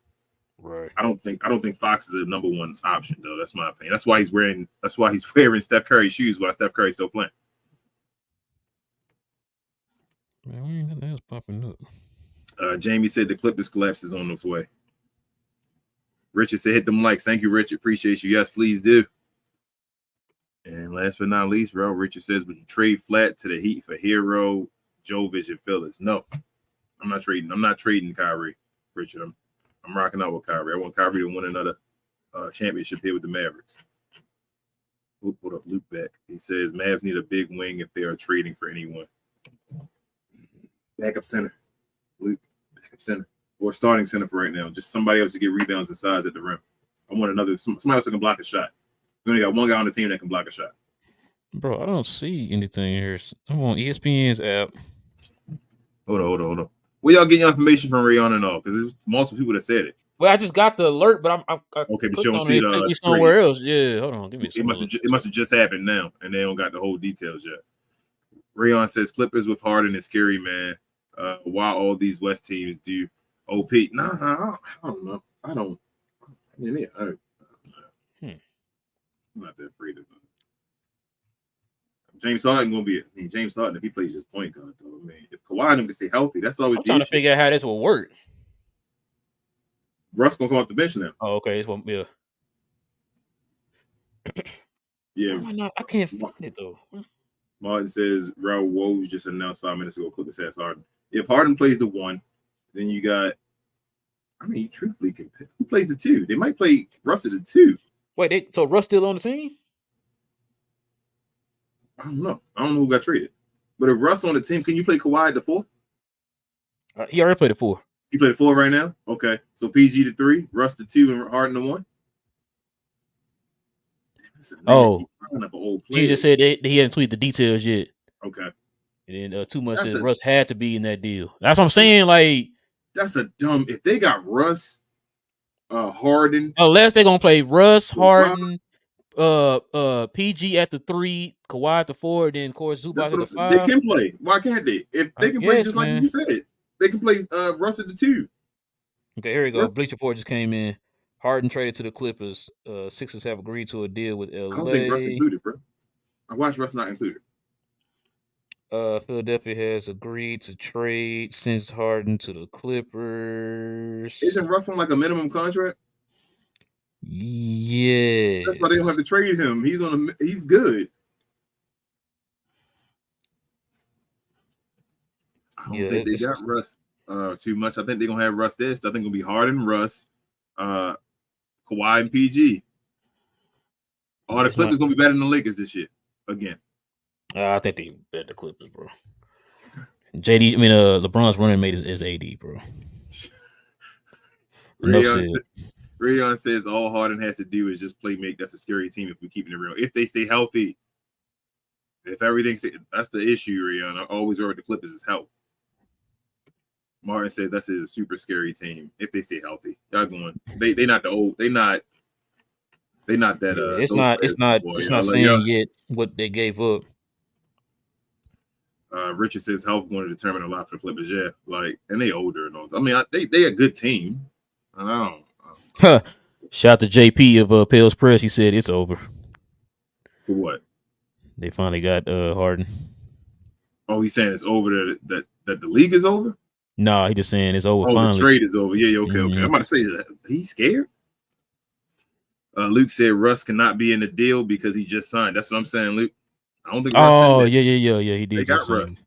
right, I don't think Fox is a number 1 option though. That's my opinion. That's why he's wearing Steph Curry's shoes while Steph Curry's still playing. Man, we ain't nothing else popping up. Jamie said the Clippers collapse is on its way. Richard said, hit them likes. Thank you, Richard. Appreciate you. Yes, please do. And last but not least, bro, Richard says, would you trade Flat to the Heat for Hero, Jovic, and Phillips? No, I'm not trading. I'm not trading Kyrie, Richard. I'm rocking out with Kyrie. I want Kyrie to win another championship here with the Mavericks. We'll put up Luke back. He says, Mavs need a big wing if they are trading for anyone. Backup center. Luke, backup center. Or starting center for right now. Just somebody else to get rebounds and size at the rim. I want somebody else that can block a shot. We only got one guy on the team that can block a shot. Bro, I don't see anything here. I'm on ESPN's app. Hold on. Where y'all getting your information from, Rayon and all? Because there's multiple people that said it. Well, I just got the alert, but I okay, but you don't see it. Take me somewhere else. Yeah, hold on. Give me. It must have just happened now, and they don't got the whole details yet. Rayon says Clippers with Harden is scary, man. Why all these West teams do OP? Nah, I don't know. I'm not that afraid of them. James Harden gonna be. James Harden, if he plays his point guard, though, man. If Kawhi and them can stay healthy, that's always. I'm trying to figure out how this will work. Russ gonna come off the bench now. Oh, okay. Yeah. Yeah. I can't find it though. Martin says Raul Woj just announced 5 minutes ago. Clippers has Harden. If Harden plays the 1, then you got. I mean, truthfully, who plays the 2? They might play Russ at the 2. Wait, so Russ still on the team? I don't know who got traded. But if Russ on the team, can you play Kawhi at the 4? He already played the 4. He played the 4 right now? Okay. So PG the 3, Russ the 2, and Harden the 1? G just said he hadn't tweeted the details yet. Okay. And then Too Much says Russ had to be in that deal. That's what I'm saying. Like, that's a dumb. If they got Russ, Harden, unless they're gonna play Russ, Harden, PG at the 3, Kawhi at the 4, then of course Zubac at the 5. They can play. Why can't they? If they can play just like you said, they can play Russ at the 2. Okay, here we go. Bleacher Report just came in. Harden traded to the Clippers. Sixers have agreed to a deal with LA. I don't think Russ included, bro. I watched Russ not included. Philadelphia has agreed to trade since Harden to the Clippers. Isn't Russ on like a minimum contract? Yeah. That's why they don't have to trade him. He's good. I don't think they got Russ too much. I think they're gonna have Russ there. So I think it'll be Harden, Russ, Kawhi, and PG. All the Clippers gonna be better than the Lakers this year again. I think they better the Clippers, bro. LeBron's running mate is AD, bro. Rayon says all Harden has to do is just play make. That's a scary team if we keep it real. If they stay healthy, if everything's that's the issue, Rayon. I always worry with the Clippers is health. Martin says that's a super scary team if they stay healthy. Y'all going? They not the old. They not that. It's not saying yet what they gave up. Richard says health going to determine a lot for the Clippers. Yeah, and they older and all. I mean, they a good team. I don't. Shout to JP of Pales Press. He said it's over. For what? They finally got Harden. Oh, he's saying it's over. That the league is over. No, he's just saying it's over. The trade is over. Yeah, okay. I'm about to say that he's scared. Luke said Russ cannot be in the deal because he just signed. That's what I'm saying, Luke. I don't think. Yeah. He did. They got Russ.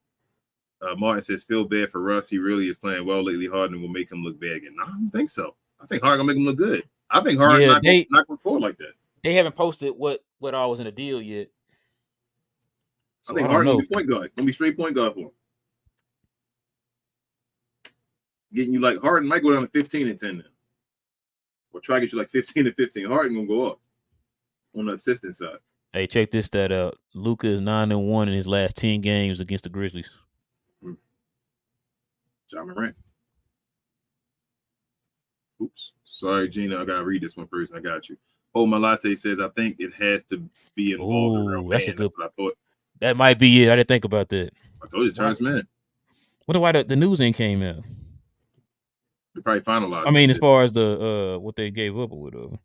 Martin says feel bad for Russ. He really is playing well lately. Harden will make him look bad again. No, I don't think so. I think Harden gonna make him look good. I think Harden's not gonna score like that. They haven't posted what all was in the deal yet. So I think Harden gonna be point guard. Gonna be straight point guard for him. Getting you like Harden might go down to 15 and 10 now. Or try to get you like 15 and 15. Harden gonna go up on the assistant side. Hey, check this stat out. Luka is 9-1 in his last 10 games against the Grizzlies. John Morant. Oops. Sorry, Gina. I gotta read this one first. I got you. Oh, my latte says I think it has to be involved. Oh, that's a good. That's what I thought. That might be it. I didn't think about that. I told you, Terrence Mann. Wonder why the news ain't came out. They probably finalized. I mean, as far as the what they gave up or whatever.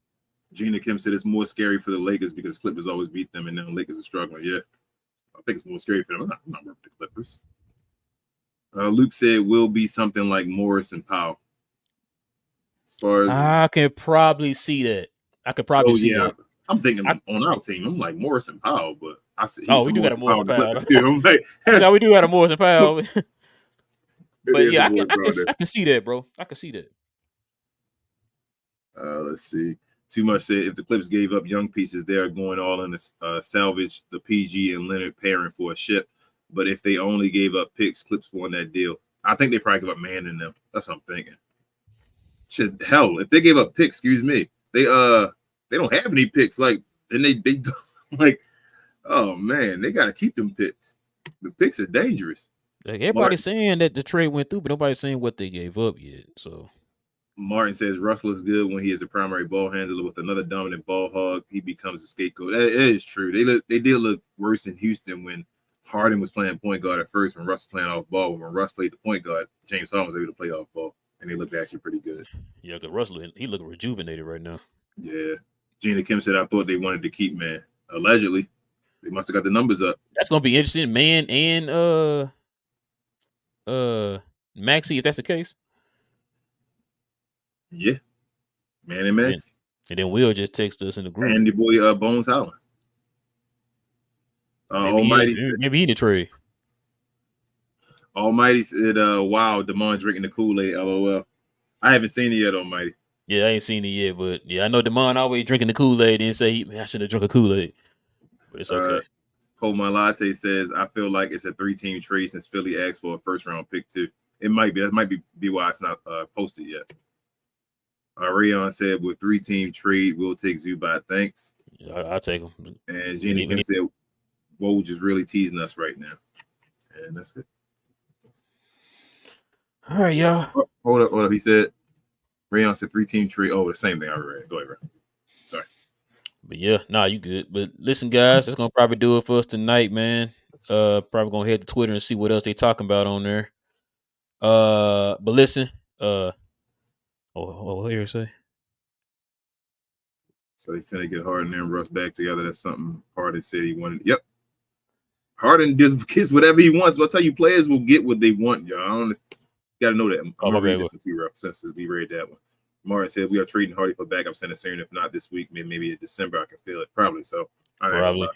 Gina Kim said it's more scary for the Lakers because Clippers always beat them, and now the Lakers are struggling. Yeah, I think it's more scary for them. I'm not working with the Clippers. Luke said will be something like Morris and Powell. far as I can probably see that. I could probably see that. I'm thinking on our team. I'm like Morrison Powell, but I see Oh, he's we some do got a Morrison Powell Morrison in the Powell. Clippers too. I'm like, Yeah, we do got a Morrison Powell. But is a yeah, Morrison Powell there. I can see that, bro. I can see that. Let's see. Too much said if the Clips gave up young pieces, they are going all in to salvage the PG and Leonard pairing for a ship. But if they only gave up picks, Clips won that deal. I think they probably give up man in them. That's what I'm thinking. Shit, hell, if they gave up picks, excuse me, they don't have any picks. Like then they like, oh man, they got to keep them picks. The picks are dangerous. Like everybody's saying that the trade went through, but nobody's saying what they gave up yet. So Martin says Russell is good when he is the primary ball handler. With another dominant ball hog, he becomes a scapegoat. That is true. They did look worse in Houston when Harden was playing point guard at first, when Russ was playing off ball. When Russ played the point guard, James Harden was able to play off ball, and they looked actually pretty good. yeah, because Russell, he looking rejuvenated right now. Yeah. Gina Kim said, I thought they wanted to keep man. Allegedly. They must have got the numbers up. That's gonna be interesting, man, and Maxey, if that's the case. Yeah. Man and Max. And then Will just text us in the group. And the boy Bones Howland. Maybe he the trade. Almighty said, wow, Damon drinking the Kool-Aid, LOL. I haven't seen it yet, Almighty. Yeah, I ain't seen it yet, but yeah, I know Damon always drinking the Kool-Aid and say, man, I should have drunk a Kool-Aid. But it's okay. Hold My Latte says, I feel like it's a 3-team trade since Philly asked for a first-round pick too. It might be. That might be why it's not posted yet. Rayon said, with 3-team trade, we'll take Zubac. Thanks. Yeah, I'll take him. And Jenny Kim said, Woj is really teasing us right now. And that's it. All right, y'all. Hold up. He said, Rayon said 3-team trade. Oh, the same thing I read. Go ahead, bro. Sorry. But yeah, you good. But listen, guys, that's gonna probably do it for us tonight, man. Probably gonna head to Twitter and see what else they talking about on there. But listen, what you were say? So they finna get Harden and Russ back together. That's something Harden said he wanted. Yep. Harden just gets whatever he wants. But I'll tell you, players will get what they want, y'all. I don't gotta know that. I'm gonna read this material since we read that one. Martin said we are trading Hardy for backup center soon. If not this week, maybe in December. I can feel it. Probably so. Probably.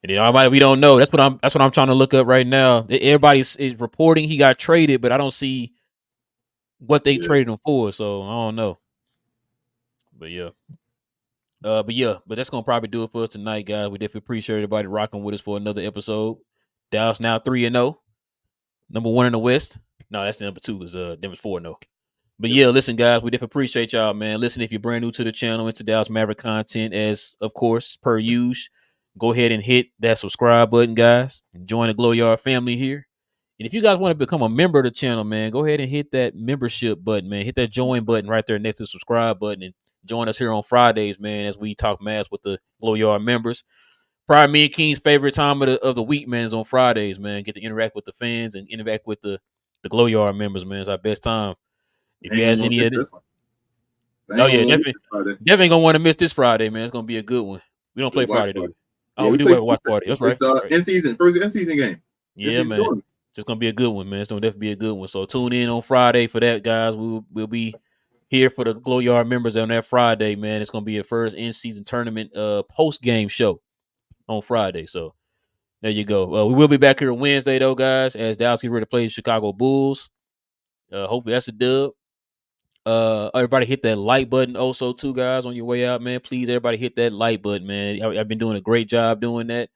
And then we don't know. That's what I'm trying to look up right now. Everybody's reporting he got traded, but I don't see what they traded him for. So I don't know. But yeah. But that's gonna probably do it for us tonight, guys. We definitely appreciate everybody rocking with us for another episode. Dallas now 3-0, number 1 in the West. No, that's the number 2 because Denver's 4-0. But yeah, listen, guys, we definitely appreciate y'all, man. Listen, if you're brand new to the channel, into Dallas Maverick content, as of course per usual, go ahead and hit that subscribe button, guys. Join the Glow Yard family here. And if you guys want to become a member of the channel, man, go ahead and hit that membership button, man. Hit that join button right there next to the subscribe button and join us here on Fridays, man, as we talk Mavs with the Glow Yard members. Probably me and King's favorite time of the week, man, is on Fridays, man. Get to interact with the fans and interact with the Glow Yard members, man. It's our best time. If you guys any of this, definitely gonna want to miss this Friday, man. It's gonna be a good one. We don't play Friday, though. Oh, we do have a watch party. That's right. First in-season game. Yeah, man. Just gonna be a good one, man. It's gonna definitely be a good one. So tune in on Friday for that, guys. We'll be here for the Glow Yard members on that Friday, man. It's gonna be a first in-season tournament post-game show on Friday. So there you go. We will be back here Wednesday, though, guys, as Dallas get ready to play the Chicago Bulls. Hopefully that's a dub. Everybody hit that like button also too, guys, on your way out, man. Please, everybody hit that like button, man. I've been doing a great job doing that.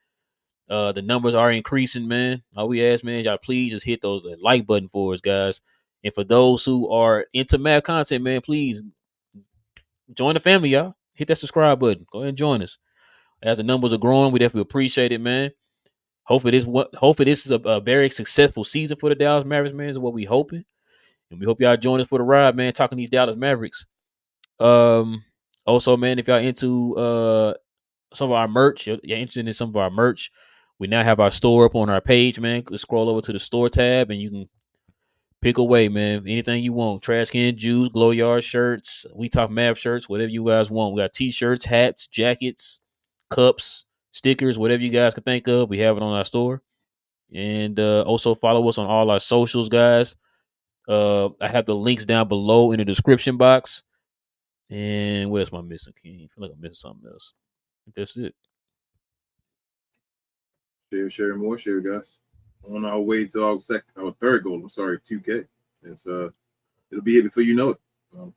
The numbers are increasing, man. All we ask, man, y'all please just hit those like button for us, guys. And for those who are into Mav content, man, please join the family, y'all. Hit that subscribe button. Go ahead and join us. As the numbers are growing, we definitely appreciate it, man. Hopefully this is a very successful season for the Dallas Mavericks, man. Is what we hoping. And we hope y'all join us for the ride, man, talking these Dallas Mavericks. Also, man, if y'all into some of our merch, you're interested in some of our merch, we now have our store up on our page, man. Let's scroll over to the store tab, and you can pick away, man. Anything you want. Trash can, juice, Glow Yard shirts, We Talk Mav shirts, whatever you guys want. We got T-shirts, hats, jackets, cups, stickers, whatever you guys can think of. We have it on our store. And also follow us on all our socials, guys. I have the links down below in the description box. And what else am I missing, King? I feel like I'm missing something else. I think that's it. Share more, guys. On our way to our third goal. I'm sorry, 2K. It's it'll be here before you know it.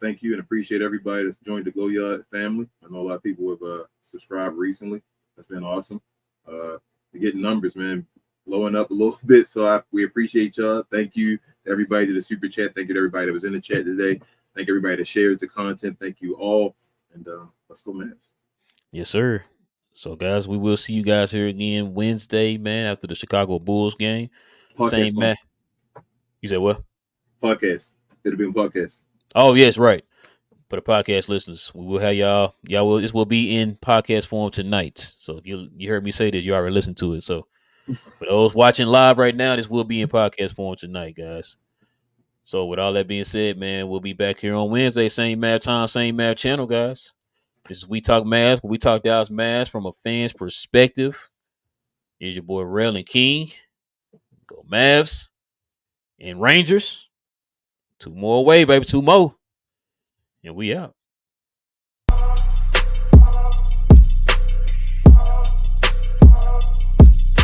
Thank you and appreciate everybody that's joined the Glow Yard family. I know a lot of people have subscribed recently. That's been awesome. We're getting numbers, man, blowing up a little bit. So we appreciate y'all. Thank you to everybody to the super chat. Thank you to everybody that was in the chat today. Thank everybody that shares the content. Thank you all. And let's go, Mavs. Yes, sir. So, guys, we will see you guys here again Wednesday, man, after the Chicago Bulls game. Podcast Same fun. man. You said what? Podcast. It'll be a podcast. Oh, yes, right. For the podcast listeners, we will have y'all. This will be in podcast form tonight. So you heard me say this, you already listened to it. So for those watching live right now, this will be in podcast form tonight, guys. So with all that being said, man, we'll be back here on Wednesday, same Mav time, same Mav channel, guys. This is We Talk Mavs, where we talk Dallas Mavs from a fan's perspective. Here's your boy Rel and King. Go Mavs and Rangers. 2 more away, baby. 2 more. And we out.